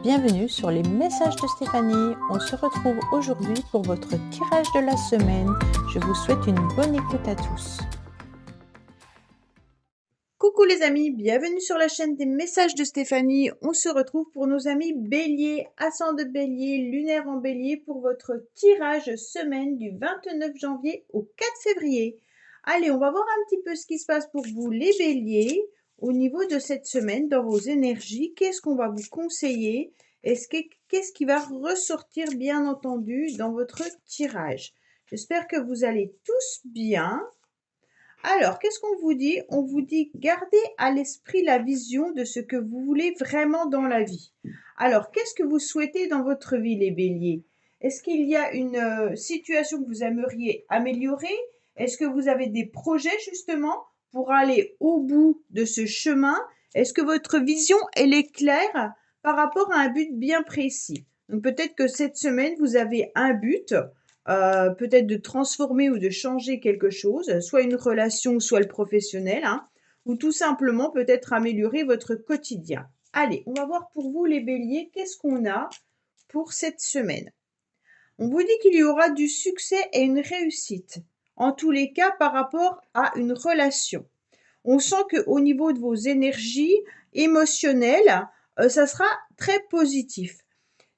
Bienvenue sur les messages de Stéphanie. On se retrouve aujourd'hui pour votre tirage de la semaine. Je vous souhaite une bonne écoute à tous. Coucou les amis, bienvenue sur la chaîne des messages de Stéphanie. On se retrouve pour nos amis Bélier, ascendant Bélier, lunaire en Bélier pour votre tirage semaine du 29 janvier au 4 février. Allez, on va voir un petit peu ce qui se passe pour vous les Béliers au niveau de cette semaine dans vos énergies. Qu'est-ce qu'on va vous conseiller? Qu'est-ce qui va ressortir bien entendu dans votre tirage? J'espère que vous allez tous bien. Alors, qu'est-ce qu'on vous dit? On vous dit gardez à l'esprit la vision de ce que vous voulez vraiment dans la vie. Alors, qu'est-ce que vous souhaitez dans votre vie, les béliers? Est-ce qu'il y a une situation que vous aimeriez améliorer? Est-ce que vous avez des projets justement pour aller au bout de ce chemin? Est-ce que votre vision, elle est claire par rapport à un but bien précis? Donc peut-être que cette semaine, vous avez un but, peut-être de transformer ou de changer quelque chose, soit une relation, soit le professionnel, hein, ou tout simplement peut-être améliorer votre quotidien. Allez, on va voir pour vous les béliers, qu'est-ce qu'on a pour cette semaine. On vous dit qu'il y aura du succès et une réussite, en tous les cas par rapport à une relation. On sent qu'au niveau de vos énergies émotionnelles, ça sera très positif.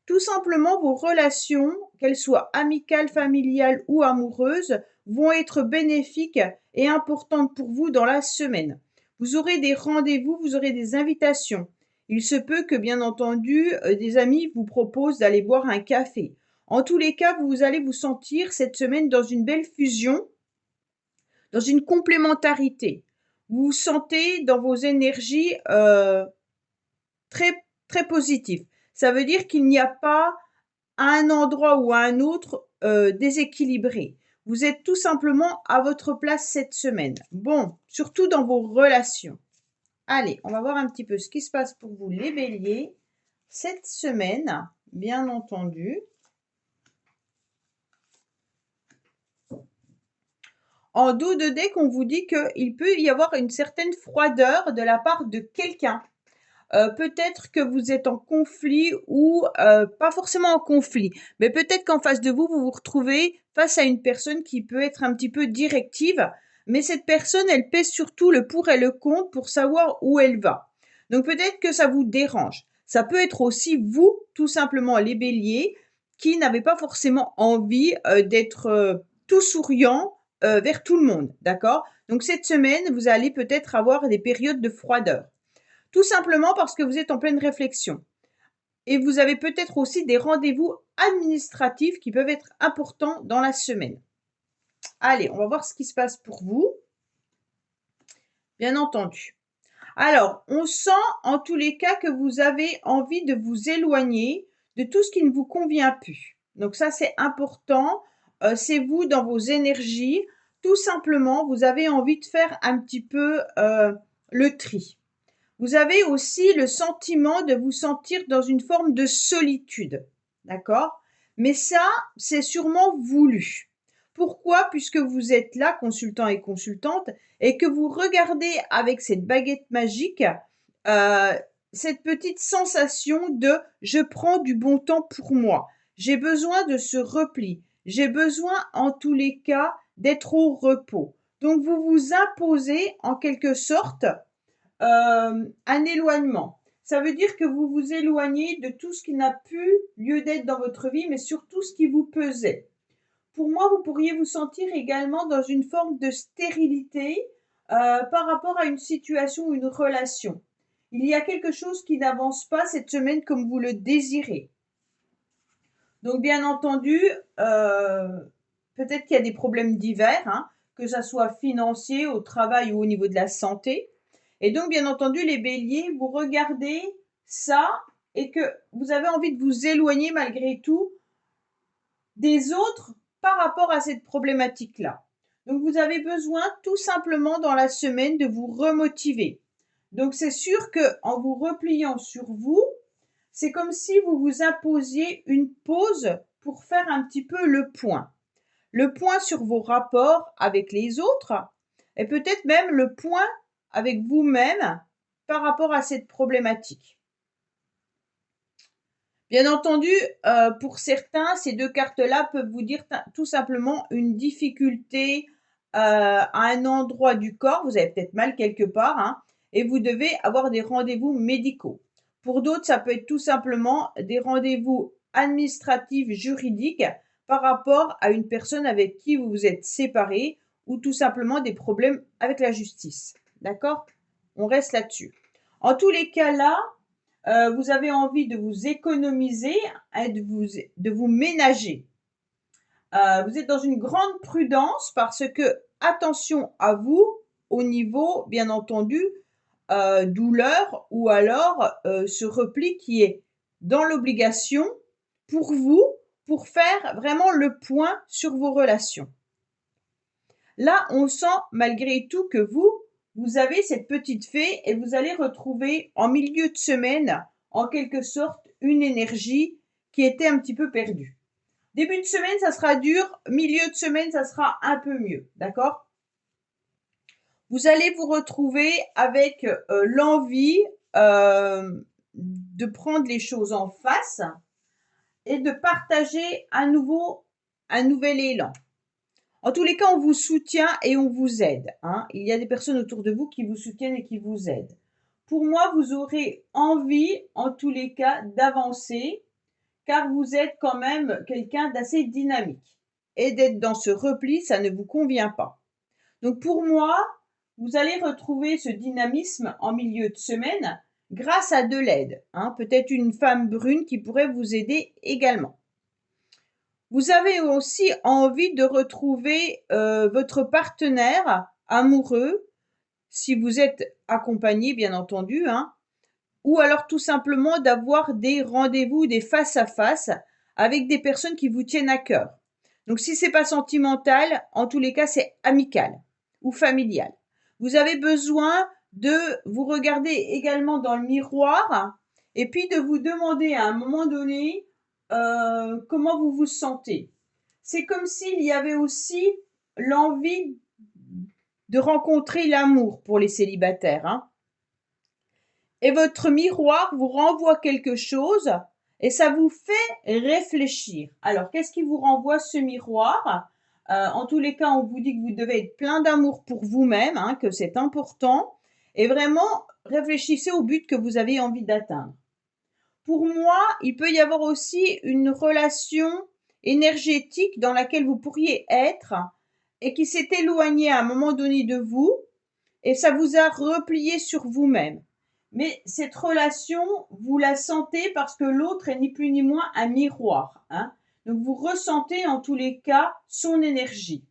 Tout simplement, vos relations, qu'elles soient amicales, familiales ou amoureuses, vont être bénéfiques et importantes pour vous dans la semaine. Vous aurez des rendez-vous, vous aurez des invitations. Il se peut que, bien entendu, des amis vous proposent d'aller boire un café. En tous les cas, vous allez vous sentir cette semaine dans une belle fusion, dans une complémentarité. Vous vous sentez dans vos énergies très, très positives. Ça veut dire qu'il n'y a pas à un endroit ou à un autre déséquilibré. Vous êtes tout simplement à votre place cette semaine. Bon, surtout dans vos relations. Allez, on va voir un petit peu ce qui se passe pour vous les béliers cette semaine, bien entendu. En dos de deck, on vous dit qu'il peut y avoir une certaine froideur de la part de quelqu'un. Peut-être que vous êtes en conflit ou pas forcément en conflit, mais peut-être qu'en face de vous, vous vous retrouvez face à une personne qui peut être un petit peu directive, mais cette personne, elle pèse surtout le pour et le contre pour savoir où elle va. Donc peut-être que ça vous dérange. Ça peut être aussi vous, tout simplement les béliers, qui n'avez pas forcément envie d'être tout souriant vers tout le monde, d'accord? Donc cette semaine, vous allez peut-être avoir des périodes de froideur. Tout simplement parce que vous êtes en pleine réflexion. Et vous avez peut-être aussi des rendez-vous administratifs qui peuvent être importants dans la semaine. Allez, on va voir ce qui se passe pour vous. Bien entendu. Alors, on sent en tous les cas que vous avez envie de vous éloigner de tout ce qui ne vous convient plus. Donc ça, c'est important. C'est vous dans vos énergies. Tout simplement, vous avez envie de faire un petit peu le tri. Vous avez aussi le sentiment de vous sentir dans une forme de solitude, d'accord? Mais ça, c'est sûrement voulu. Pourquoi? Puisque vous êtes là, consultant et consultante, et que vous regardez avec cette baguette magique cette petite sensation de « je prends du bon temps pour moi ». J'ai besoin de ce repli. J'ai besoin, en tous les cas, d'être au repos. Donc, vous vous imposez en quelque sorte un éloignement. Ça veut dire que vous vous éloignez de tout ce qui n'a plus lieu d'être dans votre vie, mais surtout ce qui vous pesait. Pour moi, vous pourriez vous sentir également dans une forme de stérilité par rapport à une situation ou une relation. Il y a quelque chose qui n'avance pas cette semaine comme vous le désirez. Donc, bien entendu, peut-être qu'il y a des problèmes divers, hein, que ça soit financier, au travail ou au niveau de la santé. Et donc, bien entendu, les béliers, vous regardez ça et que vous avez envie de vous éloigner malgré tout des autres par rapport à cette problématique-là. Donc, vous avez besoin tout simplement dans la semaine de vous remotiver. Donc, c'est sûr qu'en vous repliant sur vous, c'est comme si vous vous imposiez une pause pour faire un petit peu le point. Le point sur vos rapports avec les autres et peut-être même le point avec vous-même par rapport à cette problématique. Bien entendu, pour certains, ces 2 cartes-là peuvent vous dire tout simplement une difficulté, à un endroit du corps. Vous avez peut-être mal quelque part, hein, et vous devez avoir des rendez-vous médicaux. Pour d'autres, ça peut être tout simplement des rendez-vous administratifs, juridiques, par rapport à une personne avec qui vous vous êtes séparés ou tout simplement des problèmes avec la justice. D'accord? On reste là-dessus. En tous les cas là, vous avez envie de vous économiser et de vous ménager. Vous êtes dans une grande prudence parce que, attention à vous, au niveau, bien entendu, douleur ou alors ce repli qui est dans l'obligation pour vous, pour faire vraiment le point sur vos relations. Là, on sent malgré tout que vous avez cette petite fée et vous allez retrouver en milieu de semaine, en quelque sorte, une énergie qui était un petit peu perdue. Début de semaine, ça sera dur. Milieu de semaine, ça sera un peu mieux. D'accord? Vous allez vous retrouver avec l'envie de prendre les choses en face et de partager un nouvel élan. En tous les cas, on vous soutient et on vous aide, hein. Il y a des personnes autour de vous qui vous soutiennent et qui vous aident. Pour moi, vous aurez envie, en tous les cas, d'avancer, car vous êtes quand même quelqu'un d'assez dynamique. Et d'être dans ce repli, ça ne vous convient pas. Donc pour moi, vous allez retrouver ce dynamisme en milieu de semaine grâce à de l'aide, hein. Peut-être une femme brune qui pourrait vous aider également. Vous avez aussi envie de retrouver votre partenaire amoureux, si vous êtes accompagné bien entendu, hein, ou alors tout simplement d'avoir des rendez-vous, des face-à-face avec des personnes qui vous tiennent à cœur. Donc si c'est pas sentimental, en tous les cas c'est amical ou familial. Vous avez besoin de vous regarder également dans le miroir et puis de vous demander à un moment donné comment vous vous sentez. C'est comme s'il y avait aussi l'envie de rencontrer l'amour pour les célibataires, hein. Et votre miroir vous renvoie quelque chose et ça vous fait réfléchir. Alors, qu'est-ce qui vous renvoie ce miroir? En tous les cas, on vous dit que vous devez être plein d'amour pour vous-même, hein, que c'est important. Et vraiment, réfléchissez au but que vous avez envie d'atteindre. Pour moi, il peut y avoir aussi une relation énergétique dans laquelle vous pourriez être et qui s'est éloignée à un moment donné de vous et ça vous a replié sur vous-même. Mais cette relation, vous la sentez parce que l'autre est ni plus ni moins un miroir, hein. Donc vous ressentez en tous les cas son énergie.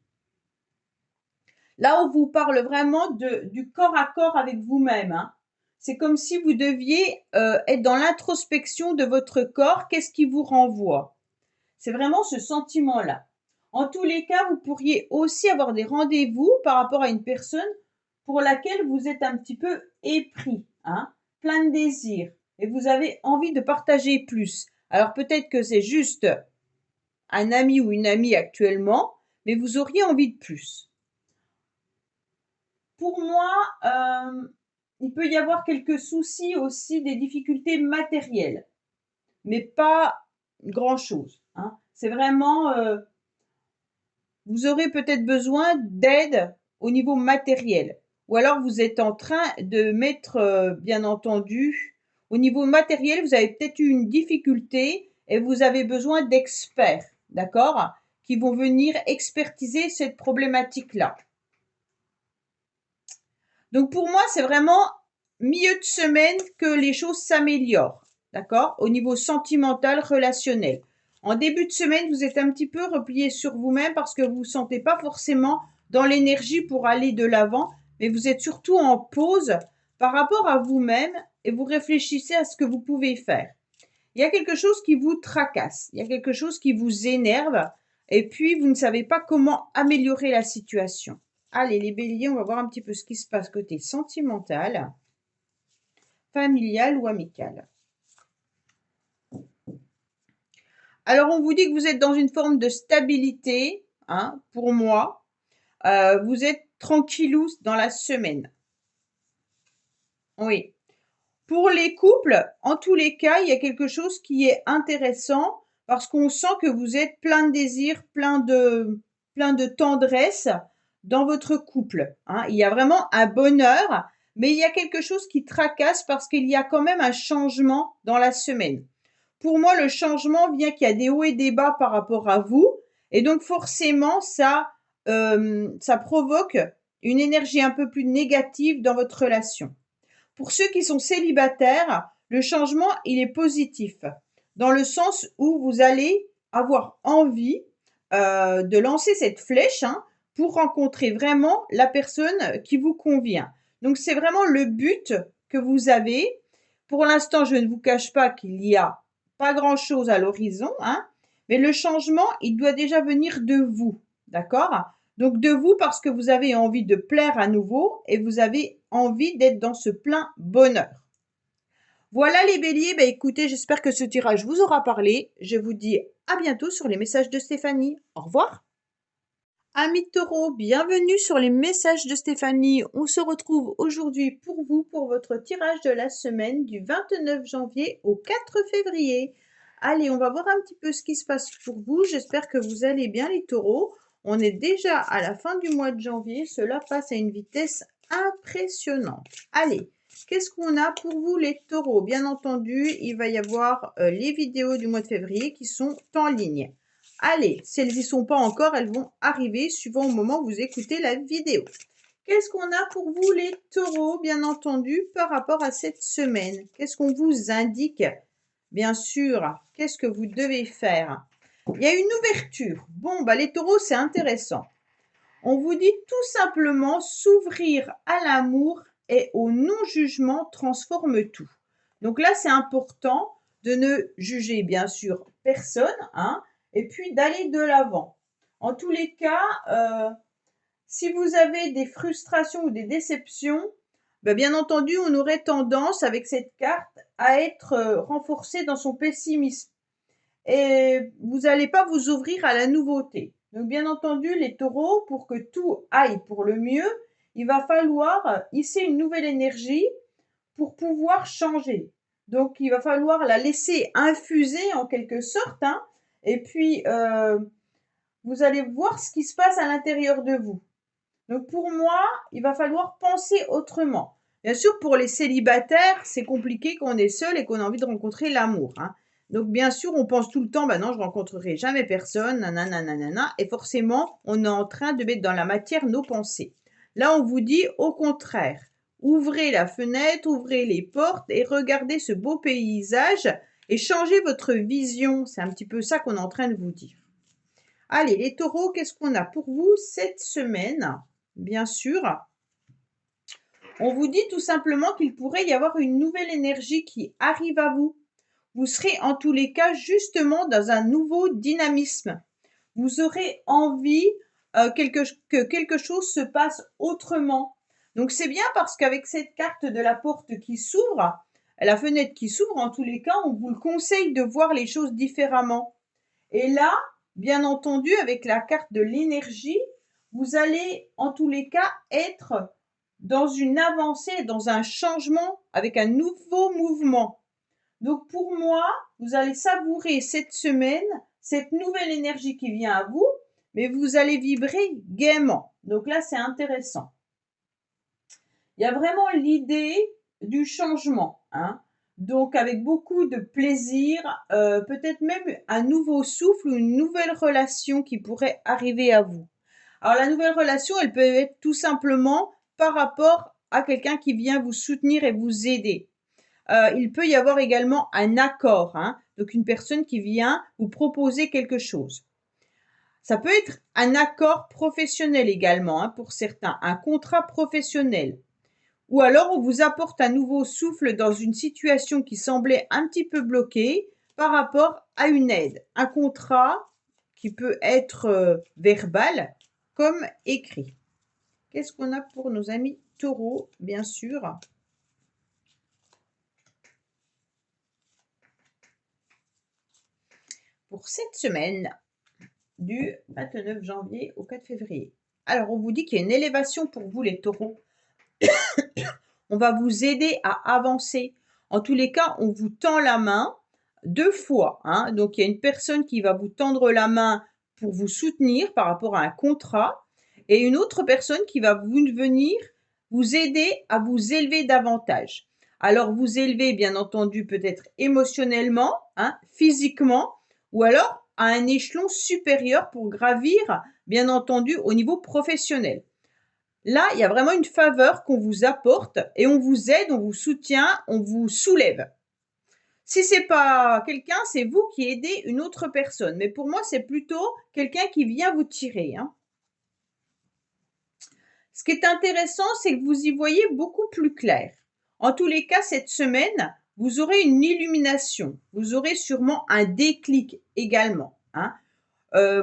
Là, on vous parle vraiment du corps à corps avec vous-même, hein. C'est comme si vous deviez être dans l'introspection de votre corps. Qu'est-ce qui vous renvoie? C'est vraiment ce sentiment-là. En tous les cas, vous pourriez aussi avoir des rendez-vous par rapport à une personne pour laquelle vous êtes un petit peu épris, hein, plein de désirs, et vous avez envie de partager plus. Alors peut-être que c'est juste un ami ou une amie actuellement, mais vous auriez envie de plus. Pour moi, il peut y avoir quelques soucis aussi, des difficultés matérielles, mais pas grand-chose, hein. C'est vraiment, vous aurez peut-être besoin d'aide au niveau matériel. Ou alors vous êtes en train de mettre, bien entendu, au niveau matériel, vous avez peut-être eu une difficulté et vous avez besoin d'experts, d'accord? Qui vont venir expertiser cette problématique-là. Donc pour moi, c'est vraiment milieu de semaine que les choses s'améliorent, d'accord? Au niveau sentimental, relationnel. En début de semaine, vous êtes un petit peu replié sur vous-même parce que vous vous sentez pas forcément dans l'énergie pour aller de l'avant, mais vous êtes surtout en pause par rapport à vous-même et vous réfléchissez à ce que vous pouvez faire. Il y a quelque chose qui vous tracasse, il y a quelque chose qui vous énerve et puis vous ne savez pas comment améliorer la situation. Allez, les béliers, on va voir un petit peu ce qui se passe côté sentimental, familial ou amical. Alors, on vous dit que vous êtes dans une forme de stabilité, hein, pour moi. Vous êtes tranquillou dans la semaine. Oui. Pour les couples, en tous les cas, il y a quelque chose qui est intéressant parce qu'on sent que vous êtes plein de désir, plein de tendresse dans votre couple, hein. Il y a vraiment un bonheur, mais il y a quelque chose qui tracasse parce qu'il y a quand même un changement dans la semaine. Pour moi, le changement vient qu'il y a des hauts et des bas par rapport à vous, et donc forcément, ça provoque une énergie un peu plus négative dans votre relation. Pour ceux qui sont célibataires, le changement, il est positif, dans le sens où vous allez avoir envie de lancer cette flèche, hein, pour rencontrer vraiment la personne qui vous convient. Donc c'est vraiment le but que vous avez. Pour l'instant, je ne vous cache pas qu'il n'y a pas grand-chose à l'horizon, hein, mais le changement, il doit déjà venir de vous, d'accord? Donc de vous parce que vous avez envie de plaire à nouveau et vous avez envie d'être dans ce plein bonheur. Voilà les béliers, écoutez, j'espère que ce tirage vous aura parlé. Je vous dis à bientôt sur les messages de Stéphanie. Au revoir. Amis taureaux, bienvenue sur les messages de Stéphanie. On se retrouve aujourd'hui pour vous pour votre tirage de la semaine du 29 janvier au 4 février. Allez, on va voir un petit peu ce qui se passe pour vous. J'espère que vous allez bien les taureaux. On est déjà à la fin du mois de janvier. Cela passe à une vitesse impressionnante. Allez, qu'est-ce qu'on a pour vous les taureaux? Bien entendu, il va y avoir les vidéos du mois de février qui sont en ligne. Allez, si elles n'y sont pas encore, elles vont arriver suivant au moment où vous écoutez la vidéo. Qu'est-ce qu'on a pour vous les taureaux, bien entendu, par rapport à cette semaine? Qu'est-ce qu'on vous indique? Bien sûr, qu'est-ce que vous devez faire? Il y a une ouverture. Bon, les taureaux, c'est intéressant. On vous dit tout simplement s'ouvrir à l'amour et au non-jugement transforme tout. Donc là, c'est important de ne juger, bien sûr, personne, hein, et puis d'aller de l'avant. En tous les cas, si vous avez des frustrations ou des déceptions, bien entendu, on aurait tendance avec cette carte à être renforcé dans son pessimisme. Et vous n'allez pas vous ouvrir à la nouveauté. Donc bien entendu, les taureaux, pour que tout aille pour le mieux, il va falloir hisser une nouvelle énergie pour pouvoir changer. Donc il va falloir la laisser infuser en quelque sorte, hein, et puis vous allez voir ce qui se passe à l'intérieur de vous. Donc pour moi, il va falloir penser autrement. Bien sûr, pour les célibataires, c'est compliqué quand on est seul et qu'on a envie de rencontrer l'amour, hein. Donc bien sûr, on pense tout le temps, non, je rencontrerai jamais personne, nanana, et forcément, on est en train de mettre dans la matière nos pensées. Là, on vous dit au contraire, ouvrez la fenêtre, ouvrez les portes et regardez ce beau paysage et changez votre vision. C'est un petit peu ça qu'on est en train de vous dire. Allez, les taureaux, qu'est-ce qu'on a pour vous cette semaine? Bien sûr, on vous dit tout simplement qu'il pourrait y avoir une nouvelle énergie qui arrive à vous. Vous serez en tous les cas justement dans un nouveau dynamisme. Vous aurez envie que quelque chose se passe autrement. Donc c'est bien parce qu'avec cette carte de la porte qui s'ouvre, la fenêtre qui s'ouvre, en tous les cas, on vous le conseille de voir les choses différemment. Et là, bien entendu, avec la carte de l'énergie, vous allez en tous les cas être dans une avancée, dans un changement, avec un nouveau mouvement. Donc pour moi, vous allez savourer cette semaine, cette nouvelle énergie qui vient à vous, mais vous allez vibrer gaiement. Donc là, c'est intéressant. Il y a vraiment l'idée du changement, hein. Donc avec beaucoup de plaisir, peut-être même un nouveau souffle ou une nouvelle relation qui pourrait arriver à vous. Alors la nouvelle relation, elle peut être tout simplement par rapport à quelqu'un qui vient vous soutenir et vous aider. Il peut y avoir également un accord, hein, donc une personne qui vient vous proposer quelque chose. Ça peut être un accord professionnel également, hein, pour certains, un contrat professionnel. Ou alors on vous apporte un nouveau souffle dans une situation qui semblait un petit peu bloquée par rapport à une aide, un contrat qui peut être verbal comme écrit. Qu'est-ce qu'on a pour nos amis taureaux, bien sûr? Pour cette semaine du 29 janvier au 4 février. Alors, on vous dit qu'il y a une élévation pour vous, les taureaux. On va vous aider à avancer. En tous les cas, on vous tend la main 2 fois, hein. Donc, il y a une personne qui va vous tendre la main pour vous soutenir par rapport à un contrat et une autre personne qui va venir vous aider à vous élever davantage. Alors, vous élever, bien entendu, peut-être émotionnellement, hein, physiquement, ou alors à un échelon supérieur pour gravir, bien entendu, au niveau professionnel. Là, il y a vraiment une faveur qu'on vous apporte et on vous aide, on vous soutient, on vous soulève. Si c'est pas quelqu'un, c'est vous qui aidez une autre personne. Mais pour moi, c'est plutôt quelqu'un qui vient vous tirer, hein. Ce qui est intéressant, c'est que vous y voyez beaucoup plus clair. En tous les cas, cette semaine, vous aurez une illumination. Vous aurez sûrement un déclic également, hein.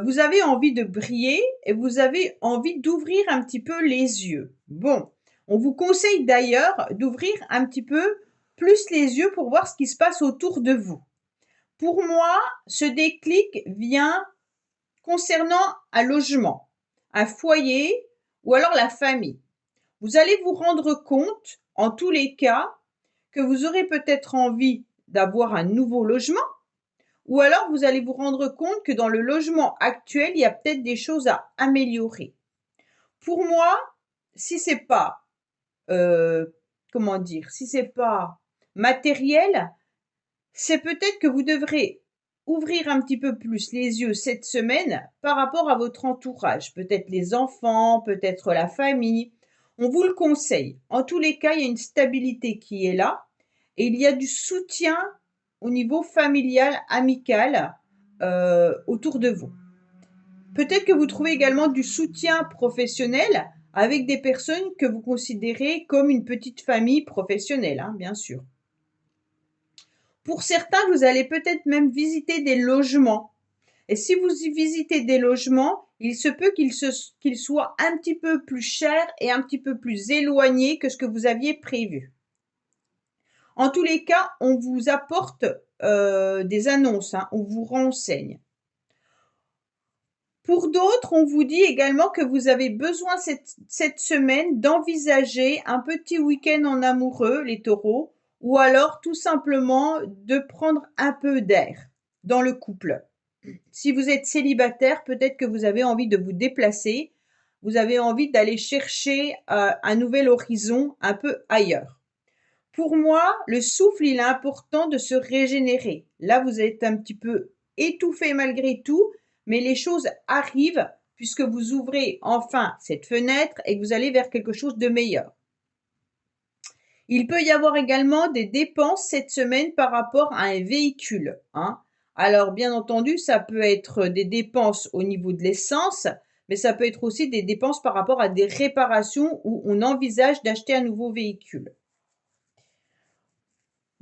Vous avez envie de briller et vous avez envie d'ouvrir un petit peu les yeux. Bon, on vous conseille d'ailleurs d'ouvrir un petit peu plus les yeux pour voir ce qui se passe autour de vous. Pour moi, ce déclic vient concernant un logement, un foyer ou alors la famille. Vous allez vous rendre compte, en tous les cas, que vous aurez peut-être envie d'avoir un nouveau logement ou alors vous allez vous rendre compte que dans le logement actuel, il y a peut-être des choses à améliorer. Pour moi, si c'est pas, comment dire, si c'est pas matériel, c'est peut-être que vous devrez ouvrir un petit peu plus les yeux cette semaine par rapport à votre entourage, peut-être les enfants, peut-être la famille. On vous le conseille. En tous les cas, il y a une stabilité qui est là et il y a du soutien au niveau familial, amical, autour de vous. Peut-être que vous trouvez également du soutien professionnel avec des personnes que vous considérez comme une petite famille professionnelle, hein, bien sûr. Pour certains, vous allez peut-être même visiter des logements. Et si vous y visitez des logements, il se peut qu'ils soient un petit peu plus chers et un petit peu plus éloignés que ce que vous aviez prévu. En tous les cas, on vous apporte des annonces, hein, on vous renseigne. Pour d'autres, on vous dit également que vous avez besoin cette semaine d'envisager un petit week-end en amoureux, les taureaux, ou alors tout simplement de prendre un peu d'air dans le couple. Si vous êtes célibataire, peut-être que vous avez envie de vous déplacer, vous avez envie d'aller chercher un nouvel horizon un peu ailleurs. Pour moi, le souffle, il est important de se régénérer. Là, vous êtes un petit peu étouffé malgré tout, mais les choses arrivent puisque vous ouvrez enfin cette fenêtre et que vous allez vers quelque chose de meilleur. Il peut y avoir également des dépenses cette semaine par rapport à un véhicule, hein. Alors, bien entendu, ça peut être des dépenses au niveau de l'essence, mais ça peut être aussi des dépenses par rapport à des réparations où on envisage d'acheter un nouveau véhicule.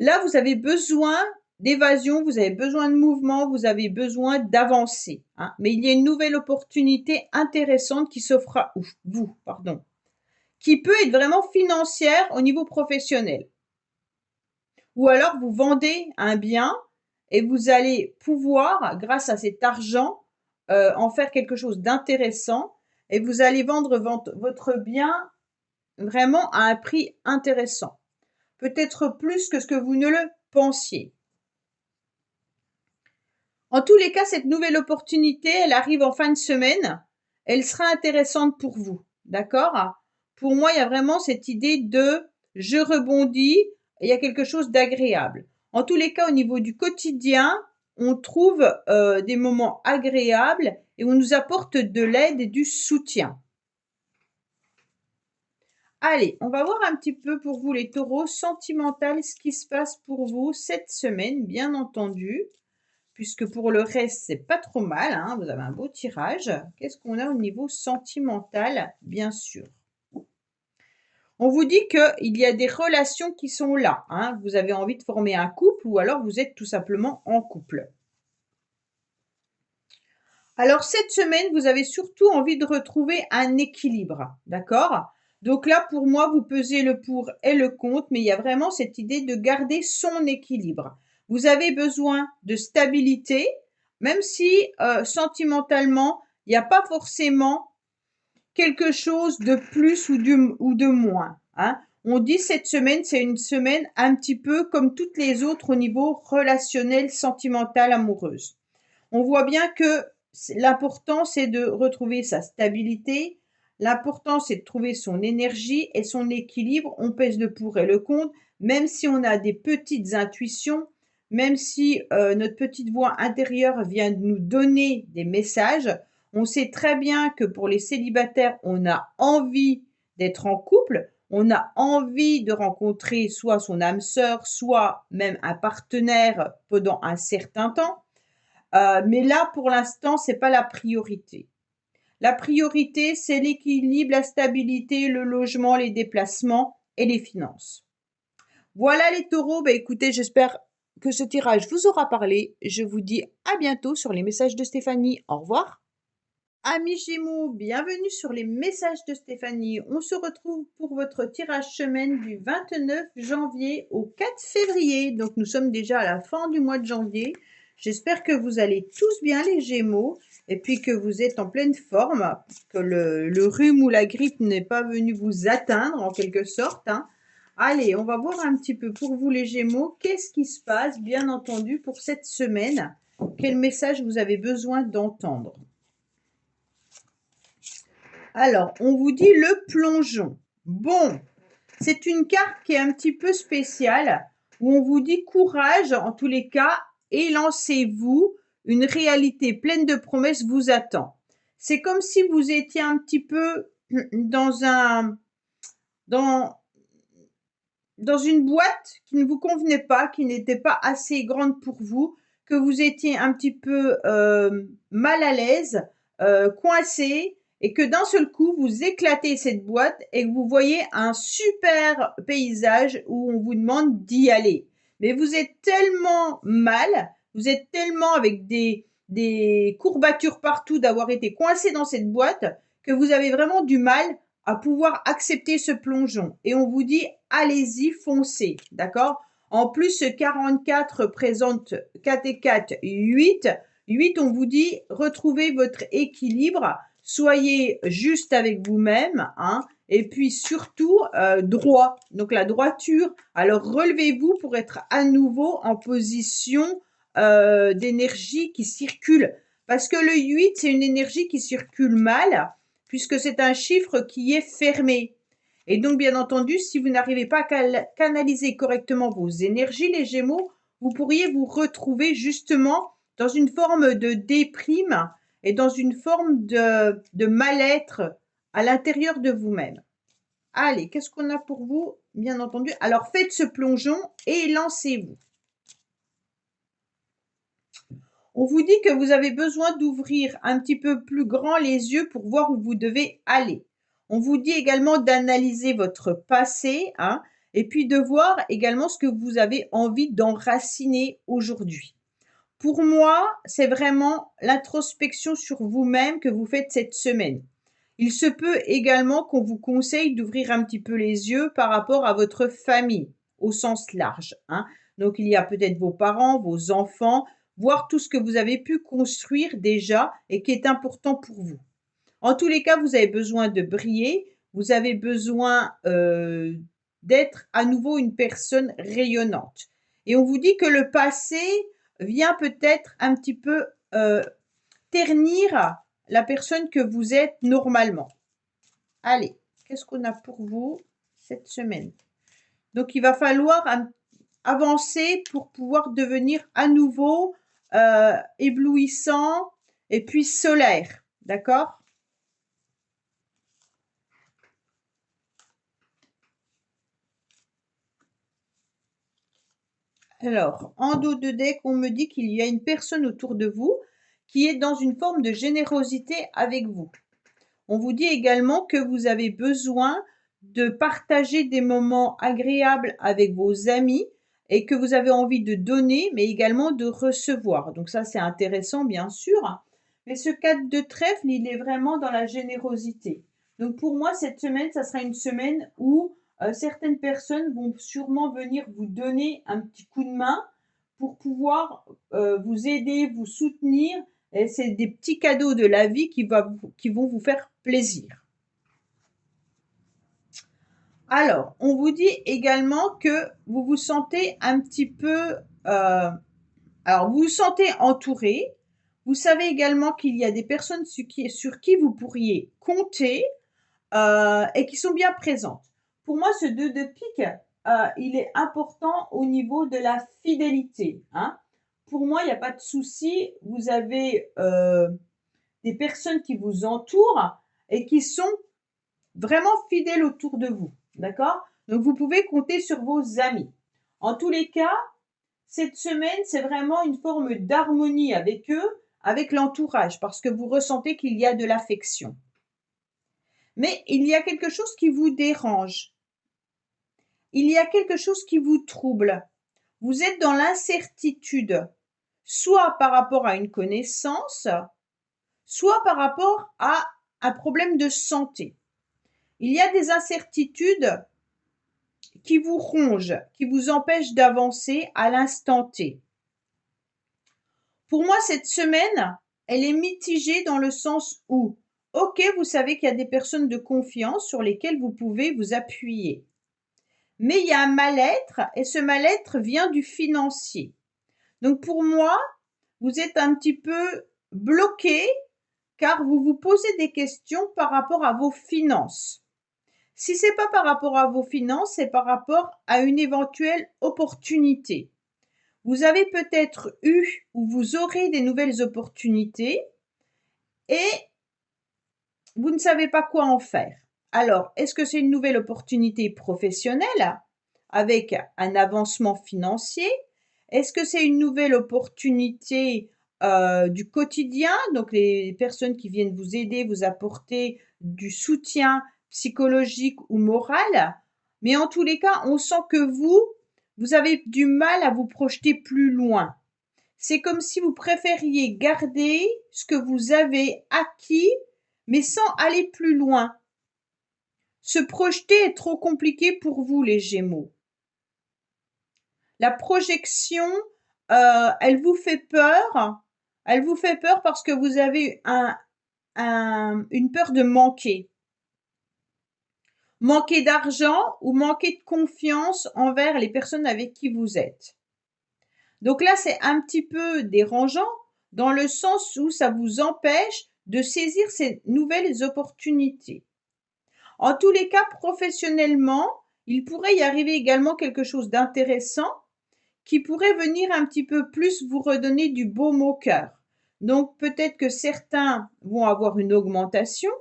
Là, vous avez besoin d'évasion, vous avez besoin de mouvement, vous avez besoin d'avancer, hein. Mais il y a une nouvelle opportunité intéressante qui s'offre à vous, qui peut être vraiment financière au niveau professionnel. Ou alors, vous vendez un bien et vous allez pouvoir, grâce à cet argent, en faire quelque chose d'intéressant et vous allez vendre votre bien vraiment à un prix intéressant. Peut-être plus que ce que vous ne le pensiez. En tous les cas, cette nouvelle opportunité, elle arrive en fin de semaine. Elle sera intéressante pour vous, d'accord? Pour moi, il y a vraiment cette idée de je rebondis et il y a quelque chose d'agréable. En tous les cas, au niveau du quotidien, on trouve des moments agréables et on nous apporte de l'aide et du soutien. Allez, on va voir un petit peu pour vous les taureaux, sentimental, ce qui se passe pour vous cette semaine, bien entendu, puisque pour le reste, c'est pas trop mal, hein, vous avez un beau tirage. Qu'est-ce qu'on a au niveau sentimental, bien sûr? On vous dit qu'il y a des relations qui sont là, hein. Vous avez envie de former un couple ou alors vous êtes tout simplement en couple. Alors cette semaine, vous avez surtout envie de retrouver un équilibre, d'accord? Donc là, pour moi, vous pesez le pour et le contre, mais il y a vraiment cette idée de garder son équilibre. Vous avez besoin de stabilité, même si sentimentalement, il n'y a pas forcément quelque chose de plus ou de moins, hein. On dit cette semaine, c'est une semaine un petit peu comme toutes les autres au niveau relationnel, sentimental, amoureuse. On voit bien que l'important, c'est de retrouver sa stabilité. L'important, c'est de trouver son énergie et son équilibre. On pèse le pour et le contre, même si on a des petites intuitions, même si notre petite voix intérieure vient de nous donner des messages. On sait très bien que pour les célibataires, on a envie d'être en couple. On a envie de rencontrer soit son âme sœur, soit même un partenaire pendant un certain temps. Mais là, pour l'instant, c'est pas la priorité. La priorité, c'est l'équilibre, la stabilité, le logement, les déplacements et les finances. Voilà les taureaux. Bah, écoutez, j'espère que ce tirage vous aura parlé. Je vous dis à bientôt sur les messages de Stéphanie. Au revoir. Amis Gémeaux, bienvenue sur les messages de Stéphanie. On se retrouve pour votre tirage semaine du 29 janvier au 4 février. Donc nous sommes déjà à la fin du mois de janvier. J'espère que vous allez tous bien les Gémeaux et puis que vous êtes en pleine forme, que le rhume ou la grippe n'est pas venu vous atteindre en quelque sorte, hein. Allez, on va voir un petit peu pour vous les Gémeaux, qu'est-ce qui se passe bien entendu pour cette semaine. Quel message vous avez besoin d'entendre? Alors, on vous dit le plongeon. Bon, c'est une carte qui est un petit peu spéciale, où on vous dit courage en tous les cas, et lancez-vous, une réalité pleine de promesses vous attend. C'est comme si vous étiez un petit peu dans une boîte qui ne vous convenait pas, qui n'était pas assez grande pour vous, que vous étiez un petit peu mal à l'aise, coincé, et que d'un seul coup, vous éclatez cette boîte et que vous voyez un super paysage où on vous demande d'y aller. Mais vous êtes tellement mal, vous êtes tellement avec des courbatures partout d'avoir été coincé dans cette boîte que vous avez vraiment du mal à pouvoir accepter ce plongeon. Et on vous dit, allez-y, foncez, d'accord? En plus, ce 44 présente 4 et 4, 8. 8, on vous dit, retrouvez votre équilibre, soyez juste avec vous-même, hein, et puis surtout droit, donc la droiture. Alors relevez-vous pour être à nouveau en position d'énergie qui circule. Parce que le 8, c'est une énergie qui circule mal, puisque c'est un chiffre qui est fermé. Et donc, bien entendu, si vous n'arrivez pas à canaliser correctement vos énergies, les Gémeaux, vous pourriez vous retrouver justement dans une forme de déprime et dans une forme de mal-être à l'intérieur de vous-même. Allez, qu'est-ce qu'on a pour vous? Bien entendu, alors faites ce plongeon et lancez-vous. On vous dit que vous avez besoin d'ouvrir un petit peu plus grand les yeux pour voir où vous devez aller. On vous dit également d'analyser votre passé, hein, et puis de voir également ce que vous avez envie d'enraciner aujourd'hui. Pour moi, c'est vraiment l'introspection sur vous-même que vous faites cette semaine. Il se peut également qu'on vous conseille d'ouvrir un petit peu les yeux par rapport à votre famille, au sens large, hein. Donc, il y a peut-être vos parents, vos enfants, voir tout ce que vous avez pu construire déjà et qui est important pour vous. En tous les cas, vous avez besoin de briller, vous avez besoin d'être à nouveau une personne rayonnante. Et on vous dit que le passé vient peut-être un petit peu ternir la personne que vous êtes normalement. Allez, qu'est-ce qu'on a pour vous cette semaine? Donc, il va falloir avancer pour pouvoir devenir à nouveau éblouissant et puis solaire. D'accord? Alors, en dos de deck, on me dit qu'il y a une personne autour de vous qui est dans une forme de générosité avec vous. On vous dit également que vous avez besoin de partager des moments agréables avec vos amis et que vous avez envie de donner, mais également de recevoir. Donc ça, c'est intéressant, bien sûr. Mais ce 4 de trèfle, il est vraiment dans la générosité. Donc pour moi, cette semaine, ça sera une semaine où certaines personnes vont sûrement venir vous donner un petit coup de main pour pouvoir vous aider, vous soutenir. Et c'est des petits cadeaux de la vie qui vont vous faire plaisir. Alors, on vous dit également que vous vous sentez un petit peu... alors, vous vous sentez entouré. Vous savez également qu'il y a des personnes sur qui vous pourriez compter et qui sont bien présentes. Pour moi, ce 2 de pique, il est important au niveau de la fidélité. Hein. Pour moi, il n'y a pas de souci. Vous avez des personnes qui vous entourent et qui sont vraiment fidèles autour de vous. D'accord? Donc, vous pouvez compter sur vos amis. En tous les cas, cette semaine, c'est vraiment une forme d'harmonie avec eux, avec l'entourage, parce que vous ressentez qu'il y a de l'affection. Mais il y a quelque chose qui vous dérange. Il y a quelque chose qui vous trouble. Vous êtes dans l'incertitude, soit par rapport à une connaissance, soit par rapport à un problème de santé. Il y a des incertitudes qui vous rongent, qui vous empêchent d'avancer à l'instant T. Pour moi, cette semaine, elle est mitigée dans le sens où, ok, vous savez qu'il y a des personnes de confiance sur lesquelles vous pouvez vous appuyer. Mais il y a un mal-être et ce mal-être vient du financier. Donc pour moi, vous êtes un petit peu bloqué car vous vous posez des questions par rapport à vos finances. Si c'est pas par rapport à vos finances, c'est par rapport à une éventuelle opportunité. Vous avez peut-être eu ou vous aurez des nouvelles opportunités et vous ne savez pas quoi en faire. Alors, est-ce que c'est une nouvelle opportunité professionnelle avec un avancement financier? Est-ce que c'est une nouvelle opportunité du quotidien? Donc, les personnes qui viennent vous aider, vous apporter du soutien psychologique ou moral. Mais en tous les cas, on sent que vous avez du mal à vous projeter plus loin. C'est comme si vous préfériez garder ce que vous avez acquis, mais sans aller plus loin. Se projeter est trop compliqué pour vous, les Gémeaux. La projection, elle vous fait peur. Elle vous fait peur parce que vous avez une peur de manquer. Manquer d'argent ou manquer de confiance envers les personnes avec qui vous êtes. Donc là, c'est un petit peu dérangeant dans le sens où ça vous empêche de saisir ces nouvelles opportunités. En tous les cas, professionnellement, il pourrait y arriver également quelque chose d'intéressant qui pourrait venir un petit peu plus vous redonner du baume au cœur. Donc peut-être que certains vont avoir une augmentation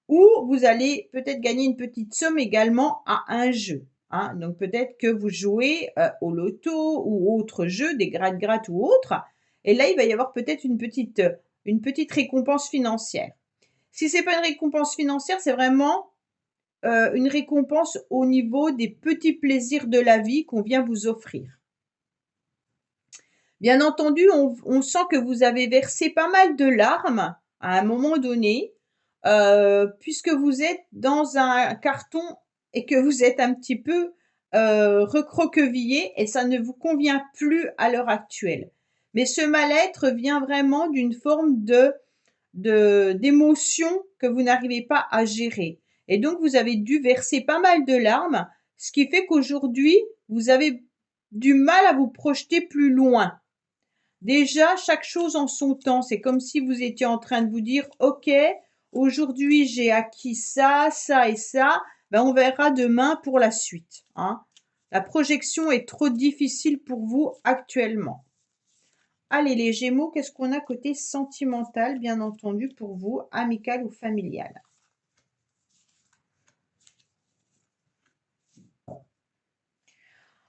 ou vous allez peut-être gagner une petite somme également à un jeu. Hein. Donc peut-être que vous jouez au loto ou autre jeu, des gratte-gratte ou autre, et là il va y avoir peut-être une petite récompense financière. Si c'est pas une récompense financière, c'est vraiment une récompense au niveau des petits plaisirs de la vie qu'on vient vous offrir. Bien entendu, on sent que vous avez versé pas mal de larmes à un moment donné, puisque vous êtes dans un carton et que vous êtes un petit peu recroquevillé et ça ne vous convient plus à l'heure actuelle. Mais ce mal-être vient vraiment d'une forme d'émotion que vous n'arrivez pas à gérer. Et donc, vous avez dû verser pas mal de larmes, ce qui fait qu'aujourd'hui, vous avez du mal à vous projeter plus loin. Déjà, chaque chose en son temps. C'est comme si vous étiez en train de vous dire, OK, aujourd'hui, j'ai acquis ça, ça et ça. Ben, on verra demain pour la suite. Hein. La projection est trop difficile pour vous actuellement. Allez, les Gémeaux, qu'est-ce qu'on a côté sentimental, bien entendu, pour vous, amical ou familial?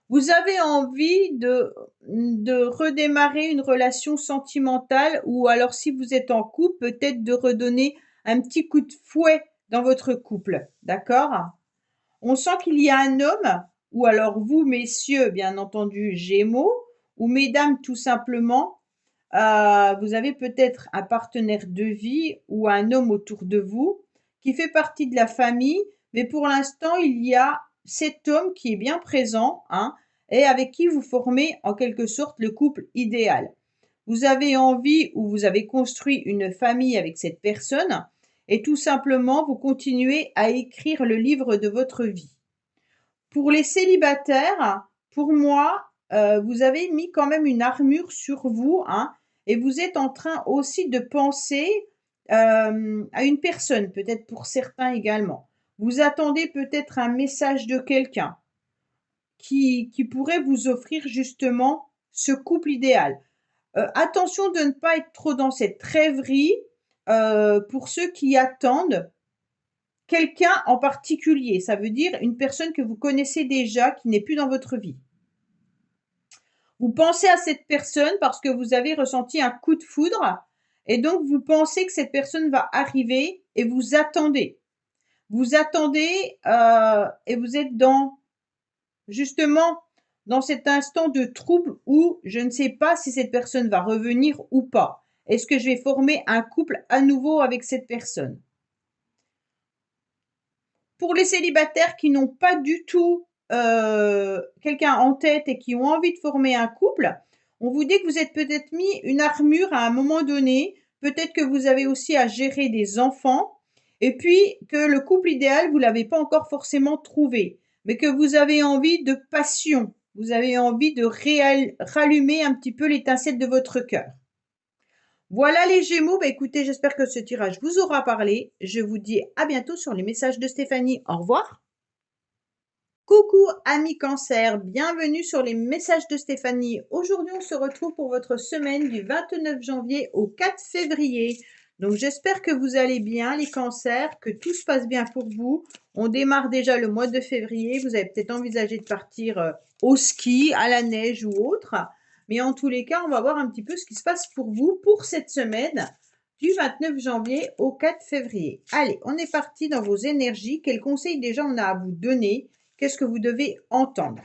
Vous avez envie de redémarrer une relation sentimentale ou alors si vous êtes en couple, peut-être de redonner un petit coup de fouet dans votre couple, d'accord? On sent qu'il y a un homme, ou alors vous, messieurs, bien entendu, Gémeaux, ou mesdames, tout simplement, vous avez peut-être un partenaire de vie ou un homme autour de vous qui fait partie de la famille, mais pour l'instant, il y a cet homme qui est bien présent, hein, et avec qui vous formez en quelque sorte le couple idéal. Vous avez envie ou vous avez construit une famille avec cette personne et tout simplement vous continuez à écrire le livre de votre vie. Pour les célibataires, pour moi, vous avez mis quand même une armure sur vous, hein, et vous êtes en train aussi de penser à une personne, peut-être pour certains également. Vous attendez peut-être un message de quelqu'un qui pourrait vous offrir justement ce couple idéal. Attention de ne pas être trop dans cette rêverie pour ceux qui attendent quelqu'un en particulier. Ça veut dire une personne que vous connaissez déjà, qui n'est plus dans votre vie. Vous pensez à cette personne parce que vous avez ressenti un coup de foudre et donc vous pensez que cette personne va arriver et vous attendez. Vous attendez et vous êtes justement dans cet instant de trouble où je ne sais pas si cette personne va revenir ou pas. Est-ce que je vais former un couple à nouveau avec cette personne? Pour les célibataires qui n'ont pas du tout quelqu'un en tête et qui ont envie de former un couple, on vous dit que vous êtes peut-être mis une armure à un moment donné. Peut-être que vous avez aussi à gérer des enfants et puis que le couple idéal, vous ne l'avez pas encore forcément trouvé, mais que vous avez envie de passion. Vous avez envie de rallumer un petit peu l'étincelle de votre cœur. Voilà les Gémeaux, écoutez, j'espère que ce tirage vous aura parlé. Je vous dis à bientôt sur les messages de Stéphanie. Au revoir. Coucou amis Cancer, bienvenue sur les messages de Stéphanie. Aujourd'hui, on se retrouve pour votre semaine du 29 janvier au 4 février. Donc j'espère que vous allez bien les Cancers, que tout se passe bien pour vous. On démarre déjà le mois de février. Vous avez peut-être envisagé de partir au ski, à la neige ou autre. Mais en tous les cas, on va voir un petit peu ce qui se passe pour vous pour cette semaine du 29 janvier au 4 février. Allez, on est parti dans vos énergies. Quels conseils déjà on a à vous donner? Qu'est-ce que vous devez entendre?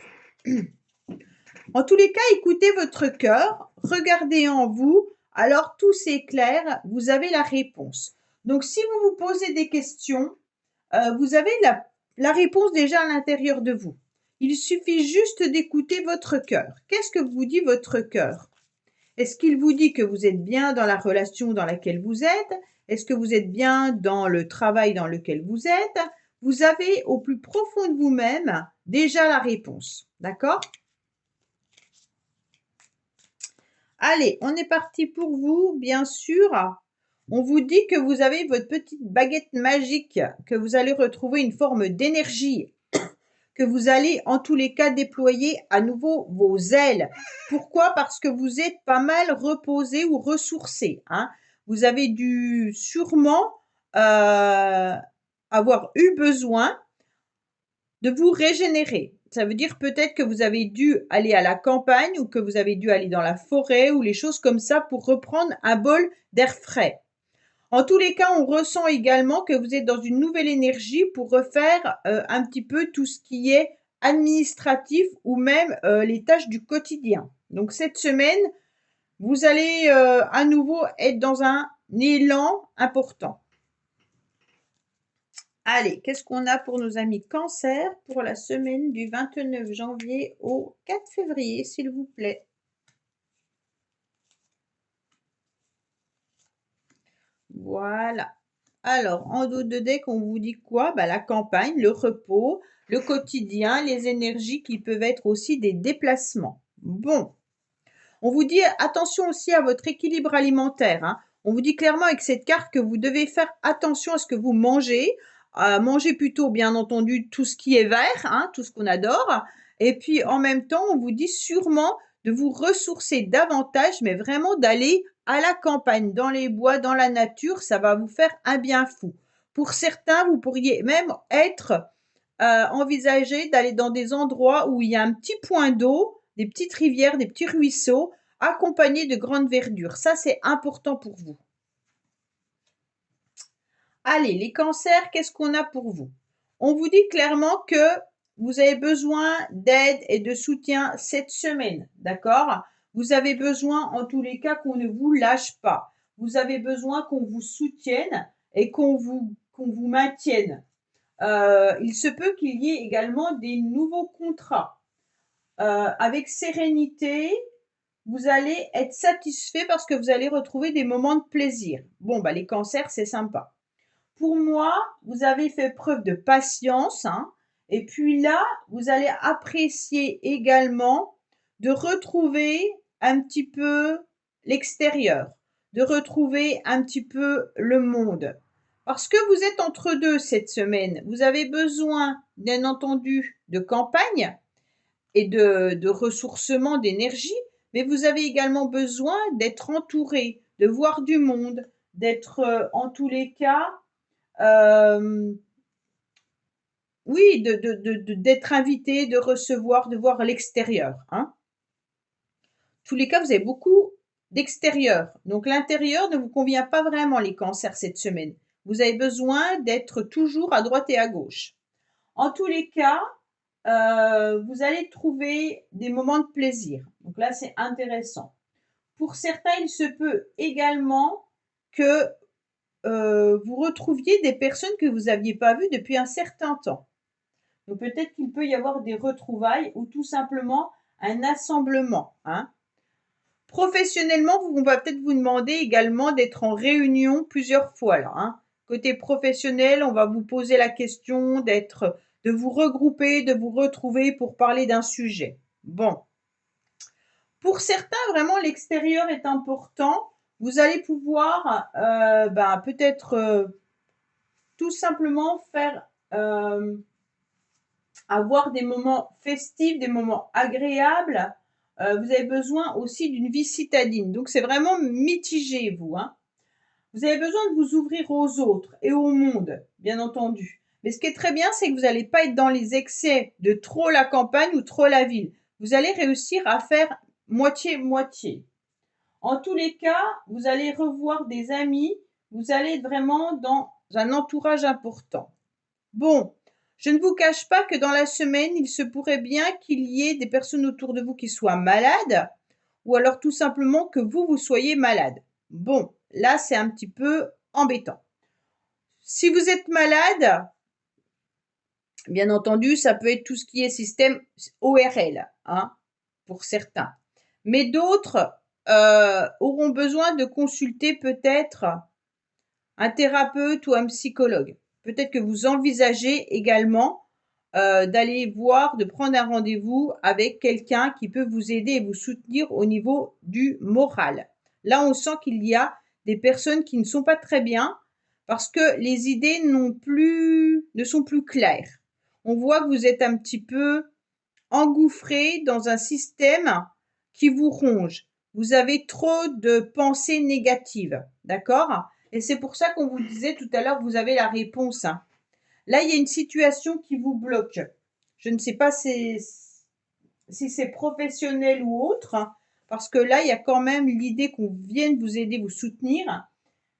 En tous les cas, écoutez votre cœur, regardez en vous. Alors, tout s'éclaire, vous avez la réponse. Donc, si vous vous posez des questions, vous avez la réponse déjà à l'intérieur de vous. Il suffit juste d'écouter votre cœur. Qu'est-ce que vous dit votre cœur? Est-ce qu'il vous dit que vous êtes bien dans la relation dans laquelle vous êtes? Est-ce que vous êtes bien dans le travail dans lequel vous êtes? Vous avez au plus profond de vous-même déjà la réponse. D'accord? Allez, on est parti pour vous, bien sûr. On vous dit que vous avez votre petite baguette magique, que vous allez retrouver une forme d'énergie, que vous allez en tous les cas déployer à nouveau vos ailes. Pourquoi? Parce que vous êtes pas mal reposé ou ressourcé. Hein. Vous avez dû sûrement avoir eu besoin de vous régénérer. Ça veut dire peut-être que vous avez dû aller à la campagne ou que vous avez dû aller dans la forêt ou les choses comme ça pour reprendre un bol d'air frais. En tous les cas, on ressent également que vous êtes dans une nouvelle énergie pour refaire un petit peu tout ce qui est administratif ou même les tâches du quotidien. Donc cette semaine, vous allez à nouveau être dans un élan important. Allez, qu'est-ce qu'on a pour nos amis Cancer pour la semaine du 29 janvier au 4 février, s'il vous plaît? Voilà. Alors, en dos de deck, on vous dit quoi? La campagne, le repos, le quotidien, les énergies qui peuvent être aussi des déplacements. Bon. On vous dit attention aussi à votre équilibre alimentaire. Hein. On vous dit clairement avec cette carte que vous devez faire attention à ce que vous mangez. Mangez plutôt, bien entendu, tout ce qui est vert, hein, tout ce qu'on adore. Et puis, en même temps, on vous dit sûrement de vous ressourcer davantage, mais vraiment d'aller à la campagne, dans les bois, dans la nature. Ça va vous faire un bien fou. Pour certains, vous pourriez même envisager d'aller dans des endroits où il y a un petit point d'eau, des petites rivières, des petits ruisseaux, accompagnés de grandes verdures. Ça, c'est important pour vous. Allez, les cancers, qu'est-ce qu'on a pour vous? On vous dit clairement que vous avez besoin d'aide et de soutien cette semaine, d'accord? Vous avez besoin, en tous les cas, qu'on ne vous lâche pas. Vous avez besoin qu'on vous soutienne et qu'on vous maintienne. Il se peut qu'il y ait également des nouveaux contrats. Avec sérénité, vous allez être satisfait parce que vous allez retrouver des moments de plaisir. Bon, les cancers, c'est sympa. Pour moi, vous avez fait preuve de patience, hein, Et puis là, vous allez apprécier également de retrouver un petit peu l'extérieur, de retrouver un petit peu le monde. Parce que vous êtes entre deux cette semaine. Vous avez besoin, bien entendu, de campagne et de ressourcement d'énergie, mais vous avez également besoin d'être entouré, de voir du monde, d'être en tous les cas, oui, d'être invité, de recevoir, de voir l'extérieur. Hein. Tous les cas, vous avez beaucoup d'extérieur. Donc l'intérieur ne vous convient pas vraiment, les cancers, cette semaine. Vous avez besoin d'être toujours à droite et à gauche. En tous les cas, vous allez trouver des moments de plaisir. Donc là, c'est intéressant. Pour certains, il se peut également que vous retrouviez des personnes que vous n'aviez pas vues depuis un certain temps. Donc peut-être qu'il peut y avoir des retrouvailles ou tout simplement un assemblement. Hein. Professionnellement, on va peut-être vous demander également d'être en réunion plusieurs fois là. Hein. Côté professionnel, on va vous poser la question de vous regrouper, de vous retrouver pour parler d'un sujet. Bon. Pour certains, vraiment, l'extérieur est important. Vous allez pouvoir peut-être tout simplement faire avoir des moments festifs, des moments agréables. Vous avez besoin aussi d'une vie citadine. Donc, c'est vraiment mitigé, vous. Hein. Vous avez besoin de vous ouvrir aux autres et au monde, bien entendu. Mais ce qui est très bien, c'est que vous n'allez pas être dans les excès de trop la campagne ou trop la ville. Vous allez réussir à faire moitié-moitié. En tous les cas, vous allez revoir des amis. Vous allez être vraiment dans un entourage important. Bon, je ne vous cache pas que dans la semaine, il se pourrait bien qu'il y ait des personnes autour de vous qui soient malades ou alors tout simplement que vous soyez malade. Bon, là, c'est un petit peu embêtant. Si vous êtes malade, bien entendu, ça peut être tout ce qui est système ORL, hein, pour certains. Mais d'autres auront besoin de consulter peut-être un thérapeute ou un psychologue. Peut-être que vous envisagez également d'aller voir, de prendre un rendez-vous avec quelqu'un qui peut vous aider et vous soutenir au niveau du moral. Là, on sent qu'il y a des personnes qui ne sont pas très bien parce que les idées ne sont plus claires. On voit que vous êtes un petit peu engouffré dans un système qui vous ronge. Vous avez trop de pensées négatives, d'accord? Et c'est pour ça qu'on vous disait tout à l'heure que vous avez la réponse. Hein. Là, il y a une situation qui vous bloque. Je ne sais pas si c'est professionnel ou autre, hein, parce que là, il y a quand même l'idée qu'on vienne vous aider, vous soutenir,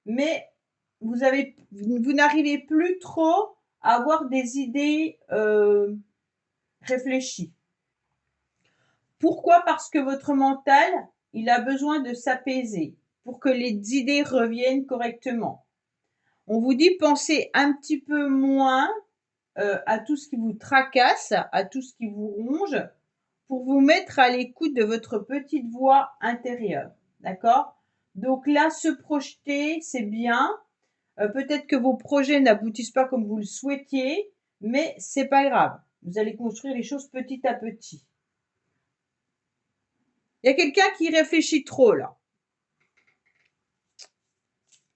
mais vous n'arrivez plus trop à avoir des idées réfléchies. Pourquoi? Parce que votre mental, il a besoin de s'apaiser pour que les idées reviennent correctement. On vous dit pensez un petit peu moins à tout ce qui vous tracasse, à tout ce qui vous ronge, pour vous mettre à l'écoute de votre petite voix intérieure. D'accord? Donc là, se projeter, c'est bien. Peut-être que vos projets n'aboutissent pas comme vous le souhaitiez, mais c'est pas grave. Vous allez construire les choses petit à petit. Il y a quelqu'un qui réfléchit trop là.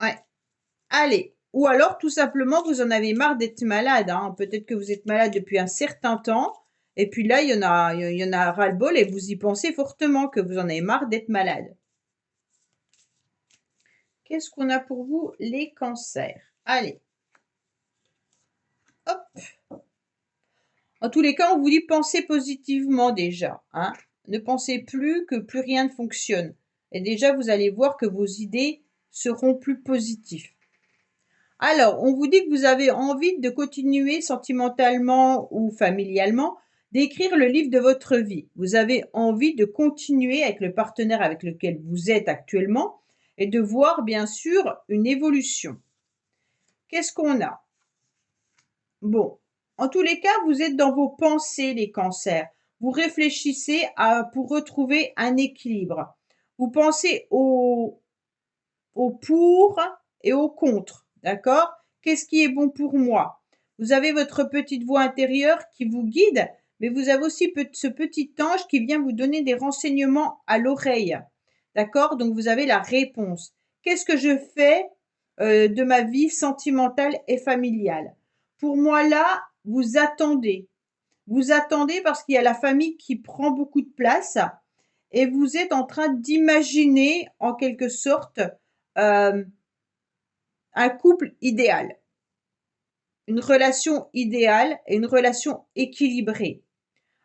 Ouais. Allez. Ou alors, tout simplement, vous en avez marre d'être malade. Hein. Peut-être que vous êtes malade depuis un certain temps. Et puis là, il y en a ras-le-bol et vous y pensez fortement que vous en avez marre d'être malade. Qu'est-ce qu'on a pour vous? Les cancers. Allez. Hop. En tous les cas, on vous dit pensez positivement déjà. Hein. Ne pensez plus que plus rien ne fonctionne. Et déjà, vous allez voir que vos idées seront plus positives. Alors, on vous dit que vous avez envie de continuer sentimentalement ou familialement d'écrire le livre de votre vie. Vous avez envie de continuer avec le partenaire avec lequel vous êtes actuellement et de voir bien sûr une évolution. Qu'est-ce qu'on a? Bon, en tous les cas, vous êtes dans vos pensées, les cancers. Vous réfléchissez pour retrouver un équilibre. Vous pensez au pour et au contre. D'accord? Qu'est-ce qui est bon pour moi? Vous avez votre petite voix intérieure qui vous guide, mais vous avez aussi ce petit ange qui vient vous donner des renseignements à l'oreille. D'accord? Donc, vous avez la réponse. Qu'est-ce que je fais de ma vie sentimentale et familiale? Pour moi, là, vous attendez. Vous attendez parce qu'il y a la famille qui prend beaucoup de place et vous êtes en train d'imaginer, en quelque sorte, un couple idéal, une relation idéale et une relation équilibrée.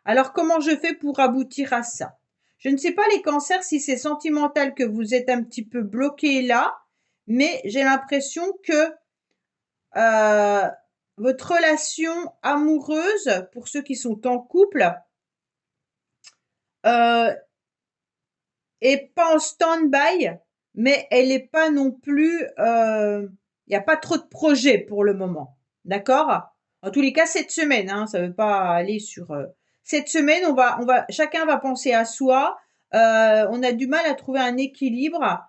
Alors, comment je fais pour aboutir à ça? Je ne sais pas les cancers si c'est sentimental que vous êtes un petit peu bloqué là, mais j'ai l'impression que votre relation amoureuse, pour ceux qui sont en couple, est pas en stand-by, mais elle n'est pas non plus, il n'y a pas trop de projets pour le moment. D'accord? En tous les cas, cette semaine, hein, ça ne veut pas aller sur. Cette semaine, chacun va penser à soi. On a du mal à trouver un équilibre.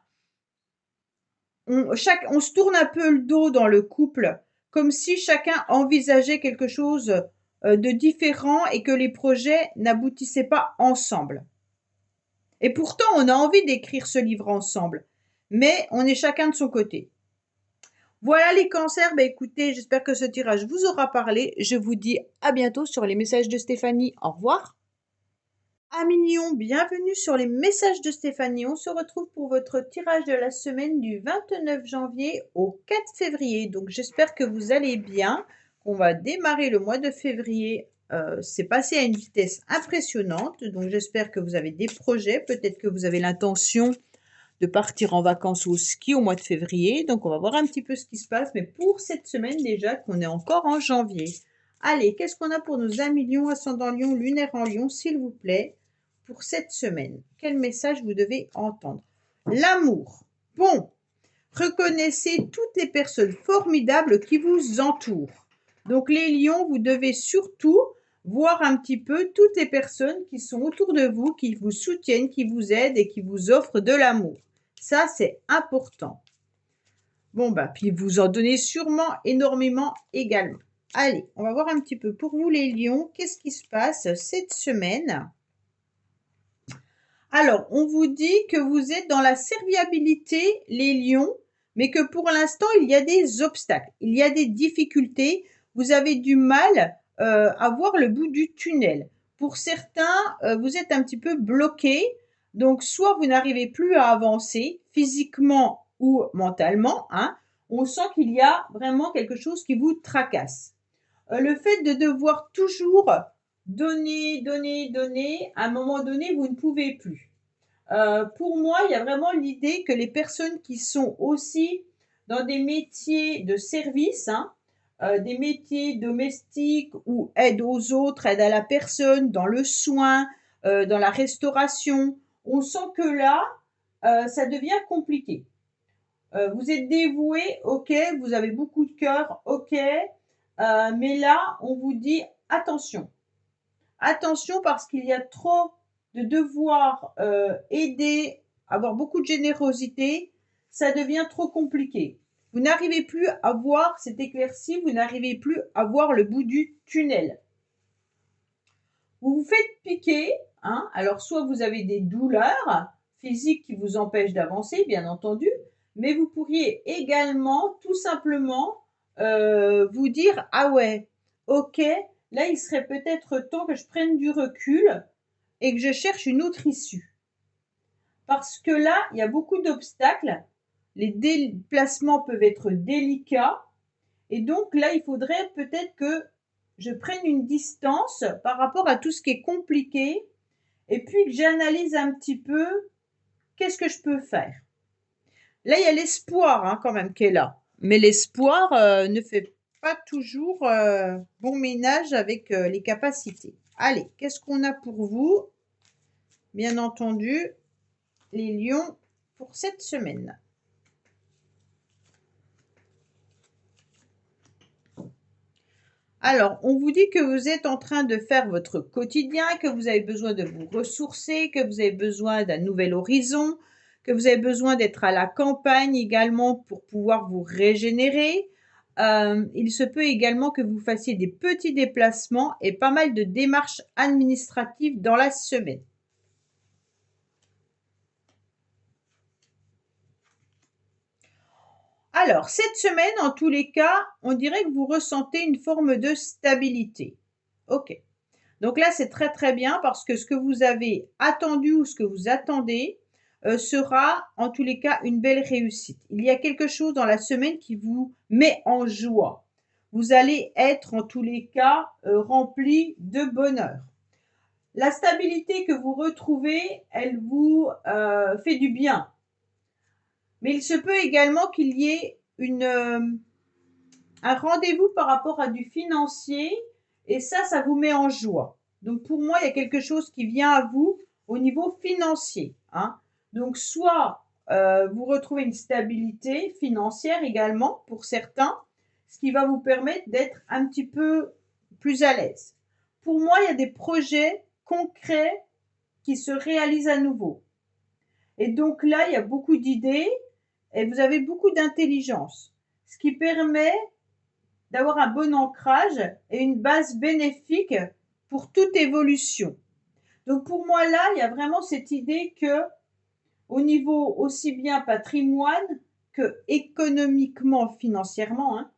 On se tourne un peu le dos dans le couple, comme si chacun envisageait quelque chose de différent et que les projets n'aboutissaient pas ensemble. Et pourtant, on a envie d'écrire ce livre ensemble, mais on est chacun de son côté. Voilà les cancers, écoutez, j'espère que ce tirage vous aura parlé. Je vous dis à bientôt sur les messages de Stéphanie. Au revoir. Bienvenue sur les messages de Stéphanie. On se retrouve pour votre tirage de la semaine du 29 janvier au 4 février. Donc j'espère que vous allez bien. On va démarrer le mois de février. C'est passé à une vitesse impressionnante. Donc j'espère que vous avez des projets. Peut-être que vous avez l'intention de partir en vacances ou au ski au mois de février. Donc on va voir un petit peu ce qui se passe. Mais pour cette semaine déjà, qu'on est encore en janvier. Allez, qu'est-ce qu'on a pour nos amis Lion, ascendant Lion, lunaire en Lion, s'il vous plaît, pour cette semaine? Quel message vous devez entendre? L'amour. Bon, reconnaissez toutes les personnes formidables qui vous entourent. Donc les lions, vous devez surtout voir un petit peu toutes les personnes qui sont autour de vous, qui vous soutiennent, qui vous aident et qui vous offrent de l'amour. Ça, c'est important. Bon, puis vous en donnez sûrement énormément également. Allez, on va voir un petit peu pour vous les lions, qu'est-ce qui se passe cette semaine? Alors, on vous dit que vous êtes dans la serviabilité, les lions, mais que pour l'instant, il y a des obstacles, il y a des difficultés. Vous avez du mal à voir le bout du tunnel. Pour certains, vous êtes un petit peu bloqué. Donc, soit vous n'arrivez plus à avancer physiquement ou mentalement. Hein. On sent qu'il y a vraiment quelque chose qui vous tracasse. Le fait de devoir toujours donner, à un moment donné, vous ne pouvez plus. Pour moi, il y a vraiment l'idée que les personnes qui sont aussi dans des métiers de service, des métiers domestiques ou aide aux autres, aide à la personne, dans le soin, dans la restauration, on sent que là, ça devient compliqué. Vous êtes dévoué, ok, vous avez beaucoup de cœur, ok, mais là, on vous dit attention. Attention parce qu'il y a trop de devoir aider, avoir beaucoup de générosité, ça devient trop compliqué. Vous n'arrivez plus à voir cette éclaircie, vous n'arrivez plus à voir le bout du tunnel. Vous vous faites piquer, alors soit vous avez des douleurs physiques qui vous empêchent d'avancer, bien entendu, mais vous pourriez également tout simplement vous dire « Ah ouais, ok, là il serait peut-être temps que je prenne du recul et que je cherche une autre issue. » Parce que là, il y a beaucoup d'obstacles, les déplacements peuvent être délicats et donc là, il faudrait peut-être que je prenne une distance par rapport à tout ce qui est compliqué et puis que j'analyse un petit peu qu'est-ce que je peux faire. Là, il y a l'espoir quand même qui est là. Mais l'espoir ne fait pas toujours bon ménage avec les capacités. Allez, qu'est-ce qu'on a pour vous? Bien entendu, les lions pour cette semaine. Alors, on vous dit que vous êtes en train de faire votre quotidien, que vous avez besoin de vous ressourcer, que vous avez besoin d'un nouvel horizon, que vous avez besoin d'être à la campagne également pour pouvoir vous régénérer. il se peut également que vous fassiez des petits déplacements et pas mal de démarches administratives dans la semaine. Alors, cette semaine, en tous les cas, on dirait que vous ressentez une forme de stabilité. Ok. Donc là, c'est très très bien parce que ce que vous avez attendu ou ce que vous attendez sera en tous les cas une belle réussite. Il y a quelque chose dans la semaine qui vous met en joie. Vous allez être en tous les cas rempli de bonheur. La stabilité que vous retrouvez, elle vous fait du bien. Mais il se peut également qu'il y ait un rendez-vous par rapport à du financier et ça vous met en joie. Donc pour moi, il y a quelque chose qui vient à vous au niveau financier. Hein. Donc soit vous retrouvez une stabilité financière également pour certains, ce qui va vous permettre d'être un petit peu plus à l'aise. Pour moi, il y a des projets concrets qui se réalisent à nouveau. Et donc là, il y a beaucoup d'idées et vous avez beaucoup d'intelligence, ce qui permet d'avoir un bon ancrage et une base bénéfique pour toute évolution. Donc pour moi là, il y a vraiment cette idée que au niveau aussi bien patrimoine que économiquement, financièrement, hein,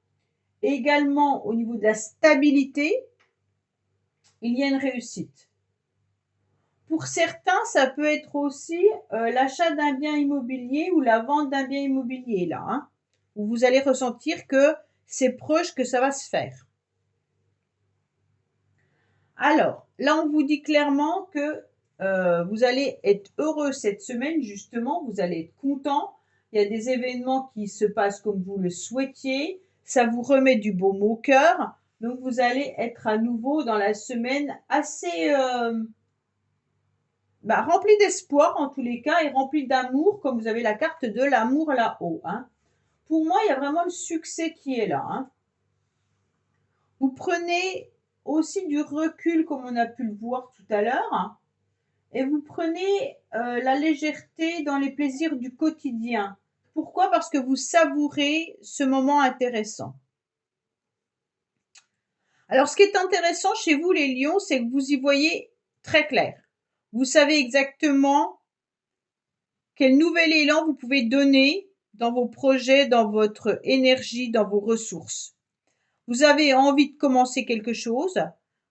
et également au niveau de la stabilité, il y a une réussite. Pour certains, ça peut être aussi l'achat d'un bien immobilier ou la vente d'un bien immobilier là, hein, où vous allez ressentir que c'est proche, que ça va se faire. Alors, là, on vous dit clairement que vous allez être heureux cette semaine, justement, vous allez être content. Il y a des événements qui se passent comme vous le souhaitiez. Ça vous remet du baume au cœur. Donc, vous allez être à nouveau dans la semaine assez rempli d'espoir, en tous les cas, et rempli d'amour, comme vous avez la carte de l'amour là-haut. Hein. Pour moi, il y a vraiment le succès qui est là. Hein. Vous prenez aussi du recul, comme on a pu le voir tout à l'heure, et vous prenez la légèreté dans les plaisirs du quotidien. Pourquoi? Parce que vous savourez ce moment intéressant. Alors, ce qui est intéressant chez vous, les lions, c'est que vous y voyez très clair. Vous savez exactement quel nouvel élan vous pouvez donner dans vos projets, dans votre énergie, dans vos ressources. Vous avez envie de commencer quelque chose,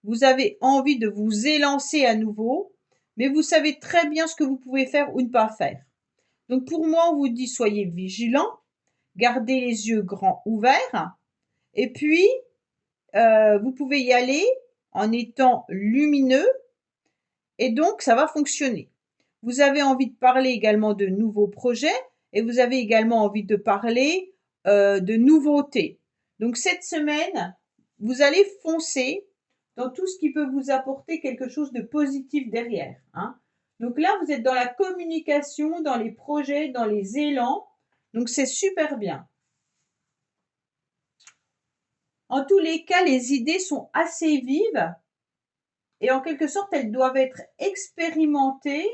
vous avez envie de vous élancer à nouveau, mais vous savez très bien ce que vous pouvez faire ou ne pas faire. Donc pour moi, on vous dit soyez vigilants, gardez les yeux grands ouverts, et puis vous pouvez y aller en étant lumineux, et donc ça va fonctionner. Vous avez envie de parler également de nouveaux projets, et vous avez également envie de parler de nouveautés. Donc cette semaine, vous allez foncer dans tout ce qui peut vous apporter quelque chose de positif derrière. Hein. Donc là, vous êtes dans la communication, dans les projets, dans les élans. Donc c'est super bien. En tous les cas, les idées sont assez vives et en quelque sorte, elles doivent être expérimentées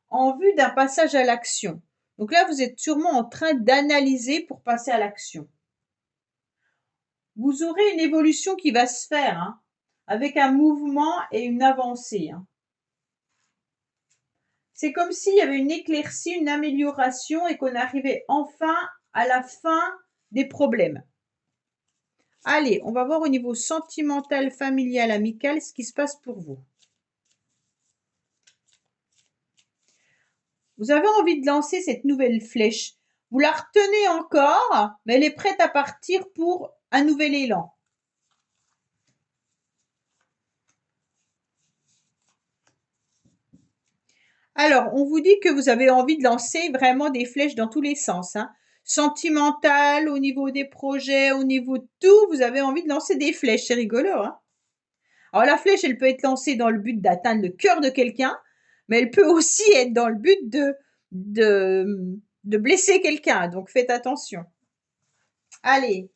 en vue d'un passage à l'action. Donc là, vous êtes sûrement en train d'analyser pour passer à l'action. Vous aurez une évolution qui va se faire, hein, avec un mouvement et une avancée. Hein. C'est comme s'il y avait une éclaircie, une amélioration et qu'on arrivait enfin à la fin des problèmes. Allez, on va voir au niveau sentimental, familial, amical, ce qui se passe pour vous. Vous avez envie de lancer cette nouvelle flèche. Vous la retenez encore, mais elle est prête à partir pour un nouvel élan. Alors, on vous dit que vous avez envie de lancer vraiment des flèches dans tous les sens. Hein. Sentimental, au niveau des projets, au niveau de tout, vous avez envie de lancer des flèches. C'est rigolo, hein? Alors, la flèche, elle peut être lancée dans le but d'atteindre le cœur de quelqu'un, mais elle peut aussi être dans le but de blesser quelqu'un. Donc, faites attention. Allez.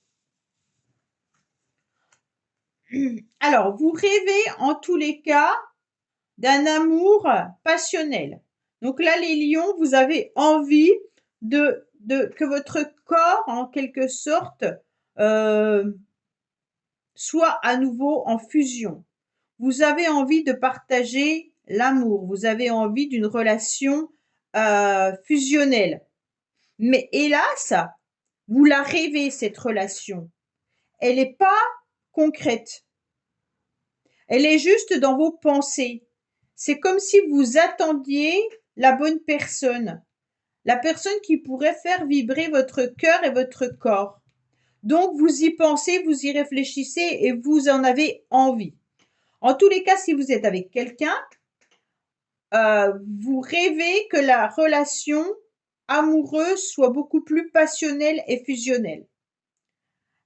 Alors, vous rêvez en tous les cas d'un amour passionnel. Donc là, les lions, vous avez envie que votre corps, en quelque sorte, soit à nouveau en fusion. Vous avez envie de partager l'amour, vous avez envie d'une relation fusionnelle. Mais hélas, vous la rêvez, cette relation. Elle n'est pas concrète. Elle est juste dans vos pensées. C'est comme si vous attendiez la bonne personne. La personne qui pourrait faire vibrer votre cœur et votre corps. Donc, vous y pensez, vous y réfléchissez et vous en avez envie. En tous les cas, si vous êtes avec quelqu'un, vous rêvez que la relation amoureuse soit beaucoup plus passionnelle et fusionnelle.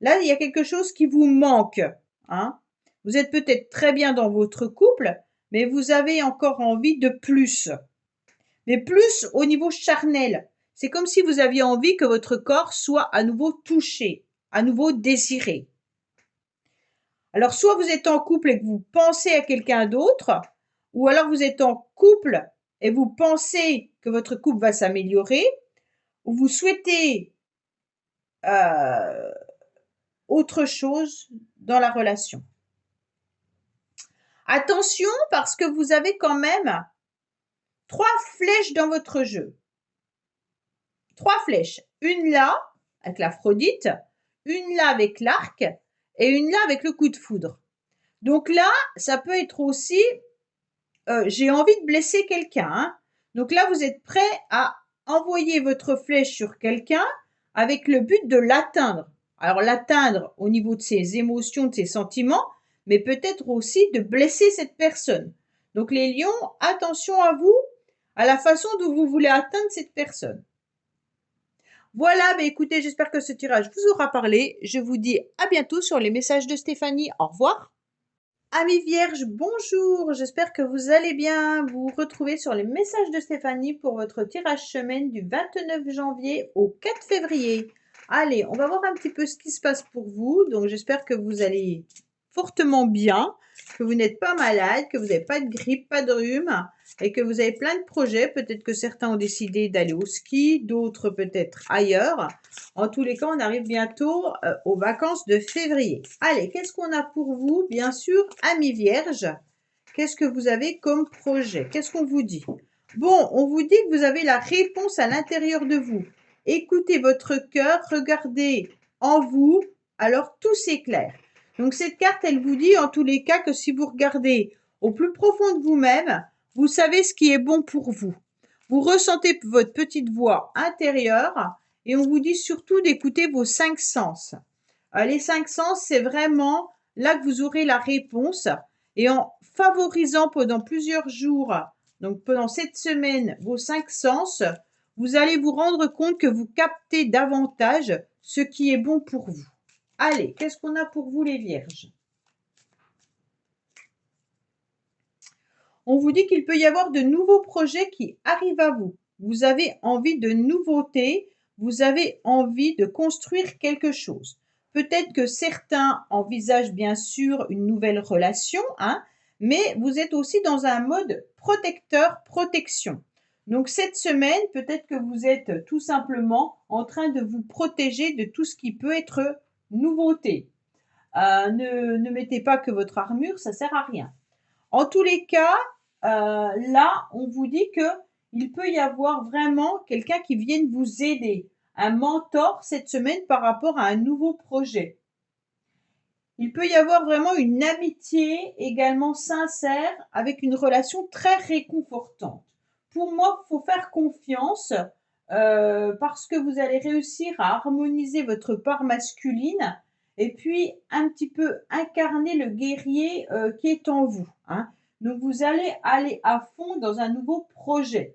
Là, il y a quelque chose qui vous manque. Hein? Vous êtes peut-être très bien dans votre couple, mais vous avez encore envie de plus. Mais plus au niveau charnel. C'est comme si vous aviez envie que votre corps soit à nouveau touché, à nouveau désiré. Alors, soit vous êtes en couple et que vous pensez à quelqu'un d'autre, ou alors vous êtes en couple et vous pensez que votre couple va s'améliorer, ou vous souhaitez autre chose dans la relation. Attention, parce que vous avez quand même 3 flèches dans votre jeu. 3 flèches. Une là, avec l'Aphrodite, une là avec l'arc, et une là avec le coup de foudre. Donc là, ça peut être aussi, j'ai envie de blesser quelqu'un. Hein. Donc là, vous êtes prêt à envoyer votre flèche sur quelqu'un avec le but de l'atteindre. Alors l'atteindre au niveau de ses émotions, de ses sentiments, mais peut-être aussi de blesser cette personne. Donc les lions, attention à vous, à la façon dont vous voulez atteindre cette personne. Voilà, écoutez, j'espère que ce tirage vous aura parlé. Je vous dis à bientôt sur les messages de Stéphanie. Au revoir. Amis vierges, bonjour. J'espère que vous allez bien. Vous retrouvez sur les messages de Stéphanie pour votre tirage semaine du 29 janvier au 4 février. Allez, on va voir un petit peu ce qui se passe pour vous. Donc, j'espère que vous allez fortement bien, que vous n'êtes pas malade, que vous n'avez pas de grippe, pas de rhume et que vous avez plein de projets. Peut-être que certains ont décidé d'aller au ski, d'autres peut-être ailleurs. En tous les cas, on arrive bientôt aux vacances de février. Allez, qu'est-ce qu'on a pour vous? Bien sûr, amis vierges, qu'est-ce que vous avez comme projet? Qu'est-ce qu'on vous dit? Bon, on vous dit que vous avez la réponse à l'intérieur de vous. Écoutez votre cœur, regardez en vous, alors tout s'éclaire. Donc cette carte, elle vous dit en tous les cas que si vous regardez au plus profond de vous-même, vous savez ce qui est bon pour vous. Vous ressentez votre petite voix intérieure et on vous dit surtout d'écouter vos 5 sens. Les 5 sens, c'est vraiment là que vous aurez la réponse et en favorisant pendant plusieurs jours, donc pendant cette semaine, vos 5 sens, vous allez vous rendre compte que vous captez davantage ce qui est bon pour vous. Allez, qu'est-ce qu'on a pour vous les vierges? On vous dit qu'il peut y avoir de nouveaux projets qui arrivent à vous. Vous avez envie de nouveautés, vous avez envie de construire quelque chose. Peut-être que certains envisagent bien sûr une nouvelle relation, hein, mais vous êtes aussi dans un mode protecteur-protection. Donc cette semaine, peut-être que vous êtes tout simplement en train de vous protéger de tout ce qui peut être nouveauté. Ne mettez pas que votre armure, ça sert à rien. En tous les cas, là, on vous dit qu'il peut y avoir vraiment quelqu'un qui vienne vous aider, un mentor cette semaine par rapport à un nouveau projet. Il peut y avoir vraiment une amitié également sincère avec une relation très réconfortante. Pour moi, il faut faire confiance parce que vous allez réussir à harmoniser votre part masculine et puis un petit peu incarner le guerrier qui est en vous. Hein. Donc, vous allez aller à fond dans un nouveau projet.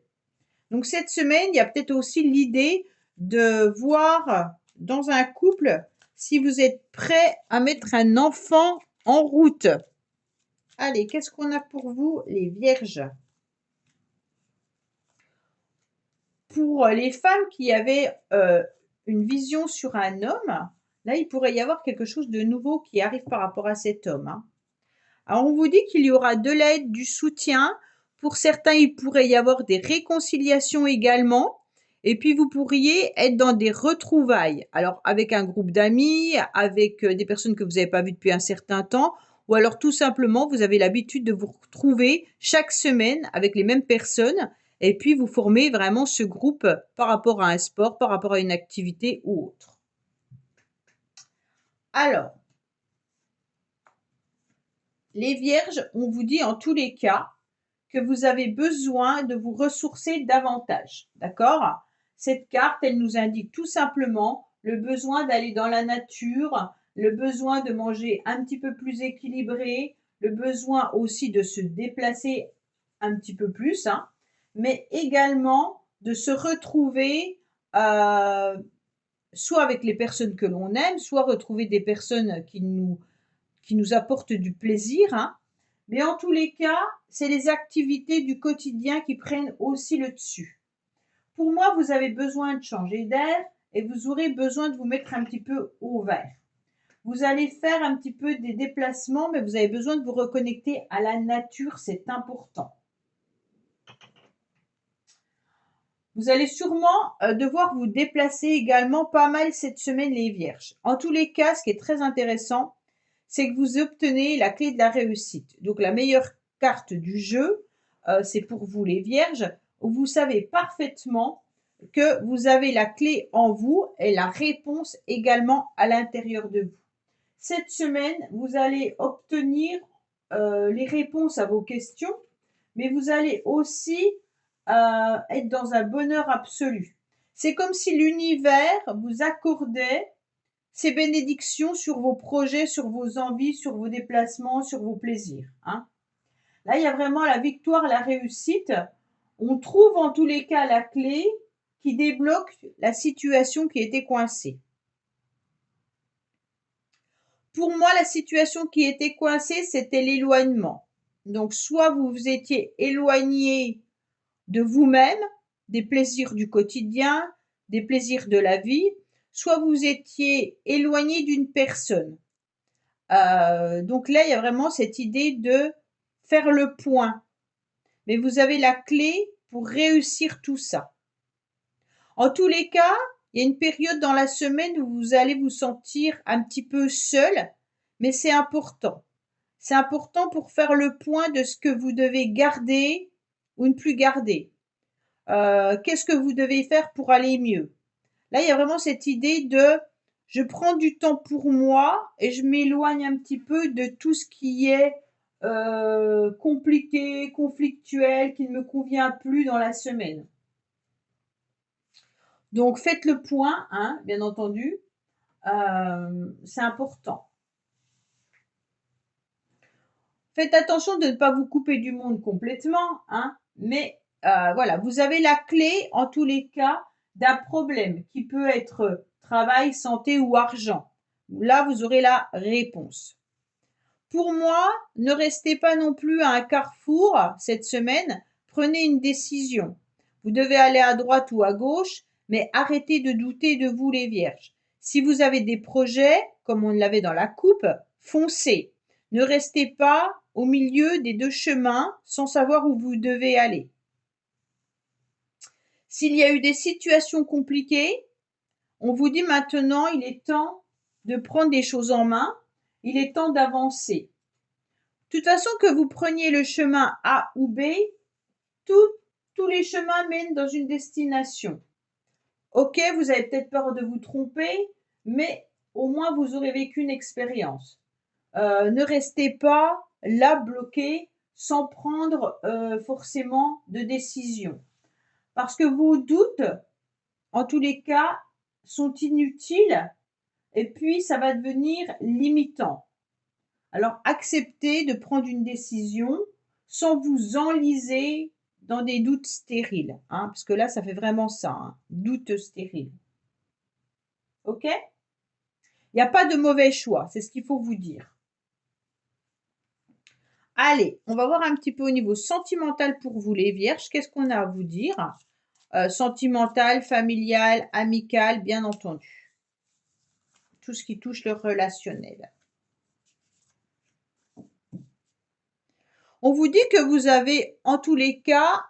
Donc, cette semaine, il y a peut-être aussi l'idée de voir dans un couple si vous êtes prêt à mettre un enfant en route. Allez, qu'est-ce qu'on a pour vous, les vierges? Pour les femmes qui avaient une vision sur un homme, là, il pourrait y avoir quelque chose de nouveau qui arrive par rapport à cet homme. Hein. Alors, on vous dit qu'il y aura de l'aide, du soutien. Pour certains, il pourrait y avoir des réconciliations également. Et puis, vous pourriez être dans des retrouvailles. Alors, avec un groupe d'amis, avec des personnes que vous n'avez pas vues depuis un certain temps, ou alors tout simplement, vous avez l'habitude de vous retrouver chaque semaine avec les mêmes personnes, et puis vous formez vraiment ce groupe par rapport à un sport, par rapport à une activité ou autre. Alors, les vierges, on vous dit en tous les cas que vous avez besoin de vous ressourcer davantage, d'accord? Cette carte, elle nous indique tout simplement le besoin d'aller dans la nature, le besoin de manger un petit peu plus équilibré, le besoin aussi de se déplacer un petit peu plus, hein, mais également de se retrouver soit avec les personnes que l'on aime, soit retrouver des personnes qui nous apportent du plaisir, hein. Mais en tous les cas, c'est les activités du quotidien qui prennent aussi le dessus. Pour moi, vous avez besoin de changer d'air et vous aurez besoin de vous mettre un petit peu au vert. Vous allez faire un petit peu des déplacements, mais vous avez besoin de vous reconnecter à la nature, c'est important. Vous allez sûrement devoir vous déplacer également pas mal cette semaine, les vierges. En tous les cas, ce qui est très intéressant, c'est que vous obtenez la clé de la réussite. Donc la meilleure carte du jeu, c'est pour vous les vierges, où vous savez parfaitement que vous avez la clé en vous et la réponse également à l'intérieur de vous. Cette semaine, vous allez obtenir les réponses à vos questions, mais vous allez aussi être dans un bonheur absolu. C'est comme si l'univers vous accordait ces bénédictions sur vos projets, sur vos envies, sur vos déplacements, sur vos plaisirs, hein. Là, il y a vraiment la victoire, la réussite. On trouve en tous les cas la clé qui débloque la situation qui était coincée. Pour moi, la situation qui était coincée, c'était l'éloignement. Donc, soit vous vous étiez éloigné de vous-même, des plaisirs du quotidien, des plaisirs de la vie, soit vous étiez éloigné d'une personne. Donc là, il y a vraiment cette idée de faire le point. Mais vous avez la clé pour réussir tout ça. En tous les cas, il y a une période dans la semaine où vous allez vous sentir un petit peu seul, mais c'est important. C'est important pour faire le point de ce que vous devez garder ou ne plus garder. Qu'est-ce que vous devez faire pour aller mieux? Là, il y a vraiment cette idée de je prends du temps pour moi et je m'éloigne un petit peu de tout ce qui est compliqué, conflictuel, qui ne me convient plus dans la semaine. Donc, faites le point, hein, bien entendu. C'est important. Faites attention de ne pas vous couper du monde complètement, hein, mais voilà, vous avez la clé, en tous les cas, d'un problème qui peut être travail, santé ou argent. Là, vous aurez la réponse. Pour moi, ne restez pas non plus à un carrefour cette semaine. Prenez une décision. Vous devez aller à droite ou à gauche, mais arrêtez de douter de vous, les vierges. Si vous avez des projets, comme on l'avait dans la coupe, foncez. Ne restez pas au milieu des deux chemins sans savoir où vous devez aller. S'il y a eu des situations compliquées, on vous dit maintenant, il est temps de prendre des choses en main, il est temps d'avancer. De toute façon, que vous preniez le chemin A ou B, tous les chemins mènent dans une destination. Ok, vous avez peut-être peur de vous tromper, mais au moins vous aurez vécu une expérience. Ne restez pas là bloqué sans prendre forcément de décision. Parce que vos doutes, en tous les cas, sont inutiles et puis ça va devenir limitant. Alors acceptez de prendre une décision sans vous enliser dans des doutes stériles, hein, parce que là, ça fait vraiment ça, hein, doute stérile. Ok? Il n'y a pas de mauvais choix, c'est ce qu'il faut vous dire. Allez, on va voir un petit peu au niveau sentimental pour vous, les vierges. Qu'est-ce qu'on a à vous dire? Sentimental, familial, amical, bien entendu. Tout ce qui touche le relationnel. On vous dit que vous avez, en tous les cas,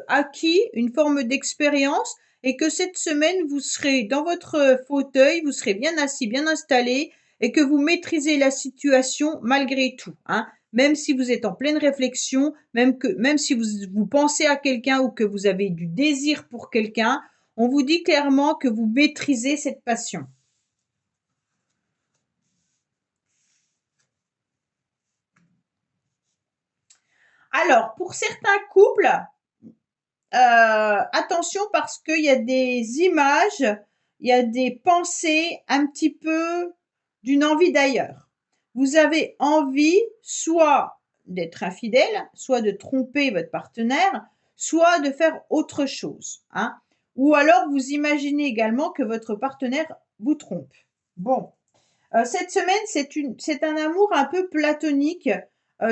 acquis une forme d'expérience et que cette semaine, vous serez dans votre fauteuil, vous serez bien assis, bien installé et que vous maîtrisez la situation malgré tout, hein. Même si vous êtes en pleine réflexion, même si vous pensez à quelqu'un ou que vous avez du désir pour quelqu'un, on vous dit clairement que vous maîtrisez cette passion. Alors, pour certains couples, attention parce qu'il y a des images, il y a des pensées un petit peu d'une envie d'ailleurs. Vous avez envie soit d'être infidèle, soit de tromper votre partenaire, soit de faire autre chose, hein. Ou alors vous imaginez également que votre partenaire vous trompe. Bon, cette semaine, c'est un amour un peu platonique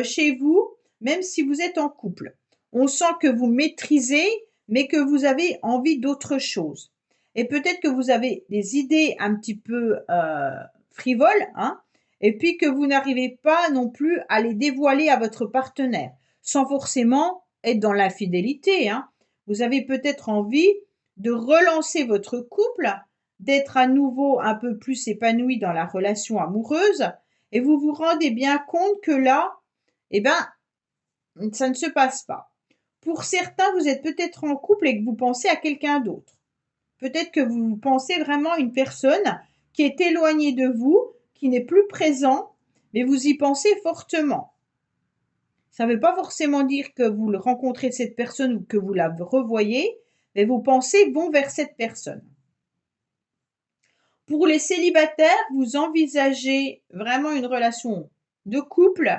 chez vous, même si vous êtes en couple. On sent que vous maîtrisez, mais que vous avez envie d'autre chose. Et peut-être que vous avez des idées un petit peu frivoles, hein, et puis que vous n'arrivez pas non plus à les dévoiler à votre partenaire, sans forcément être dans l'infidélité, hein. Vous avez peut-être envie de relancer votre couple, d'être à nouveau un peu plus épanoui dans la relation amoureuse, et vous vous rendez bien compte que là, eh ben, ça ne se passe pas. Pour certains, vous êtes peut-être en couple et que vous pensez à quelqu'un d'autre. Peut-être que vous pensez vraiment à une personne qui est éloignée de vous, qui n'est plus présent, mais vous y pensez fortement. Ça ne veut pas forcément dire que vous rencontrez cette personne ou que vous la revoyez, mais vos pensées vont vers cette personne. Pour les célibataires, vous envisagez vraiment une relation de couple,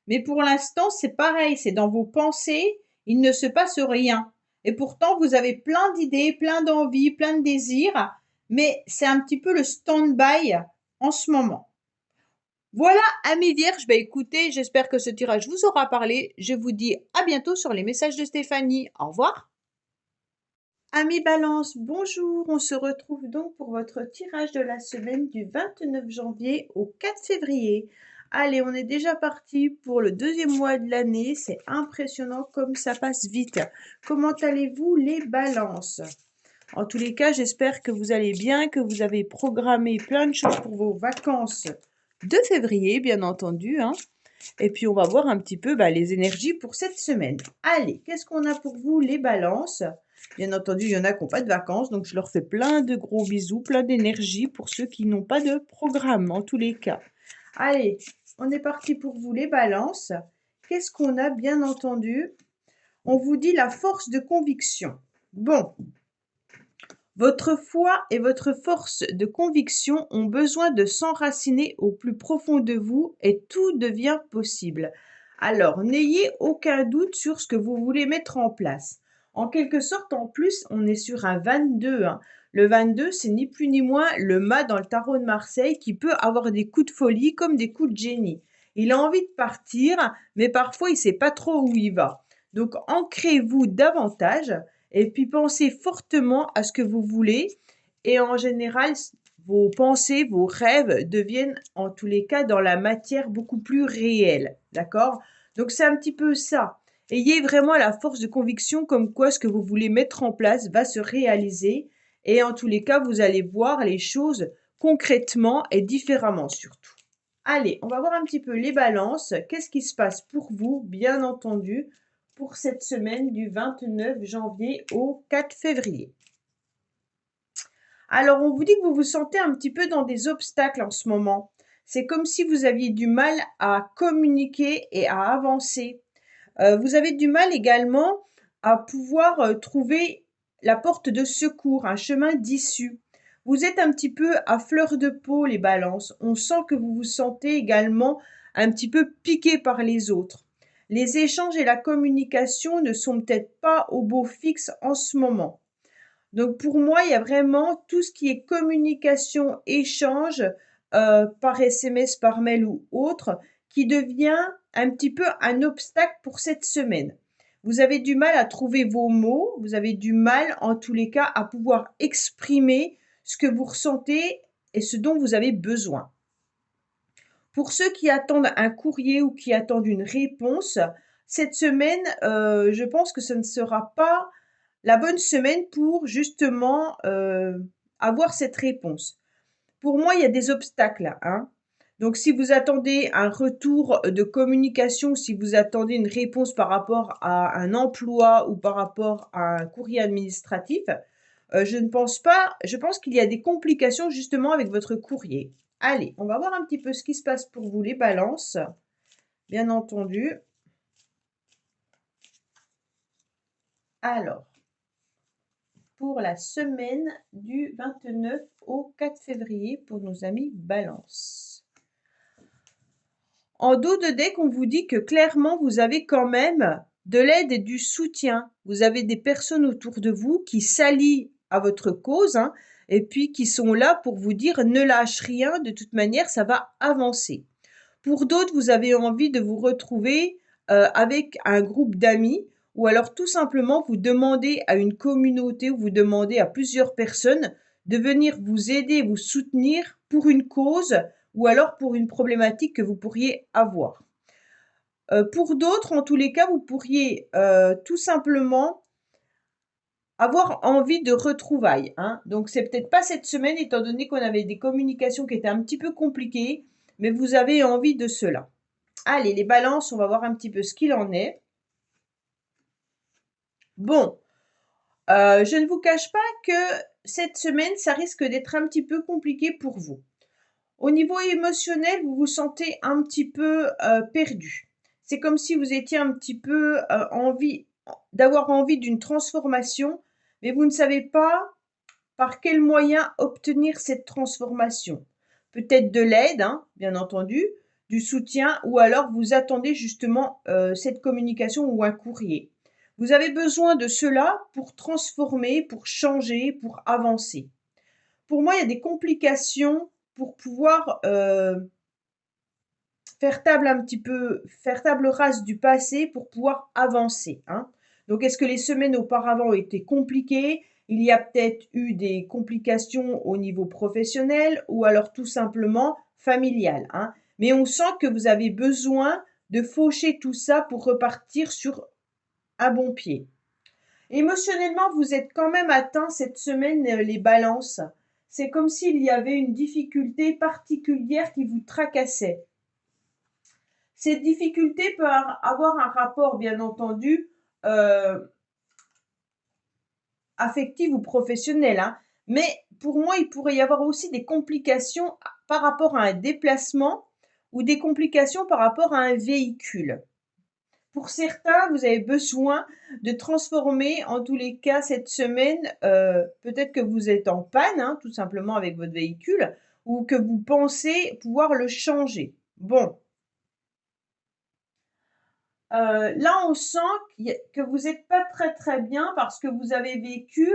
mais pour l'instant, c'est pareil, c'est dans vos pensées, il ne se passe rien. Et pourtant, vous avez plein d'idées, plein d'envies, plein de désirs, mais c'est un petit peu le stand-by en ce moment. Voilà, amis vierges, écoutez, j'espère que ce tirage vous aura parlé. Je vous dis à bientôt sur les messages de Stéphanie. Au revoir. Amis Balance, bonjour, on se retrouve donc pour votre tirage de la semaine du 29 janvier au 4 février. Allez, on est déjà parti pour le deuxième mois de l'année, c'est impressionnant comme ça passe vite. Comment allez-vous les balances? En tous les cas, j'espère que vous allez bien, que vous avez programmé plein de choses pour vos vacances de février, bien entendu, hein. Et puis, on va voir un petit peu les énergies pour cette semaine. Allez, qu'est-ce qu'on a pour vous les balances? Bien entendu, il y en a qui n'ont pas de vacances, donc je leur fais plein de gros bisous, plein d'énergie pour ceux qui n'ont pas de programme, en tous les cas. Allez, on est parti pour vous les balances. Qu'est-ce qu'on a bien entendu? On vous dit la force de conviction. Bon, votre foi et votre force de conviction ont besoin de s'enraciner au plus profond de vous et tout devient possible. Alors, n'ayez aucun doute sur ce que vous voulez mettre en place. En quelque sorte, en plus, on est sur un 22, hein. Le 22, c'est ni plus ni moins le mât dans le tarot de Marseille qui peut avoir des coups de folie comme des coups de génie. Il a envie de partir, mais parfois il ne sait pas trop où il va. Donc, ancrez-vous davantage et puis pensez fortement à ce que vous voulez. Et en général, vos pensées, vos rêves deviennent en tous les cas dans la matière beaucoup plus réelle. D'accord? Donc, c'est un petit peu ça. Ayez vraiment la force de conviction comme quoi ce que vous voulez mettre en place va se réaliser. Et en tous les cas, vous allez voir les choses concrètement et différemment surtout. Allez, on va voir un petit peu les balances. Qu'est-ce qui se passe pour vous, bien entendu, pour cette semaine du 29 janvier au 4 février. Alors, on vous dit que vous vous sentez un petit peu dans des obstacles en ce moment. C'est comme si vous aviez du mal à communiquer et à avancer. Vous avez du mal également à pouvoir trouver la porte de secours, un chemin d'issue. Vous êtes un petit peu à fleur de peau, les balances. On sent que vous vous sentez également un petit peu piqué par les autres. Les échanges et la communication ne sont peut-être pas au beau fixe en ce moment. Donc pour moi, il y a vraiment tout ce qui est communication, échange par SMS, par mail ou autre, qui devient un petit peu un obstacle pour cette semaine. Vous avez du mal à trouver vos mots, vous avez du mal en tous les cas à pouvoir exprimer ce que vous ressentez et ce dont vous avez besoin. Pour ceux qui attendent un courrier ou qui attendent une réponse, cette semaine, je pense que ce ne sera pas la bonne semaine pour justement avoir cette réponse. Pour moi, il y a des obstacles, hein. Donc, si vous attendez un retour de communication, si vous attendez une réponse par rapport à un emploi ou par rapport à un courrier administratif, je ne pense pas, je pense qu'il y a des complications justement avec votre courrier. Allez, on va voir un petit peu ce qui se passe pour vous, les balances, bien entendu. Alors, pour la semaine du 29 au 4 février pour nos amis Balance. En dos de deck, on vous dit que clairement, vous avez quand même de l'aide et du soutien. Vous avez des personnes autour de vous qui s'allient à votre cause, hein, et puis qui sont là pour vous dire ne lâche rien, de toute manière, ça va avancer. Pour d'autres, vous avez envie de vous retrouver avec un groupe d'amis ou alors tout simplement vous demandez à une communauté ou vous demandez à plusieurs personnes de venir vous aider, vous soutenir pour une cause ou alors pour une problématique que vous pourriez avoir. Pour d'autres, en tous les cas, vous pourriez tout simplement avoir envie de retrouvailles, hein. Donc c'est peut-être pas cette semaine étant donné qu'on avait des communications qui étaient un petit peu compliquées, mais vous avez envie de cela. Allez, les balances, on va voir un petit peu ce qu'il en est. Bon, je ne vous cache pas que cette semaine, ça risque d'être un petit peu compliqué pour vous. Au niveau émotionnel, vous vous sentez un petit peu perdu. C'est comme si vous étiez un petit peu d'avoir envie d'une transformation, mais vous ne savez pas par quel moyen obtenir cette transformation. Peut-être de l'aide, hein, bien entendu, du soutien, ou alors vous attendez justement cette communication ou un courrier. Vous avez besoin de cela pour transformer, pour changer, pour avancer. Pour moi, il y a des complications pour pouvoir faire table rase du passé pour pouvoir avancer, hein. Donc, est-ce que les semaines auparavant ont été compliquées? Il y a peut-être eu des complications au niveau professionnel ou alors tout simplement familial, hein. Mais on sent que vous avez besoin de faucher tout ça pour repartir sur un bon pied. Émotionnellement, vous êtes quand même atteint cette semaine, les balances. C'est comme s'il y avait une difficulté particulière qui vous tracassait. Cette difficulté peut avoir un rapport, bien entendu, affectif ou professionnel, hein. Mais pour moi, il pourrait y avoir aussi des complications par rapport à un déplacement ou des complications par rapport à un véhicule. Pour certains, vous avez besoin de transformer, en tous les cas, cette semaine, peut-être que vous êtes en panne, hein, tout simplement avec votre véhicule, ou que vous pensez pouvoir le changer. Bon. Là, on sent que vous n'êtes pas très très bien parce que vous avez vécu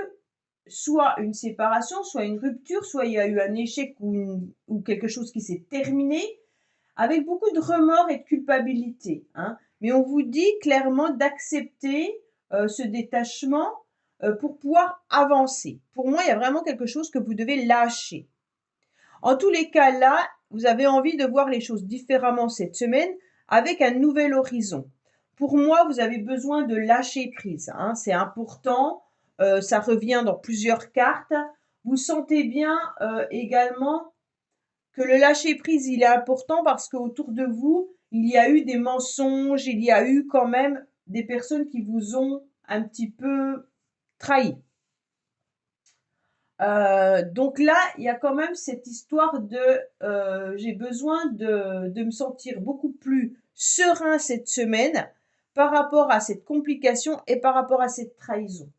soit une séparation, soit une rupture, soit il y a eu un échec ou quelque chose qui s'est terminé avec beaucoup de remords et de culpabilité, hein. Mais on vous dit clairement d'accepter ce détachement pour pouvoir avancer. Pour moi, il y a vraiment quelque chose que vous devez lâcher. En tous les cas, là, vous avez envie de voir les choses différemment cette semaine avec un nouvel horizon. Pour moi, vous avez besoin de lâcher prise, hein. C'est important. Ça revient dans plusieurs cartes. Vous sentez bien également que le lâcher prise, il est important parce qu'autour de vous, il y a eu des mensonges, il y a eu quand même des personnes qui vous ont un petit peu trahi. Donc là, il y a quand même cette histoire de j'ai besoin de me sentir beaucoup plus serein cette semaine par rapport à cette complication et par rapport à cette trahison.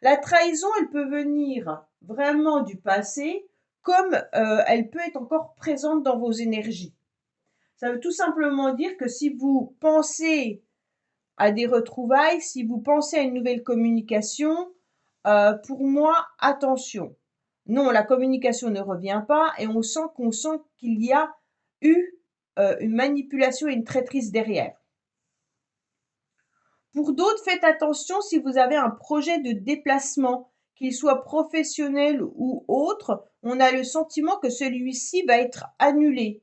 La trahison, elle peut venir vraiment du passé, comme elle peut être encore présente dans vos énergies. Ça veut tout simplement dire que si vous pensez à des retrouvailles, si vous pensez à une nouvelle communication, pour moi, attention. Non, la communication ne revient pas et on sent qu'il y a eu une manipulation et une traîtrise derrière. Pour d'autres, faites attention si vous avez un projet de déplacement, qu'il soit professionnel ou autre, on a le sentiment que celui-ci va être annulé.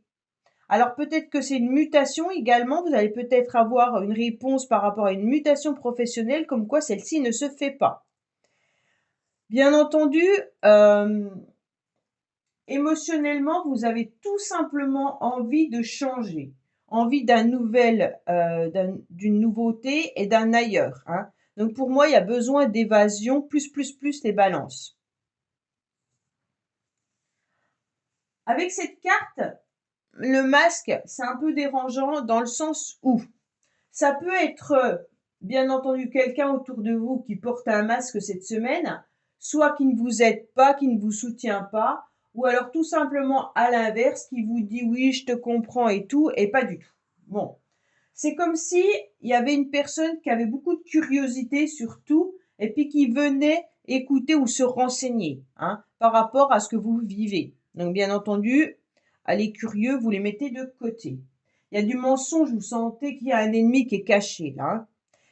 Alors peut-être que c'est une mutation également, vous allez peut-être avoir une réponse par rapport à une mutation professionnelle comme quoi celle-ci ne se fait pas. Bien entendu, émotionnellement, vous avez tout simplement envie de changer, envie d'une nouveauté et d'un ailleurs, hein. Donc pour moi, il y a besoin d'évasion, plus les balances. Avec cette carte, le masque, c'est un peu dérangeant dans le sens où ça peut être, bien entendu, quelqu'un autour de vous qui porte un masque cette semaine, soit qui ne vous aide pas, qui ne vous soutient pas, ou alors tout simplement à l'inverse, qui vous dit oui, je te comprends et tout, et pas du tout. Bon, c'est comme si il y avait une personne qui avait beaucoup de curiosité sur tout, et puis qui venait écouter ou se renseigner, hein, par rapport à ce que vous vivez. Donc bien entendu, les curieux, vous les mettez de côté. Il y a du mensonge, vous sentez qu'il y a un ennemi qui est caché là, hein.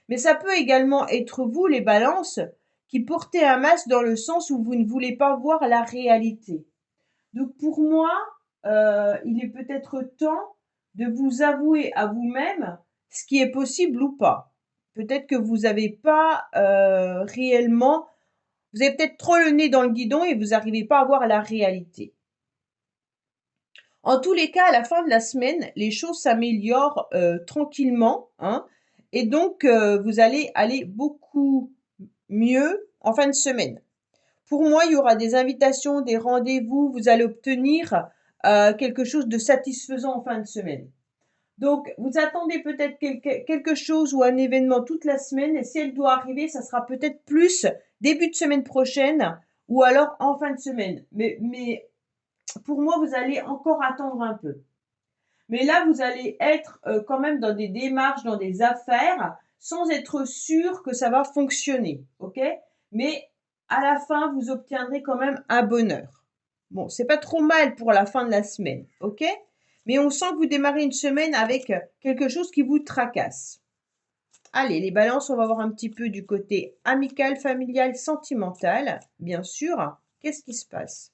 Mais ça peut également être vous, les balances, qui portez un masque dans le sens où vous ne voulez pas voir la réalité. Donc pour moi, il est peut-être temps de vous avouer à vous-même ce qui est possible ou pas. Peut-être que vous n'avez pas réellement, vous avez peut-être trop le nez dans le guidon et vous n'arrivez pas à voir la réalité. En tous les cas, à la fin de la semaine, les choses s'améliorent tranquillement, hein, et donc vous allez aller beaucoup mieux en fin de semaine. Pour moi, il y aura des invitations, des rendez-vous, vous allez obtenir quelque chose de satisfaisant en fin de semaine. Donc, vous attendez peut-être quelque chose ou un événement toute la semaine, et si elle doit arriver, ça sera peut-être plus début de semaine prochaine ou alors en fin de semaine. Mais pour moi, vous allez encore attendre un peu. Mais là, vous allez être quand même dans des démarches, dans des affaires, sans être sûr que ça va fonctionner, ok? Mais à la fin, vous obtiendrez quand même un bonheur. Bon, c'est pas trop mal pour la fin de la semaine, ok? Mais on sent que vous démarrez une semaine avec quelque chose qui vous tracasse. Allez, les balances, on va voir un petit peu du côté amical, familial, sentimental, bien sûr. Qu'est-ce qui se passe?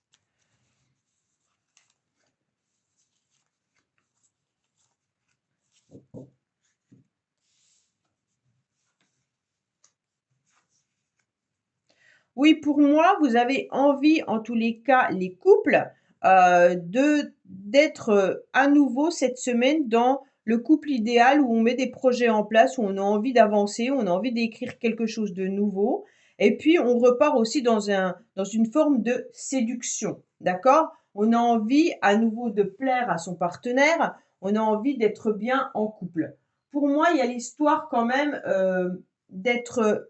Oui, pour moi, vous avez envie, en tous les cas, les couples, d'être à nouveau cette semaine dans le couple idéal où on met des projets en place, où on a envie d'avancer, où on a envie d'écrire quelque chose de nouveau. Et puis, on repart aussi dans une forme de séduction, d'accord? On a envie à nouveau de plaire à son partenaire, on a envie d'être bien en couple. Pour moi, il y a l'histoire quand même d'être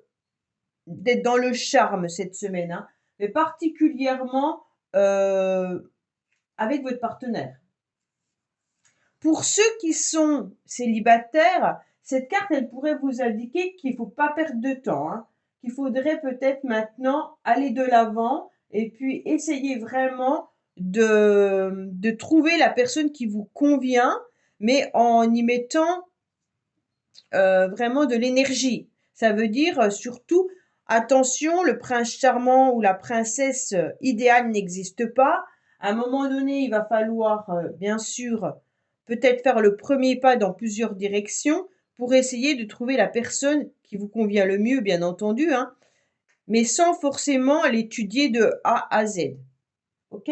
dans le charme cette semaine, hein, mais particulièrement avec votre partenaire. Pour ceux qui sont célibataires, cette carte, elle pourrait vous indiquer qu'il ne faut pas perdre de temps, hein, qu'il faudrait peut-être maintenant aller de l'avant et puis essayer vraiment de trouver la personne qui vous convient, mais en y mettant vraiment de l'énergie. Ça veut dire surtout, attention, le prince charmant ou la princesse idéale n'existe pas. À un moment donné, il va falloir, bien sûr, peut-être faire le premier pas dans plusieurs directions pour essayer de trouver la personne qui vous convient le mieux, bien entendu, hein, mais sans forcément l'étudier de A à Z. OK?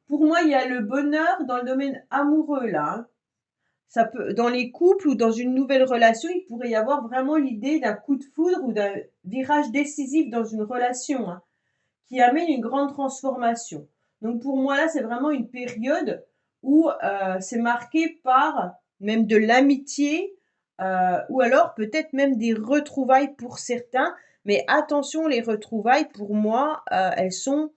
Pour moi, il y a le bonheur dans le domaine amoureux, là, hein. Ça peut, dans les couples ou dans une nouvelle relation, il pourrait y avoir vraiment l'idée d'un coup de foudre ou d'un virage décisif dans une relation, hein, qui amène une grande transformation. Donc pour moi là, c'est vraiment une période où c'est marqué par même de l'amitié ou alors peut-être même des retrouvailles pour certains. Mais attention, les retrouvailles pour moi, elles sont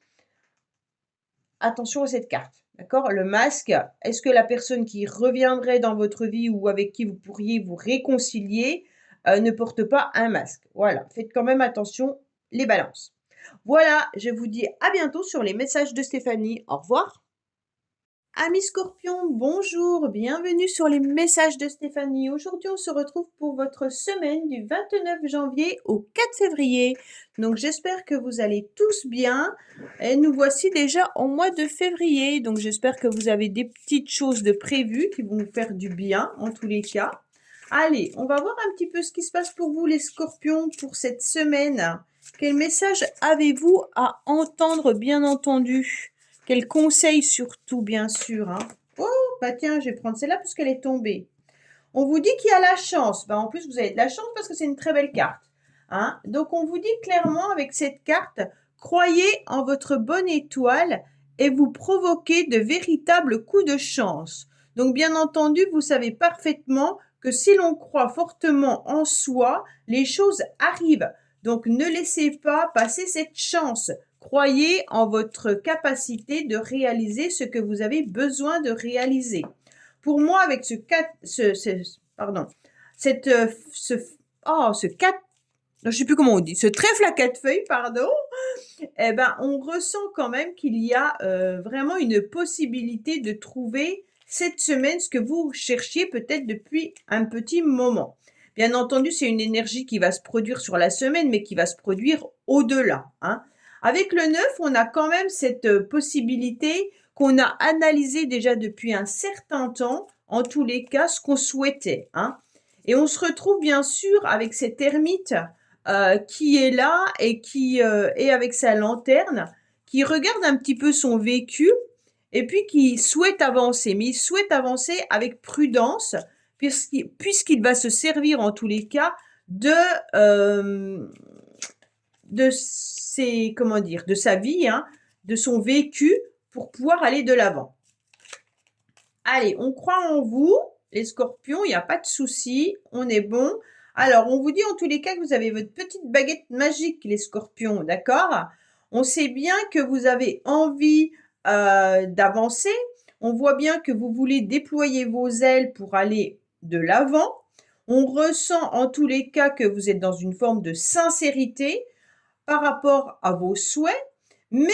attention à cette carte. D'accord? Le masque, est-ce que la personne qui reviendrait dans votre vie ou avec qui vous pourriez vous réconcilier ne porte pas un masque? Voilà, faites quand même attention, les balances. Voilà, je vous dis à bientôt sur les messages de Stéphanie. Au revoir. Amis Scorpions, bonjour, bienvenue sur les messages de Stéphanie. Aujourd'hui, on se retrouve pour votre semaine du 29 janvier au 4 février. Donc, j'espère que vous allez tous bien. Et nous voici déjà au mois de février. Donc, j'espère que vous avez des petites choses de prévues qui vont vous faire du bien, en tous les cas. Allez, on va voir un petit peu ce qui se passe pour vous, les Scorpions, pour cette semaine. Quel message avez-vous à entendre, bien entendu? Quel conseil surtout, bien sûr, hein? Oh, bah tiens, je vais prendre celle-là puisqu'elle est tombée. On vous dit qu'il y a la chance. Bah, en plus, vous avez de la chance parce que c'est une très belle carte. Hein? Donc, on vous dit clairement avec cette carte, croyez en votre bonne étoile et vous provoquez de véritables coups de chance. Donc, bien entendu, vous savez parfaitement que si l'on croit fortement en soi, les choses arrivent. Donc, ne laissez pas passer cette chance. Croyez en votre capacité de réaliser ce que vous avez besoin de réaliser. Pour moi, avec ce 4, pardon, cette, ce 4, je sais plus comment on dit, ce trèfle à 4 feuilles, pardon, eh ben, on ressent quand même qu'il y a vraiment une possibilité de trouver cette semaine ce que vous cherchiez peut-être depuis un petit moment. Bien entendu, c'est une énergie qui va se produire sur la semaine, mais qui va se produire au-delà. Hein. Avec le 9, on a quand même cette possibilité qu'on a analysée déjà depuis un certain temps, en tous les cas, ce qu'on souhaitait. Hein. Et on se retrouve bien sûr avec cette ermite qui est là et qui est avec sa lanterne, qui regarde un petit peu son vécu et puis qui souhaite avancer. Mais il souhaite avancer avec prudence puisqu'il va se servir en tous les cas de de sa vie, hein, de son vécu pour pouvoir aller de l'avant. Allez, on croit en vous, les scorpions, il n'y a pas de souci, on est bon. Alors, on vous dit en tous les cas que vous avez votre petite baguette magique, les scorpions, d'accord? On sait bien que vous avez envie d'avancer. On voit bien que vous voulez déployer vos ailes pour aller de l'avant. On ressent en tous les cas que vous êtes dans une forme de sincérité par rapport à vos souhaits, mais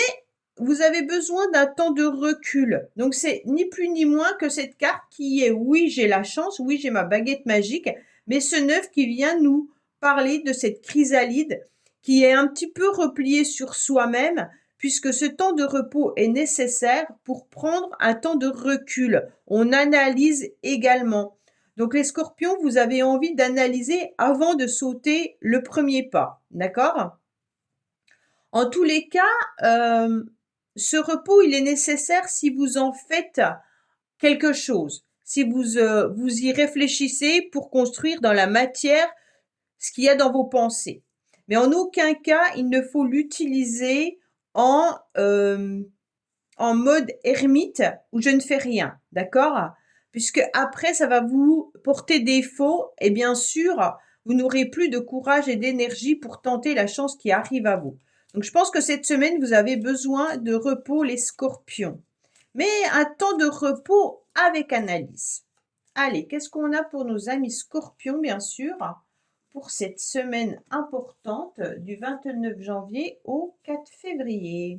vous avez besoin d'un temps de recul. Donc, c'est ni plus ni moins que cette carte qui est, oui, j'ai la chance, oui, j'ai ma baguette magique, mais ce 9 qui vient nous parler de cette chrysalide qui est un petit peu repliée sur soi-même, puisque ce temps de repos est nécessaire pour prendre un temps de recul. On analyse également. Donc, les scorpions, vous avez envie d'analyser avant de sauter le premier pas. D'accord ? En tous les cas, ce repos, il est nécessaire si vous en faites quelque chose, si vous y réfléchissez pour construire dans la matière ce qu'il y a dans vos pensées. Mais en aucun cas, il ne faut l'utiliser en mode ermite où je ne fais rien, d'accord? Puisque après, ça va vous porter défaut et bien sûr, vous n'aurez plus de courage et d'énergie pour tenter la chance qui arrive à vous. Donc, je pense que cette semaine, vous avez besoin de repos, les scorpions. Mais un temps de repos avec analyse. Allez, qu'est-ce qu'on a pour nos amis scorpions, bien sûr, pour cette semaine importante du 29 janvier au 4 février?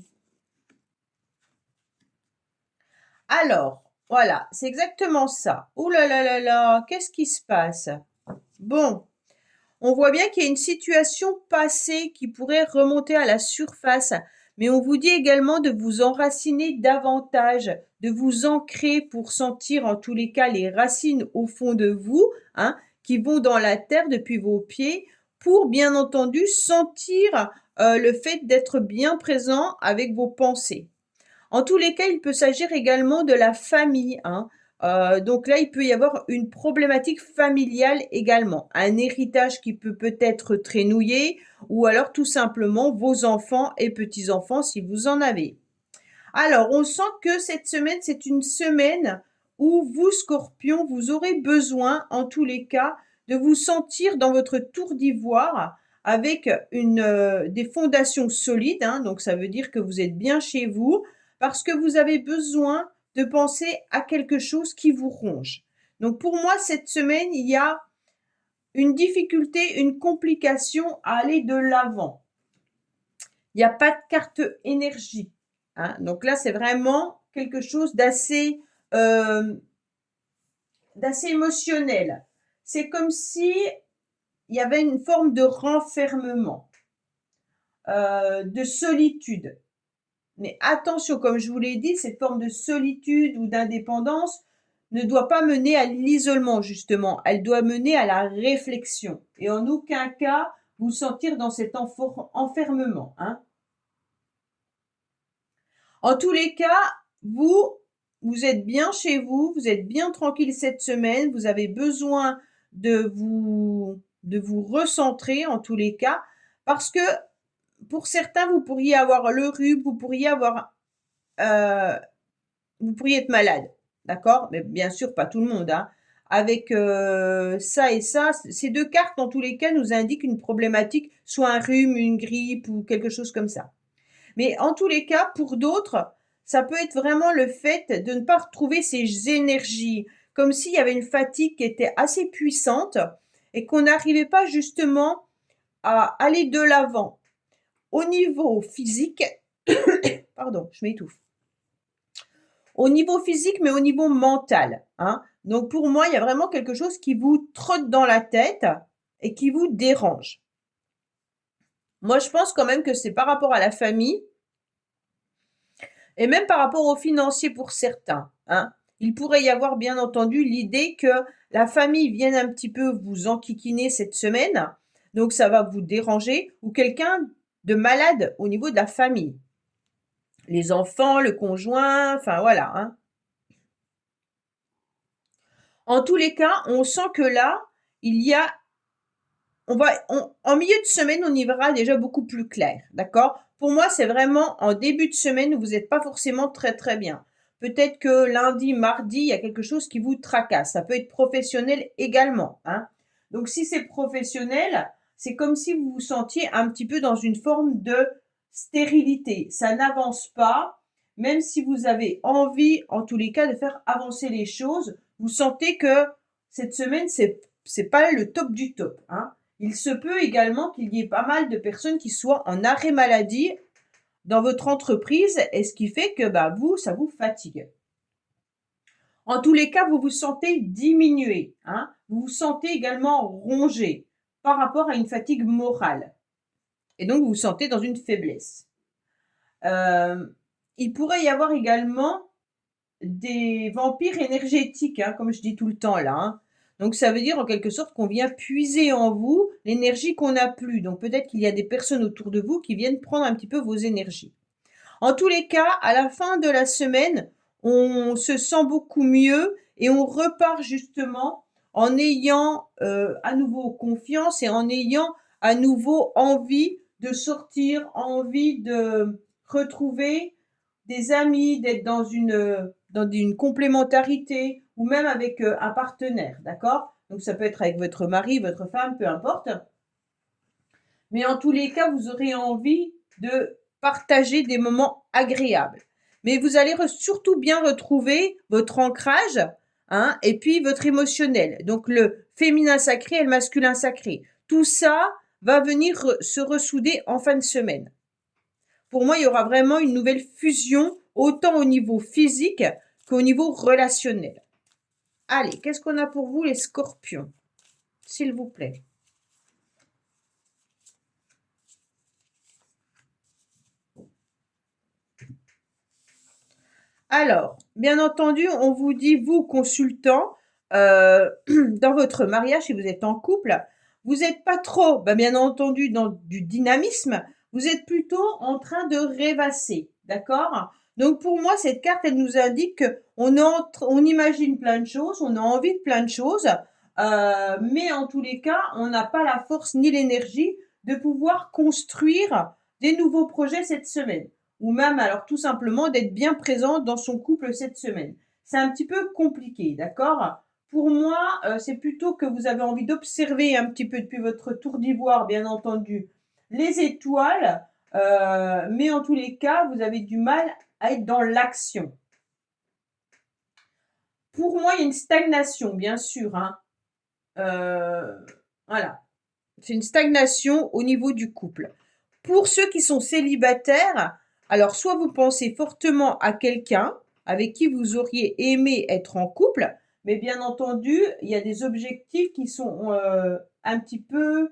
Alors, voilà, c'est exactement ça. Ouh là là là là, qu'est-ce qui se passe? Bon, on voit bien qu'il y a une situation passée qui pourrait remonter à la surface, mais on vous dit également de vous enraciner davantage, de vous ancrer pour sentir en tous les cas les racines au fond de vous, hein, qui vont dans la terre depuis vos pieds, pour bien entendu sentir le fait d'être bien présent avec vos pensées. En tous les cas, il peut s'agir également de la famille, hein. Donc là, il peut y avoir une problématique familiale également, un héritage qui peut peut-être traînouiller ou alors tout simplement vos enfants et petits-enfants si vous en avez. Alors, on sent que cette semaine, c'est une semaine où vous, Scorpion, vous aurez besoin, en tous les cas, de vous sentir dans votre tour d'ivoire avec des fondations solides, hein, donc ça veut dire que vous êtes bien chez vous, parce que vous avez besoin de penser à quelque chose qui vous ronge. Donc pour moi, cette semaine, il y a une difficulté, une complication à aller de l'avant. Il n'y a pas de carte énergie. Hein. Donc là, c'est vraiment quelque chose d'assez émotionnel. C'est comme si il y avait une forme de renfermement, de solitude. Mais attention, comme je vous l'ai dit, cette forme de solitude ou d'indépendance ne doit pas mener à l'isolement, justement. Elle doit mener à la réflexion. Et en aucun cas, vous sentir dans cet enfermement, hein. En tous les cas, vous êtes bien chez vous, vous êtes bien tranquille cette semaine, vous avez besoin de vous recentrer en tous les cas, parce que pour certains, vous pourriez avoir le rhume, vous pourriez être malade, d'accord? Mais bien sûr, pas tout le monde, hein. Avec ça et ça, ces deux cartes, dans tous les cas, nous indiquent une problématique, soit un rhume, une grippe ou quelque chose comme ça. Mais en tous les cas, pour d'autres, ça peut être vraiment le fait de ne pas retrouver ces énergies, comme s'il y avait une fatigue qui était assez puissante et qu'on n'arrivait pas justement à aller de l'avant. Au niveau physique, pardon, je m'étouffe. Au niveau physique, mais au niveau mental, hein. Donc pour moi, il y a vraiment quelque chose qui vous trotte dans la tête et qui vous dérange. Moi, je pense quand même que c'est par rapport à la famille et même par rapport aux financiers pour certains, hein. Il pourrait y avoir bien entendu l'idée que la famille vienne un petit peu vous enquiquiner cette semaine, donc ça va vous déranger, ou quelqu'un de malade au niveau de la famille. Les enfants, le conjoint, enfin voilà, hein. En tous les cas, on sent que là, il y a en milieu de semaine, on y verra déjà beaucoup plus clair, d'accord? Pour moi, c'est vraiment en début de semaine où vous n'êtes pas forcément très très bien. Peut-être que lundi, mardi, il y a quelque chose qui vous tracasse. Ça peut être professionnel également, hein. Donc si c'est professionnel, c'est comme si vous vous sentiez un petit peu dans une forme de stérilité. Ça n'avance pas, même si vous avez envie, en tous les cas, de faire avancer les choses. Vous sentez que cette semaine, c'est pas le top du top, hein. Il se peut également qu'il y ait pas mal de personnes qui soient en arrêt maladie dans votre entreprise, et ce qui fait que vous, ça vous fatigue. En tous les cas, vous vous sentez diminué, hein. Vous vous sentez également rongé par rapport à une fatigue morale. Et donc, vous vous sentez dans une faiblesse. Il pourrait y avoir également des vampires énergétiques, hein, comme je dis tout le temps là, hein. Donc ça veut dire en quelque sorte qu'on vient puiser en vous l'énergie qu'on n'a plus. Donc peut-être qu'il y a des personnes autour de vous qui viennent prendre un petit peu vos énergies. En tous les cas, à la fin de la semaine, on se sent beaucoup mieux et on repart justement en ayant à nouveau confiance et en ayant à nouveau envie de sortir, envie de retrouver des amis, d'être dans une complémentarité ou même avec un partenaire, d'accord? Donc ça peut être avec votre mari, votre femme, peu importe. Mais en tous les cas, vous aurez envie de partager des moments agréables. Mais vous allez surtout bien retrouver votre ancrage, hein, et puis votre émotionnel. Donc le féminin sacré et le masculin sacré. Tout ça va venir se ressouder en fin de semaine. Pour moi, il y aura vraiment une nouvelle fusion, autant au niveau physique qu'au niveau relationnel. Allez, qu'est-ce qu'on a pour vous les scorpions? S'il vous plaît. Alors, bien entendu, on vous dit, vous, consultant, dans votre mariage, si vous êtes en couple, vous n'êtes pas trop, bien entendu, dans du dynamisme, vous êtes plutôt en train de rêvasser, d'accord? Donc pour moi, cette carte, elle nous indique qu'on imagine plein de choses, on a envie de plein de choses, mais en tous les cas, on n'a pas la force ni l'énergie de pouvoir construire des nouveaux projets cette semaine. Ou même, alors tout simplement, d'être bien présent dans son couple cette semaine. C'est un petit peu compliqué, d'accord? Pour moi, c'est plutôt que vous avez envie d'observer un petit peu depuis votre tour d'ivoire, bien entendu, les étoiles, mais en tous les cas, vous avez du mal à être dans l'action. Pour moi, il y a une stagnation, bien sûr, hein. Voilà. C'est une stagnation au niveau du couple. Pour ceux qui sont célibataires, alors soit vous pensez fortement à quelqu'un avec qui vous auriez aimé être en couple, mais bien entendu, il y a des objectifs qui sont un petit peu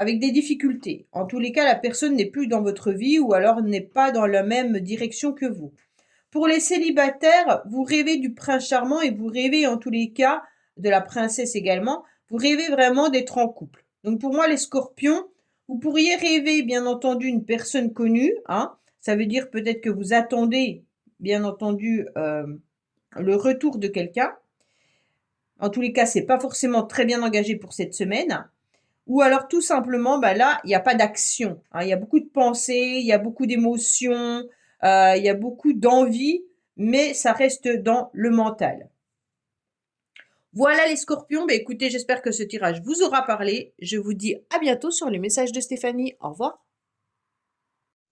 avec des difficultés. En tous les cas, la personne n'est plus dans votre vie ou alors n'est pas dans la même direction que vous. Pour les célibataires, vous rêvez du prince charmant et vous rêvez en tous les cas de la princesse également. Vous rêvez vraiment d'être en couple. Donc pour moi, les scorpions, vous pourriez rêver, bien entendu, une personne connue. Hein. Ça veut dire peut-être que vous attendez, bien entendu, le retour de quelqu'un. En tous les cas, c'est pas forcément très bien engagé pour cette semaine. Ou alors tout simplement, bah là, il n'y a pas d'action. Hein. Il y a beaucoup de pensées, il y a beaucoup d'émotions, il y a beaucoup d'envie, mais ça reste dans le mental. Voilà les scorpions, bah écoutez, j'espère que ce tirage vous aura parlé. Je vous dis à bientôt sur les messages de Stéphanie. Au revoir.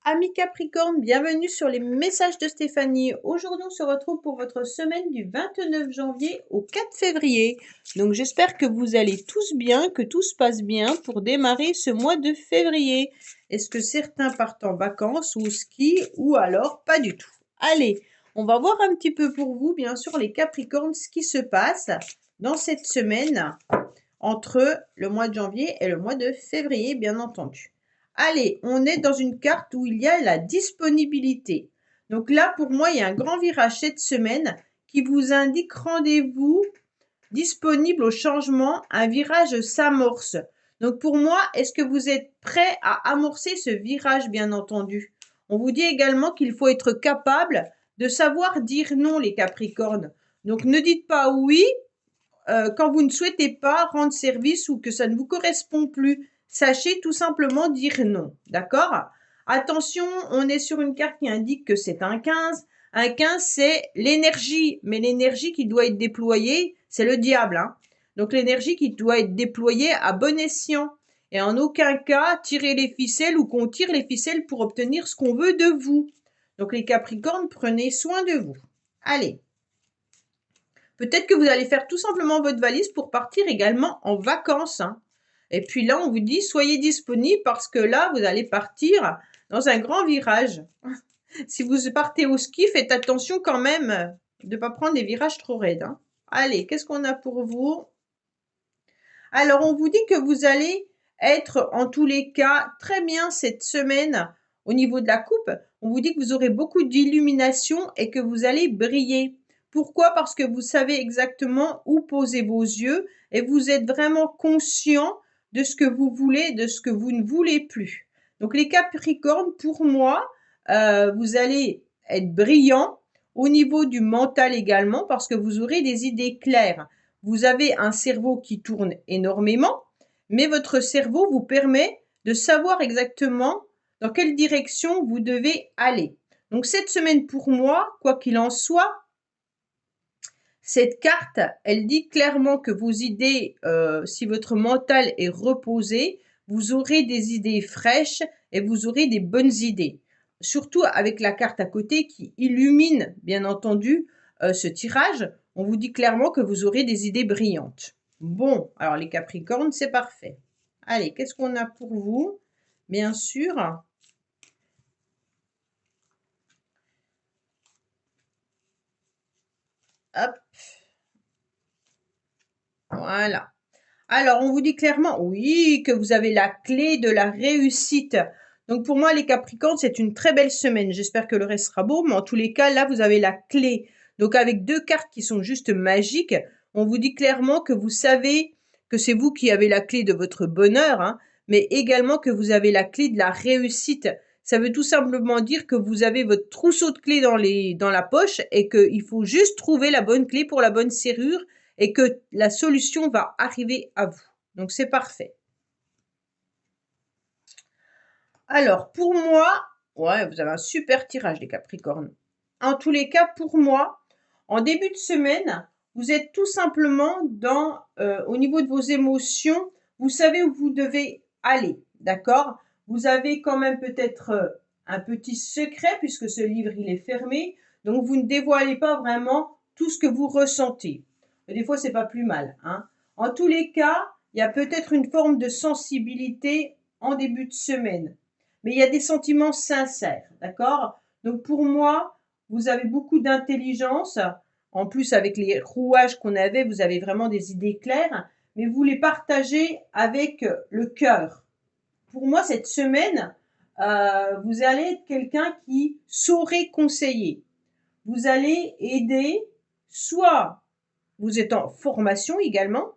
Amis Capricorne, bienvenue sur les messages de Stéphanie. Aujourd'hui, on se retrouve pour votre semaine du 29 janvier au 4 février. Donc, j'espère que vous allez tous bien, que tout se passe bien pour démarrer ce mois de février. Est-ce que certains partent en vacances ou au ski ou alors pas du tout? Allez, on va voir un petit peu pour vous, bien sûr, les Capricornes, ce qui se passe dans cette semaine entre le mois de janvier et le mois de février, bien entendu. Allez, on est dans une carte où il y a la disponibilité. Donc là, pour moi, il y a un grand virage cette semaine qui vous indique rendez-vous disponible au changement. Un virage s'amorce. Donc pour moi, est-ce que vous êtes prêt à amorcer ce virage, bien entendu? On vous dit également qu'il faut être capable de savoir dire non, les Capricornes. Donc ne dites pas oui quand vous ne souhaitez pas rendre service ou que ça ne vous correspond plus. Sachez tout simplement dire non, d'accord? Attention, on est sur une carte qui indique que c'est un 15. Un 15, c'est l'énergie, mais l'énergie qui doit être déployée, c'est le diable. Hein. Donc l'énergie qui doit être déployée à bon escient. Et en aucun cas, tirer les ficelles ou qu'on tire les ficelles pour obtenir ce qu'on veut de vous. Donc les Capricornes, prenez soin de vous. Allez. Peut-être que vous allez faire tout simplement votre valise pour partir également en vacances. Hein. Et puis là, on vous dit, soyez disponible parce que là, vous allez partir dans un grand virage. Si vous partez au ski, faites attention quand même de ne pas prendre des virages trop raides. Hein. Allez, qu'est-ce qu'on a pour vous? Alors, on vous dit que vous allez être en tous les cas très bien cette semaine au niveau de la coupe. On vous dit que vous aurez beaucoup d'illumination et que vous allez briller. Pourquoi? Parce que vous savez exactement où poser vos yeux et vous êtes vraiment conscient de ce que vous voulez, de ce que vous ne voulez plus. Donc les Capricornes, pour moi, vous allez être brillants au niveau du mental également parce que vous aurez des idées claires. Vous avez un cerveau qui tourne énormément, mais votre cerveau vous permet de savoir exactement dans quelle direction vous devez aller. Donc cette semaine pour moi, quoi qu'il en soit, cette carte, elle dit clairement que vos idées, si votre mental est reposé, vous aurez des idées fraîches et vous aurez des bonnes idées. Surtout avec la carte à côté qui illumine, bien entendu, ce tirage, on vous dit clairement que vous aurez des idées brillantes. Bon, alors les Capricornes, c'est parfait. Allez, qu'est-ce qu'on a pour vous? Bien sûr, hop, voilà. Alors, on vous dit clairement, oui, que vous avez la clé de la réussite. Donc, pour moi, les Capricornes, c'est une très belle semaine. J'espère que le reste sera beau, mais en tous les cas, là, vous avez la clé. Donc, avec deux cartes qui sont juste magiques, on vous dit clairement que vous savez que c'est vous qui avez la clé de votre bonheur, hein, mais également que vous avez la clé de la réussite. Ça veut tout simplement dire que vous avez votre trousseau de clés dans la poche et qu'il faut juste trouver la bonne clé pour la bonne serrure et que la solution va arriver à vous. Donc, c'est parfait. Alors, pour moi, ouais, vous avez un super tirage, les Capricornes. En tous les cas, pour moi, en début de semaine, vous êtes tout simplement au niveau de vos émotions, vous savez où vous devez aller, d'accord? Vous avez quand même peut-être un petit secret puisque ce livre, il est fermé. Donc, vous ne dévoilez pas vraiment tout ce que vous ressentez. Mais des fois, c'est pas plus mal, hein. En tous les cas, il y a peut-être une forme de sensibilité en début de semaine. Mais il y a des sentiments sincères, d'accord? Donc pour moi, vous avez beaucoup d'intelligence. En plus, avec les rouages qu'on avait, vous avez vraiment des idées claires, mais vous les partagez avec le cœur. Pour moi, cette semaine, vous allez être quelqu'un qui saurait conseiller. Vous allez aider, soit vous êtes en formation également,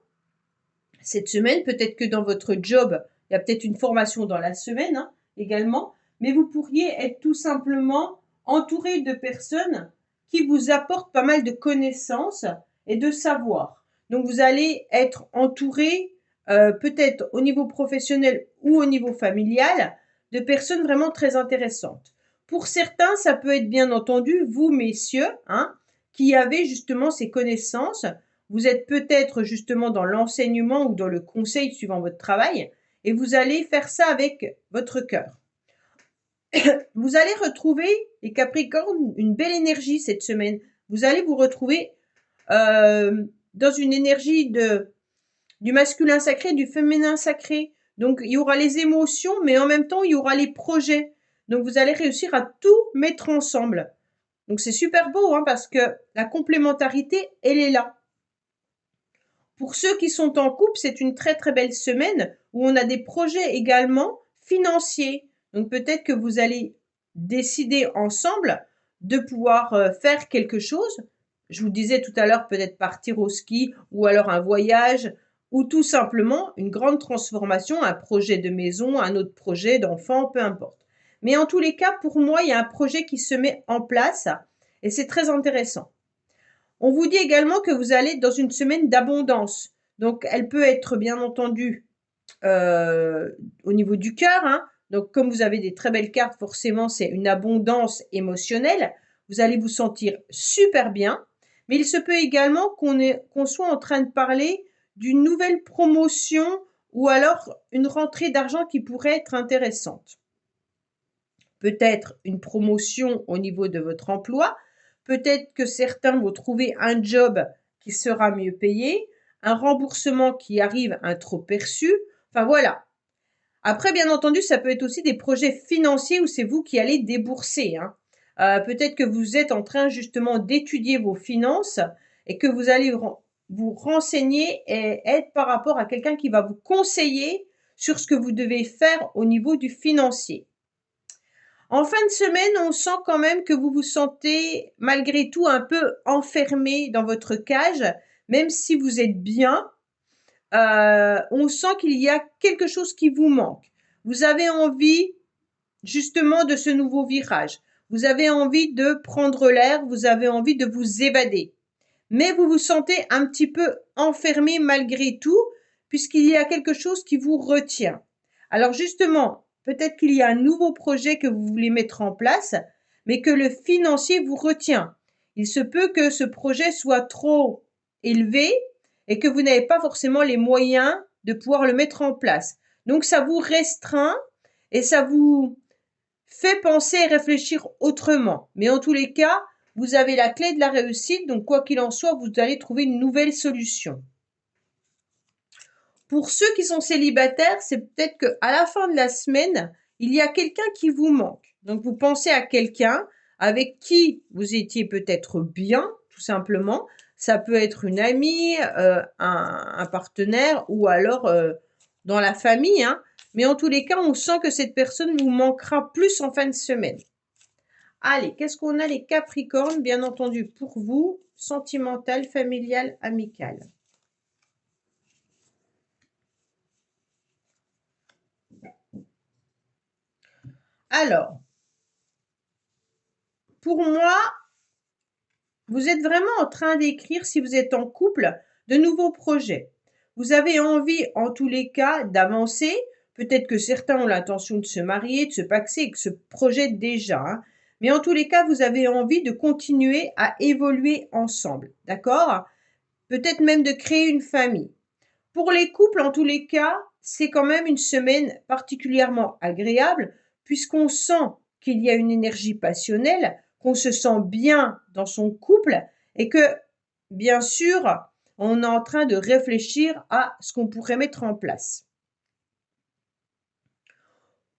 cette semaine. Peut-être que dans votre job, il y a peut-être une formation dans la semaine également, mais vous pourriez être tout simplement entouré de personnes qui vous apportent pas mal de connaissances et de savoir. Donc vous allez être entouré peut-être au niveau professionnel ou au niveau familial de personnes vraiment très intéressantes. Pour certains, ça peut être bien entendu vous, messieurs, qui avez justement ces connaissances. Vous êtes peut-être justement dans l'enseignement ou dans le conseil suivant votre travail et vous allez faire ça avec votre cœur. Vous allez retrouver, les Capricornes, une belle énergie cette semaine. Vous allez vous retrouver dans une énergie du masculin sacré, du féminin sacré. Donc, il y aura les émotions, mais en même temps, il y aura les projets. Donc, vous allez réussir à tout mettre ensemble. Donc, c'est super beau parce que la complémentarité, elle est là. Pour ceux qui sont en couple, c'est une très très belle semaine où on a des projets également financiers. Donc peut-être que vous allez décider ensemble de pouvoir faire quelque chose. Je vous disais tout à l'heure peut-être partir au ski ou alors un voyage ou tout simplement une grande transformation, un projet de maison, un autre projet d'enfant, peu importe. Mais en tous les cas, pour moi, il y a un projet qui se met en place et c'est très intéressant. On vous dit également que vous allez dans une semaine d'abondance. Donc, elle peut être bien entendu au niveau du cœur. Donc, comme vous avez des très belles cartes, forcément, c'est une abondance émotionnelle. Vous allez vous sentir super bien. Mais il se peut également qu'on soit en train de parler d'une nouvelle promotion ou alors une rentrée d'argent qui pourrait être intéressante. Peut-être une promotion au niveau de votre emploi. Peut-être que certains vont trouver un job qui sera mieux payé, un remboursement qui arrive un trop perçu. Enfin voilà. Après, bien entendu, ça peut être aussi des projets financiers où c'est vous qui allez débourser. Peut-être que vous êtes en train justement d'étudier vos finances et que vous allez vous renseigner et être par rapport à quelqu'un qui va vous conseiller sur ce que vous devez faire au niveau du financier. En fin de semaine, on sent quand même que vous vous sentez malgré tout un peu enfermé dans votre cage, même si vous êtes bien. On sent qu'il y a quelque chose qui vous manque. Vous avez envie justement de ce nouveau virage. Vous avez envie de prendre l'air, vous avez envie de vous évader. Mais vous vous sentez un petit peu enfermé malgré tout, puisqu'il y a quelque chose qui vous retient. Alors justement, peut-être qu'il y a un nouveau projet que vous voulez mettre en place, mais que le financier vous retient. Il se peut que ce projet soit trop élevé et que vous n'avez pas forcément les moyens de pouvoir le mettre en place. Donc ça vous restreint et ça vous fait penser et réfléchir autrement. Mais en tous les cas, vous avez la clé de la réussite, donc quoi qu'il en soit, vous allez trouver une nouvelle solution. Pour ceux qui sont célibataires, c'est peut-être qu'à la fin de la semaine, il y a quelqu'un qui vous manque. Donc vous pensez à quelqu'un avec qui vous étiez peut-être bien, tout simplement. Ça peut être une amie, un partenaire ou alors dans la famille. Mais en tous les cas, on sent que cette personne vous manquera plus en fin de semaine. Allez, qu'est-ce qu'on a les Capricornes, bien entendu, pour vous, sentimental, familial, amical. Alors, pour moi, vous êtes vraiment en train d'écrire, si vous êtes en couple, de nouveaux projets. Vous avez envie, en tous les cas, d'avancer. Peut-être que certains ont l'intention de se marier, de se paxer et que se projettent déjà. Mais en tous les cas, vous avez envie de continuer à évoluer ensemble. D'accord? Peut-être même de créer une famille. Pour les couples, en tous les cas, c'est quand même une semaine particulièrement agréable puisqu'on sent qu'il y a une énergie passionnelle, qu'on se sent bien dans son couple et que, bien sûr, on est en train de réfléchir à ce qu'on pourrait mettre en place.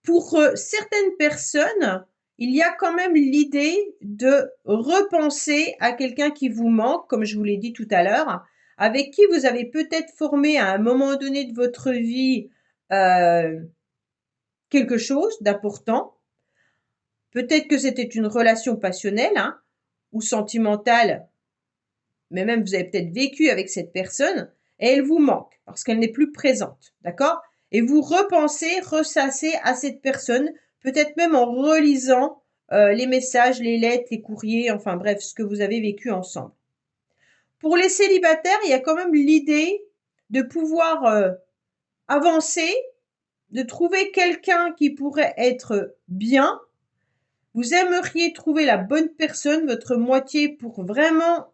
Pour certaines personnes, il y a quand même l'idée de repenser à quelqu'un qui vous manque, comme je vous l'ai dit tout à l'heure, avec qui vous avez peut-être formé à un moment donné de votre vie quelque chose d'important. Peut-être que c'était une relation passionnelle ou sentimentale, mais même vous avez peut-être vécu avec cette personne et elle vous manque parce qu'elle n'est plus présente, d'accord? Et vous repensez, ressassez à cette personne, peut-être même en relisant les messages, les lettres, les courriers, enfin bref, ce que vous avez vécu ensemble. Pour les célibataires, il y a quand même l'idée de pouvoir avancer, de trouver quelqu'un qui pourrait être bien. Vous aimeriez trouver la bonne personne, votre moitié, pour vraiment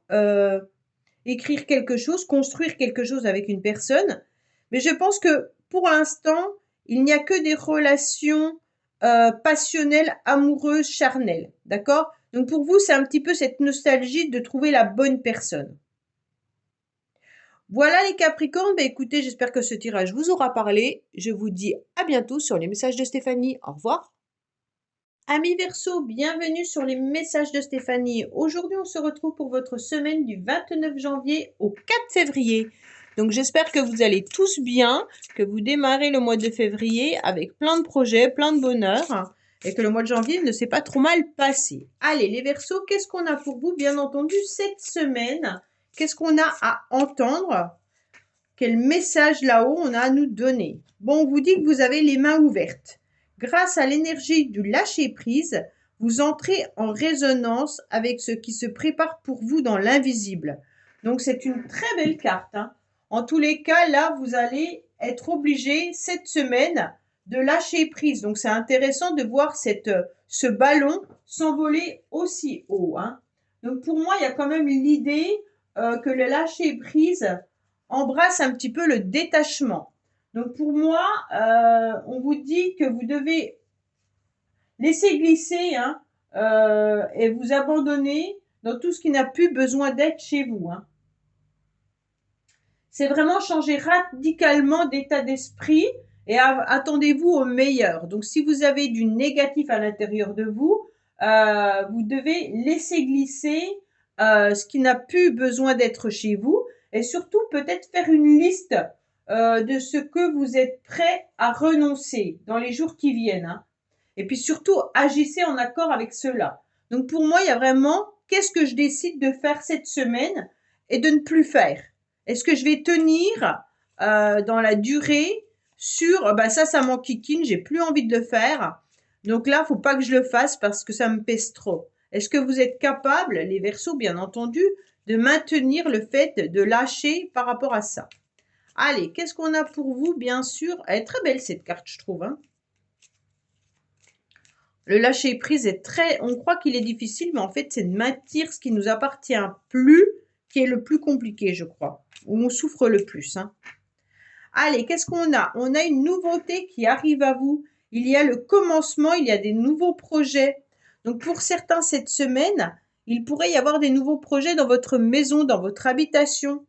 écrire quelque chose, construire quelque chose avec une personne. Mais je pense que pour l'instant, il n'y a que des relations passionnelles, amoureuses, charnelles. D'accord? Donc pour vous, c'est un petit peu cette nostalgie de trouver la bonne personne. Voilà les Capricornes, écoutez, j'espère que ce tirage vous aura parlé. Je vous dis à bientôt sur les messages de Stéphanie. Au revoir. Amis Verseau, bienvenue sur les messages de Stéphanie. Aujourd'hui, on se retrouve pour votre semaine du 29 janvier au 4 février. Donc, j'espère que vous allez tous bien, que vous démarrez le mois de février avec plein de projets, plein de bonheur et que le mois de janvier ne s'est pas trop mal passé. Allez, les Verseaux, qu'est-ce qu'on a pour vous? Bien entendu, cette semaine, qu'est-ce qu'on a à entendre? Quel message là-haut on a à nous donner? Bon, on vous dit que vous avez les mains ouvertes. Grâce à l'énergie du lâcher-prise, vous entrez en résonance avec ce qui se prépare pour vous dans l'invisible. Donc, c'est une très belle carte, hein. En tous les cas, là, vous allez être obligé cette semaine de lâcher prise. Donc, c'est intéressant de voir ce ballon s'envoler aussi haut, hein. Donc, pour moi, il y a quand même l'idée que le lâcher-prise embrasse un petit peu le détachement. Donc pour moi, on vous dit que vous devez laisser glisser hein, et vous abandonner dans tout ce qui n'a plus besoin d'être chez vous. Hein. C'est vraiment changer radicalement d'état d'esprit et attendez-vous au meilleur. Donc si vous avez du négatif à l'intérieur de vous, vous devez laisser glisser ce qui n'a plus besoin d'être chez vous et surtout peut-être faire une liste de ce que vous êtes prêt à renoncer dans les jours qui viennent. Hein. Et puis surtout, agissez en accord avec cela. Donc pour moi, il y a vraiment qu'est-ce que je décide de faire cette semaine et de ne plus faire. Est-ce que je vais tenir dans la durée sur ça m'enquiquine, j'ai plus envie de le faire. Donc là, faut pas que je le fasse parce que ça me pèse trop. Est-ce que vous êtes capables, les Verseaux bien entendu, de maintenir le fait de lâcher par rapport à ça? Allez, qu'est-ce qu'on a pour vous? Bien sûr, elle est très belle cette carte, je trouve. Hein. Le lâcher prise est très... On croit qu'il est difficile, mais en fait, c'est de maintenir ce qui nous appartient plus, qui est le plus compliqué, je crois. Où on souffre le plus. Hein. Allez, qu'est-ce qu'on a? On a une nouveauté qui arrive à vous. Il y a le commencement, il y a des nouveaux projets. Donc, pour certains, cette semaine, il pourrait y avoir des nouveaux projets dans votre maison, dans votre habitation.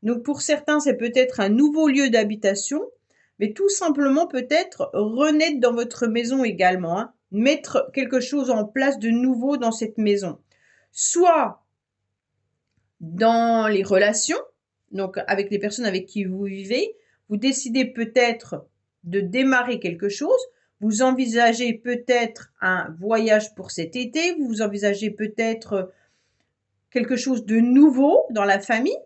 Donc, pour certains, c'est peut-être un nouveau lieu d'habitation, mais tout simplement peut-être renaître dans votre maison également, hein, mettre quelque chose en place de nouveau dans cette maison. Soit dans les relations, donc avec les personnes avec qui vous vivez, vous décidez peut-être de démarrer quelque chose, vous envisagez peut-être un voyage pour cet été, vous envisagez peut-être quelque chose de nouveau dans la famille.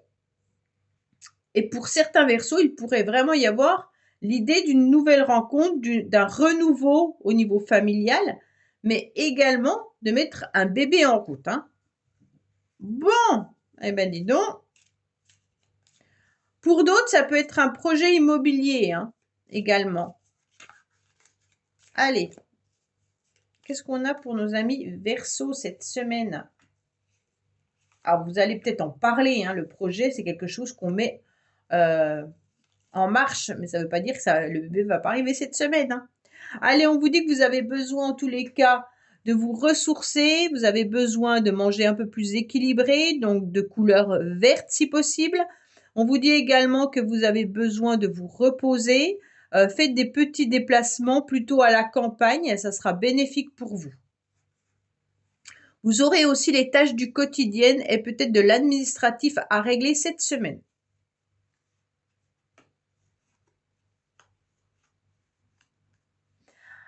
Et pour certains Verseaux, il pourrait vraiment y avoir l'idée d'une nouvelle rencontre, d'un renouveau au niveau familial, mais également de mettre un bébé en route. Hein. Bon, eh ben dis donc. Pour d'autres, ça peut être un projet immobilier hein, également. Allez, qu'est-ce qu'on a pour nos amis Verseaux cette semaine? Alors, vous allez peut-être en parler. Hein, le projet, c'est quelque chose qu'on met en marche, mais ça ne veut pas dire que le bébé ne va pas arriver cette semaine. Hein. Allez, on vous dit que vous avez besoin en tous les cas de vous ressourcer, vous avez besoin de manger un peu plus équilibré, donc de couleur verte si possible. On vous dit également que vous avez besoin de vous reposer, faites des petits déplacements plutôt à la campagne, ça sera bénéfique pour vous. Vous aurez aussi les tâches du quotidien et peut-être de l'administratif à régler cette semaine.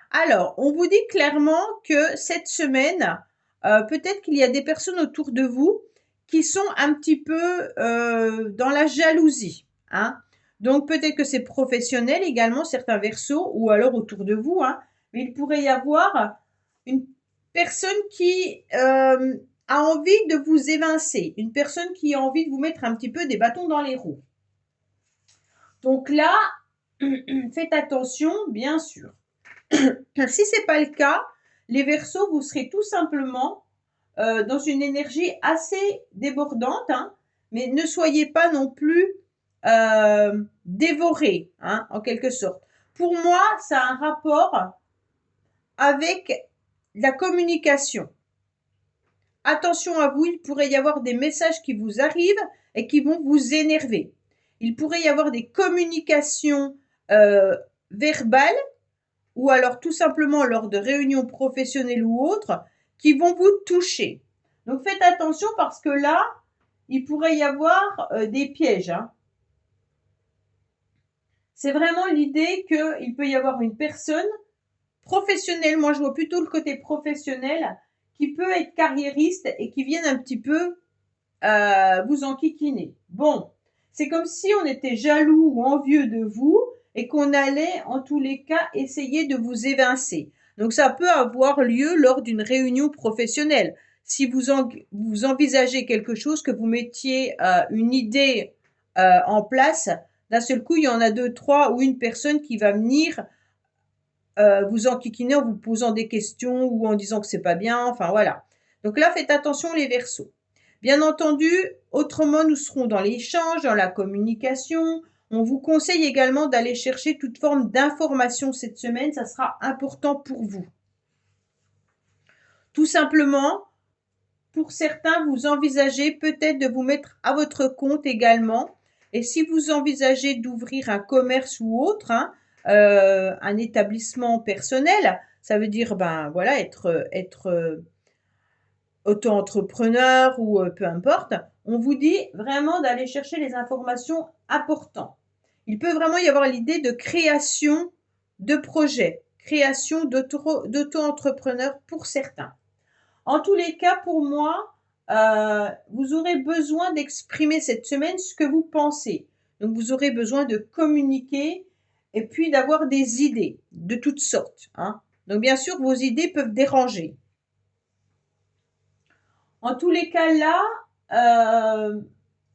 Alors, on vous dit clairement que cette semaine, peut-être qu'il y a des personnes autour de vous qui sont un petit peu dans la jalousie. hein. Donc, peut-être que c'est professionnel également, certains Verseaux, ou alors autour de vous, hein. Mais il pourrait y avoir une personne qui a envie de vous évincer, une personne qui a envie de vous mettre un petit peu des bâtons dans les roues. Donc là, faites attention, bien sûr. Si c'est pas le cas, les Verseaux, vous serez tout simplement dans une énergie assez débordante, hein, mais ne soyez pas non plus dévorés, hein, en quelque sorte. Pour moi, ça a un rapport avec la communication. Attention à vous, il pourrait y avoir des messages qui vous arrivent et qui vont vous énerver. Il pourrait y avoir des communications verbales ou alors tout simplement lors de réunions professionnelles ou autres qui vont vous toucher. Donc faites attention parce que là, il pourrait y avoir des pièges, hein. C'est vraiment l'idée qu'il peut y avoir une personne professionnelle, moi je vois plutôt le côté professionnel, qui peut être carriériste et qui vienne un petit peu vous enquiquiner. Bon, c'est comme si on était jaloux ou envieux de vous et qu'on allait en tous les cas essayer de vous évincer. Donc ça peut avoir lieu lors d'une réunion professionnelle. Si vous envisagez quelque chose, que vous mettiez une idée en place, d'un seul coup, il y en a 2, 3 ou une personne qui va venir vous enquiquiner en vous posant des questions ou en disant que c'est pas bien, enfin voilà. Donc là, faites attention les Verseaux. Bien entendu, autrement, nous serons dans l'échange, dans la communication. On vous conseille également d'aller chercher toute forme d'information cette semaine, ça sera important pour vous. Tout simplement, pour certains, vous envisagez peut-être de vous mettre à votre compte également. Et si vous envisagez d'ouvrir un commerce ou autre, hein, un établissement personnel, ça veut dire ben voilà être auto-entrepreneur ou peu importe, on vous dit vraiment d'aller chercher les informations importantes. Il peut vraiment y avoir l'idée de création de projets, création d'auto-entrepreneurs pour certains. En tous les cas, pour moi, vous aurez besoin d'exprimer cette semaine ce que vous pensez. Donc, vous aurez besoin de communiquer et puis d'avoir des idées de toutes sortes, hein. Donc, bien sûr, vos idées peuvent déranger. En tous les cas, là,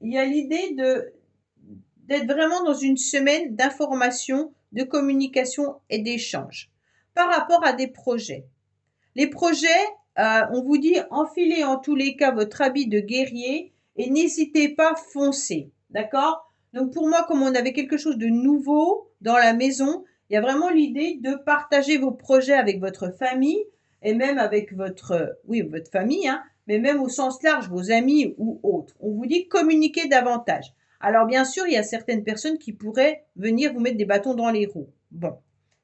il y a l'idée d'être vraiment dans une semaine d'information, de communication et d'échange par rapport à des projets. Les projets, on vous dit enfilez en tous les cas votre habit de guerrier et n'hésitez pas, foncez. D'accord? Donc pour moi, comme on avait quelque chose de nouveau dans la maison, il y a vraiment l'idée de partager vos projets avec votre famille et même avec votre famille, hein, mais même au sens large, vos amis ou autres. On vous dit communiquer davantage. Alors bien sûr, il y a certaines personnes qui pourraient venir vous mettre des bâtons dans les roues. Bon,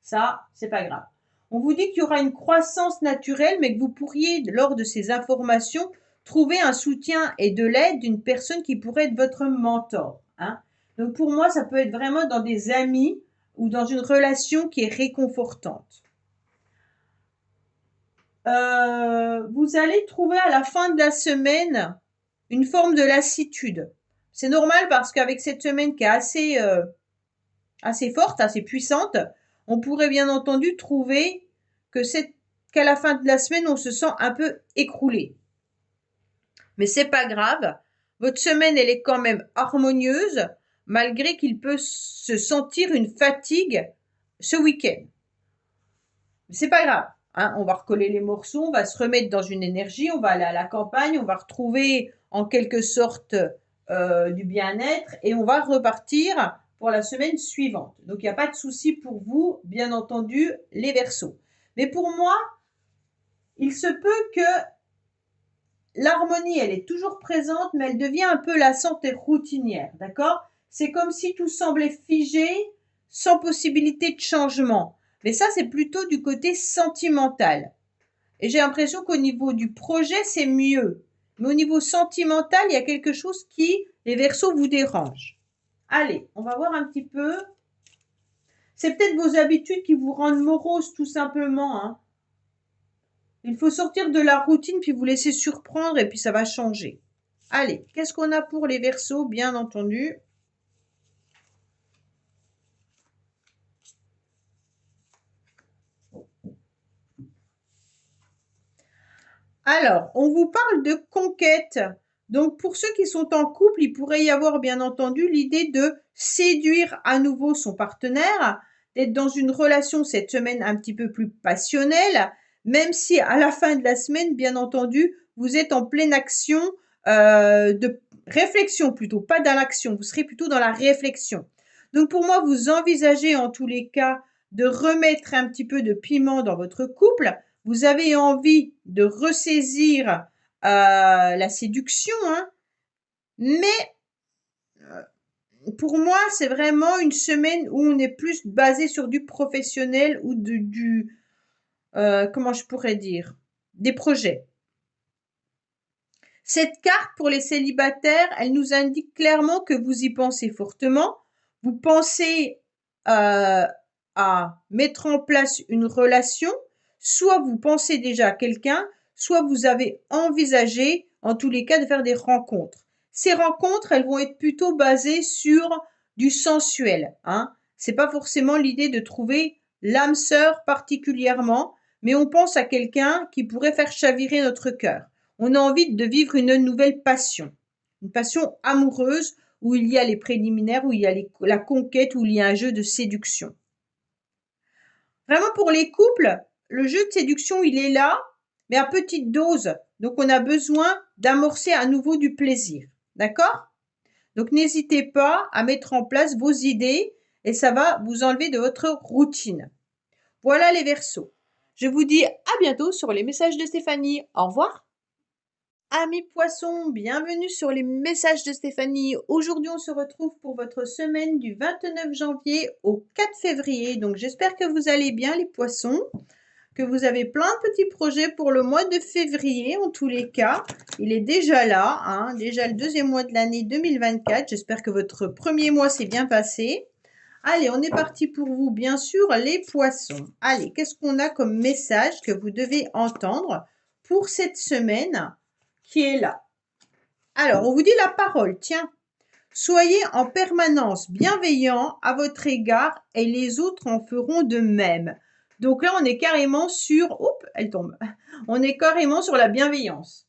ça, c'est pas grave. On vous dit qu'il y aura une croissance naturelle, mais que vous pourriez, lors de ces informations, trouver un soutien et de l'aide d'une personne qui pourrait être votre mentor, hein. Donc pour moi, ça peut être vraiment dans des amis ou dans une relation qui est réconfortante. Vous allez trouver à la fin de la semaine une forme de lassitude. C'est normal parce qu'avec cette semaine qui est assez forte, assez puissante, on pourrait bien entendu trouver qu'à la fin de la semaine, on se sent un peu écroulé. Mais c'est pas grave. Votre semaine, elle est quand même harmonieuse, malgré qu'il peut se sentir une fatigue ce week-end. C'est pas grave. Hein, on va recoller les morceaux, on va se remettre dans une énergie, on va aller à la campagne, on va retrouver en quelque sorte du bien-être et on va repartir pour la semaine suivante. Donc, il n'y a pas de souci pour vous, bien entendu, les Verseaux. Mais pour moi, il se peut que l'harmonie, elle est toujours présente, mais elle devient un peu lassante et routinière, d'accord? C'est comme si tout semblait figé, sans possibilité de changement. Mais ça, c'est plutôt du côté sentimental. Et j'ai l'impression qu'au niveau du projet, c'est mieux. Mais au niveau sentimental, il y a quelque chose qui, les Verseaux, vous dérange. Allez, on va voir un petit peu. C'est peut-être vos habitudes qui vous rendent morose, tout simplement, hein. Il faut sortir de la routine, puis vous laisser surprendre, et puis ça va changer. Allez, qu'est-ce qu'on a pour les Verseaux, bien entendu? Alors, on vous parle de conquête. Donc, pour ceux qui sont en couple, il pourrait y avoir, bien entendu, l'idée de séduire à nouveau son partenaire, d'être dans une relation cette semaine un petit peu plus passionnelle, même si à la fin de la semaine, bien entendu, vous êtes en pleine action de réflexion plutôt, pas dans l'action, vous serez plutôt dans la réflexion. Donc, pour moi, vous envisagez en tous les cas de remettre un petit peu de piment dans votre couple. Vous avez envie de ressaisir la séduction, hein, mais pour moi, c'est vraiment une semaine où on est plus basé sur du professionnel ou comment je pourrais dire, des projets. Cette carte pour les célibataires, elle nous indique clairement que vous y pensez fortement. Vous pensez à mettre en place une relation. Soit vous pensez déjà à quelqu'un, soit vous avez envisagé, en tous les cas, de faire des rencontres. Ces rencontres, elles vont être plutôt basées sur du sensuel, hein. C'est pas forcément l'idée de trouver l'âme sœur particulièrement, mais on pense à quelqu'un qui pourrait faire chavirer notre cœur. On a envie de vivre une nouvelle passion, une passion amoureuse où il y a les préliminaires, où il y a la conquête, où il y a un jeu de séduction. Vraiment pour les couples, le jeu de séduction, il est là, mais à petite dose. Donc, on a besoin d'amorcer à nouveau du plaisir. D'accord? Donc, n'hésitez pas à mettre en place vos idées et ça va vous enlever de votre routine. Voilà les Verseaux. Je vous dis à bientôt sur les messages de Stéphanie. Au revoir. Amis poissons, bienvenue sur les messages de Stéphanie. Aujourd'hui, on se retrouve pour votre semaine du 29 janvier au 4 février. Donc, j'espère que vous allez bien les poissons, que vous avez plein de petits projets pour le mois de février. En tous les cas, il est déjà là, hein, déjà le deuxième mois de l'année 2024. J'espère que votre premier mois s'est bien passé. Allez, on est parti pour vous, bien sûr, les poissons. Allez, qu'est-ce qu'on a comme message que vous devez entendre pour cette semaine qui est là? Alors, on vous dit la parole, tiens. Soyez en permanence bienveillant à votre égard et les autres en feront de même. Donc là, on est carrément sur... Oups, elle tombe. On est carrément sur la bienveillance.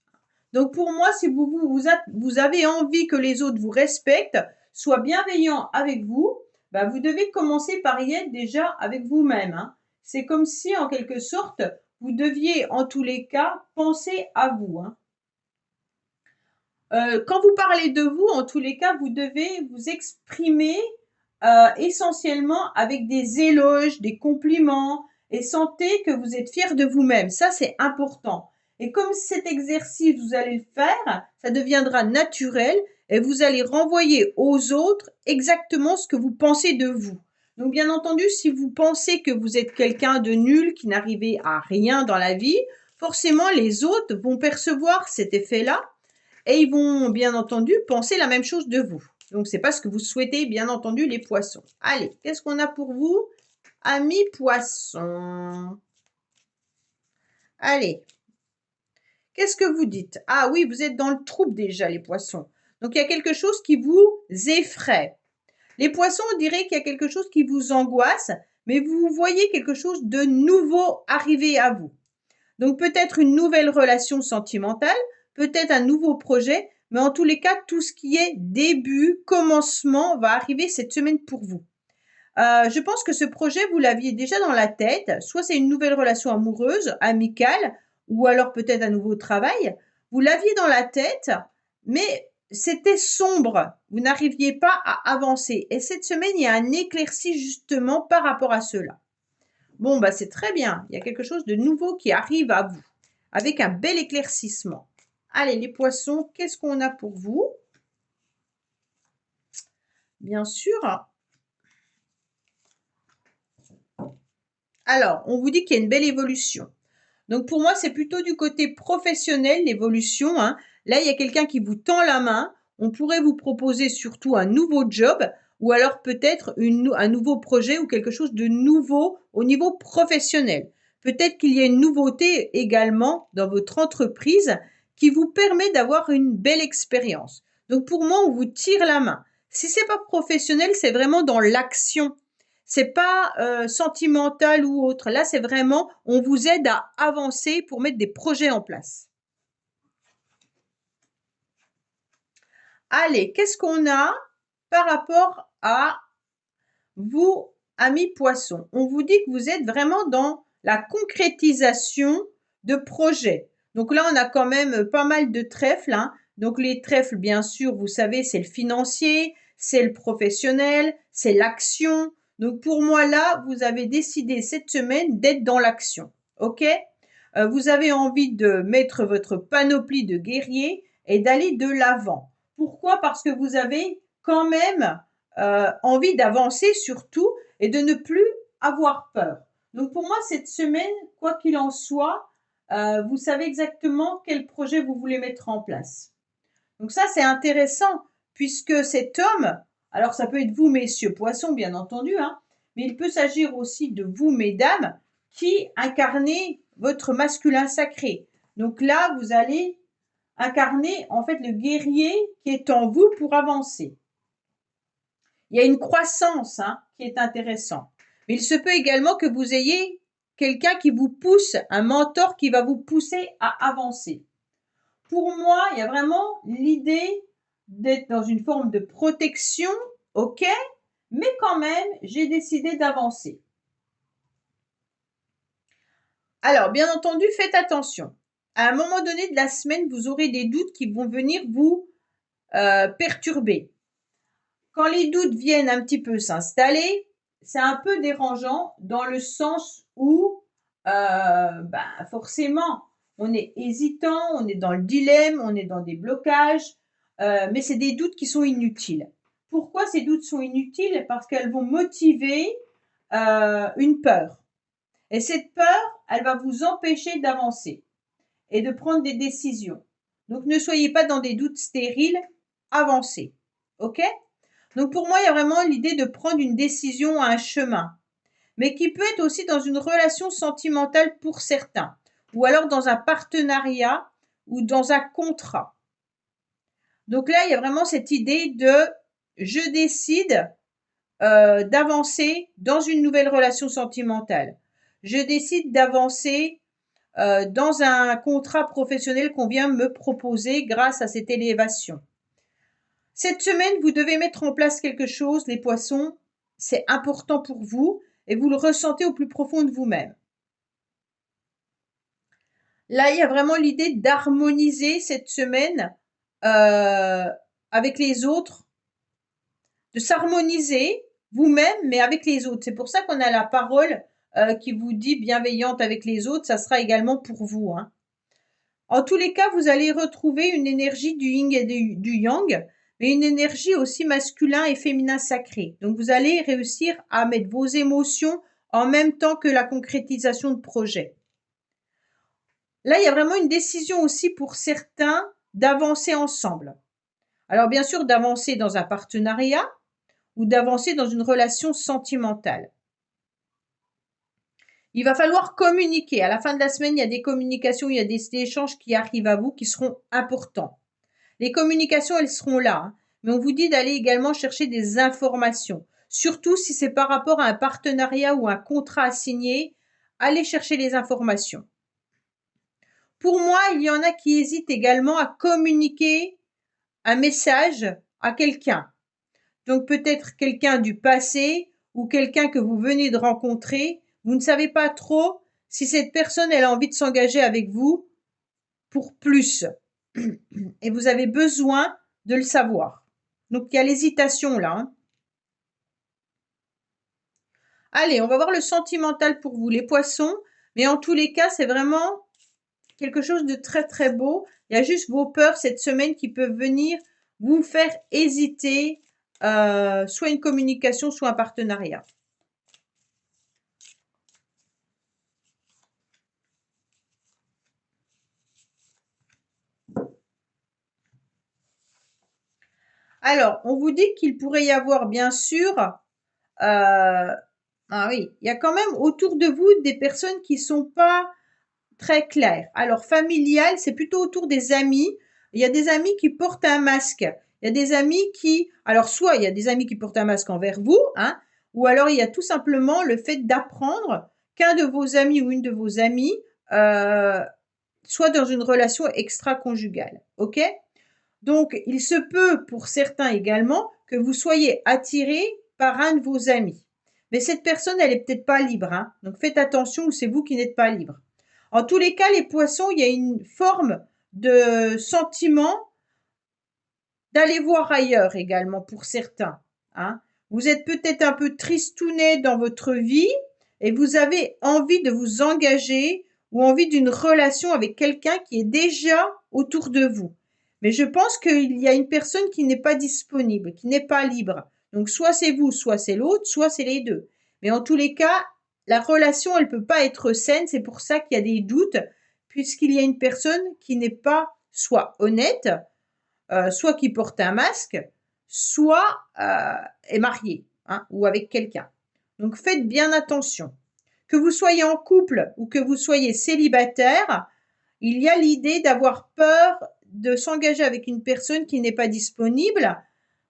Donc pour moi, si vous avez envie que les autres vous respectent, soient bienveillants avec vous, bah, vous devez commencer par y être déjà avec vous-même, hein. C'est comme si, en quelque sorte, vous deviez, en tous les cas, penser à vous, hein. Quand vous parlez de vous, en tous les cas, vous devez vous exprimer essentiellement avec des éloges, des compliments et sentez que vous êtes fier de vous-même. Ça, c'est important. Et comme cet exercice, vous allez le faire, ça deviendra naturel et vous allez renvoyer aux autres exactement ce que vous pensez de vous. Donc, bien entendu, si vous pensez que vous êtes quelqu'un de nul, qui n'arrivait à rien dans la vie, forcément, les autres vont percevoir cet effet-là et ils vont, bien entendu, penser la même chose de vous. Donc, c'est pas ce que vous souhaitez, bien entendu, les poissons. Allez, qu'est-ce qu'on a pour vous, amis poissons? Allez, qu'est-ce que vous dites? Ah oui, vous êtes dans le trouble déjà, les poissons. Donc, il y a quelque chose qui vous effraie. Les poissons, on dirait qu'il y a quelque chose qui vous angoisse, mais vous voyez quelque chose de nouveau arriver à vous. Donc, peut-être une nouvelle relation sentimentale, peut-être un nouveau projet, mais en tous les cas, tout ce qui est début, commencement va arriver cette semaine pour vous. Je pense que ce projet, vous l'aviez déjà dans la tête. Soit c'est une nouvelle relation amoureuse, amicale, ou alors peut-être un nouveau travail. Vous l'aviez dans la tête, mais c'était sombre. Vous n'arriviez pas à avancer. Et cette semaine, il y a un éclairci justement par rapport à cela. Bon, bah c'est très bien. Il y a quelque chose de nouveau qui arrive à vous, avec un bel éclaircissement. Allez, les poissons, qu'est-ce qu'on a pour vous? Bien sûr. Alors, on vous dit qu'il y a une belle évolution. Donc, pour moi, c'est plutôt du côté professionnel, l'évolution, hein. Là, il y a quelqu'un qui vous tend la main. On pourrait vous proposer surtout un nouveau job ou alors peut-être un nouveau projet ou quelque chose de nouveau au niveau professionnel. Peut-être qu'il y a une nouveauté également dans votre entreprise qui vous permet d'avoir une belle expérience. Donc, pour moi, on vous tire la main. Si c'est pas professionnel, c'est vraiment dans l'action. C'est pas sentimental ou autre. Là, c'est vraiment, on vous aide à avancer pour mettre des projets en place. Allez, qu'est-ce qu'on a par rapport à vous, amis poissons? On vous dit que vous êtes vraiment dans la concrétisation de projets. Donc là, on a quand même pas mal de trèfles, hein. Donc les trèfles, bien sûr, vous savez, c'est le financier, c'est le professionnel, c'est l'action. Donc pour moi, là, vous avez décidé cette semaine d'être dans l'action. OK? Vous avez envie de mettre votre panoplie de guerrier et d'aller de l'avant. Pourquoi? Parce que vous avez quand même envie d'avancer surtout et de ne plus avoir peur. Donc pour moi, cette semaine, quoi qu'il en soit, vous savez exactement quel projet vous voulez mettre en place. Donc ça, c'est intéressant, puisque cet homme, alors ça peut être vous, messieurs poissons, bien entendu, hein, mais il peut s'agir aussi de vous, mesdames, qui incarnez votre masculin sacré. Donc là, vous allez incarner en fait le guerrier qui est en vous pour avancer. Il y a une croissance qui est intéressante. Mais il se peut également que vous ayez quelqu'un qui vous pousse, un mentor qui va vous pousser à avancer. Pour moi, il y a vraiment l'idée d'être dans une forme de protection, ok, mais quand même, j'ai décidé d'avancer. Alors, bien entendu, faites attention. À un moment donné de la semaine, vous aurez des doutes qui vont venir vous perturber. Quand les doutes viennent un petit peu s'installer, c'est un peu dérangeant dans le sens où forcément, on est hésitant, on est dans le dilemme, on est dans des blocages, mais c'est des doutes qui sont inutiles. Pourquoi ces doutes sont inutiles? Parce qu'elles vont motiver une peur. Et cette peur, elle va vous empêcher d'avancer et de prendre des décisions. Donc, ne soyez pas dans des doutes stériles, avancez. OK? Donc, pour moi, il y a vraiment l'idée de prendre une décision à un chemin, mais qui peut être aussi dans une relation sentimentale pour certains, ou alors dans un partenariat ou dans un contrat. Donc là, il y a vraiment cette idée de je décide d'avancer dans une nouvelle relation sentimentale. Je décide d'avancer dans un contrat professionnel qu'on vient me proposer grâce à cette élévation. Cette semaine, vous devez mettre en place quelque chose, les poissons, c'est important pour vous et vous le ressentez au plus profond de vous-même. Là, il y a vraiment l'idée d'harmoniser cette semaine avec les autres, de s'harmoniser vous-même, mais avec les autres. C'est pour ça qu'on a la parole qui vous dit bienveillante avec les autres, ça sera également pour vous. Hein. En tous les cas, vous allez retrouver une énergie du yin et du yang, mais une énergie aussi masculin et féminin sacré. Donc, vous allez réussir à mettre vos émotions en même temps que la concrétisation de projet. Là, il y a vraiment une décision aussi pour certains d'avancer ensemble. Alors, bien sûr, d'avancer dans un partenariat ou d'avancer dans une relation sentimentale. Il va falloir communiquer. À la fin de la semaine, il y a des communications, il y a des échanges qui arrivent à vous qui seront importants. Les communications, elles seront là, hein, mais on vous dit d'aller également chercher des informations. Surtout si c'est par rapport à un partenariat ou un contrat à signer, allez chercher les informations. Pour moi, il y en a qui hésitent également à communiquer un message à quelqu'un. Donc peut-être quelqu'un du passé ou quelqu'un que vous venez de rencontrer. Vous ne savez pas trop si cette personne, elle a envie de s'engager avec vous pour plus. Et vous avez besoin de le savoir. Donc, il y a l'hésitation là. Hein. Allez, on va voir le sentimental pour vous, les poissons. Mais en tous les cas, c'est vraiment quelque chose de très, très beau. Il y a juste vos peurs cette semaine qui peuvent venir vous faire hésiter, soit une communication, soit un partenariat. Alors, on vous dit qu'il pourrait y avoir, bien sûr, ah oui, il y a quand même autour de vous des personnes qui sont pas très claires. Alors, familial, c'est plutôt autour des amis. Il y a des amis qui portent un masque. Il y a des amis qui, alors soit il y a des amis qui portent un masque envers vous, hein, ou alors il y a tout simplement le fait d'apprendre qu'un de vos amis ou une de vos amies soit dans une relation extra-conjugale. Ok? Donc, il se peut pour certains également que vous soyez attiré par un de vos amis. Mais cette personne, elle est peut-être pas libre, hein. Donc, faites attention ou c'est vous qui n'êtes pas libre. En tous les cas, les poissons, il y a une forme de sentiment d'aller voir ailleurs également pour certains, hein. Vous êtes peut-être un peu tristounet dans votre vie et vous avez envie de vous engager ou envie d'une relation avec quelqu'un qui est déjà autour de vous. Mais je pense qu'il y a une personne qui n'est pas disponible, qui n'est pas libre. Donc soit c'est vous, soit c'est l'autre, soit c'est les deux. Mais en tous les cas, la relation, elle peut pas être saine. C'est pour ça qu'il y a des doutes, puisqu'il y a une personne qui n'est pas soit honnête, soit qui porte un masque, soit est marié, hein, ou avec quelqu'un. Donc faites bien attention. Que vous soyez en couple ou que vous soyez célibataire, il y a l'idée d'avoir peur de s'engager avec une personne qui n'est pas disponible.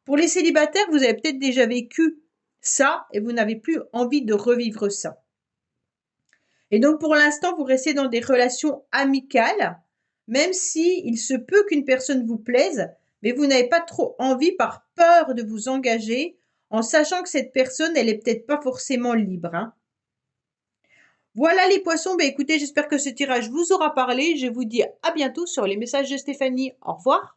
Pour les célibataires, vous avez peut-être déjà vécu ça et vous n'avez plus envie de revivre ça. Et donc pour l'instant, vous restez dans des relations amicales, même si il se peut qu'une personne vous plaise, mais vous n'avez pas trop envie par peur de vous engager, en sachant que cette personne, elle est peut-être pas forcément libre, hein. Voilà les poissons, écoutez, j'espère que ce tirage vous aura parlé. Je vous dis à bientôt sur les messages de Stéphanie. Au revoir.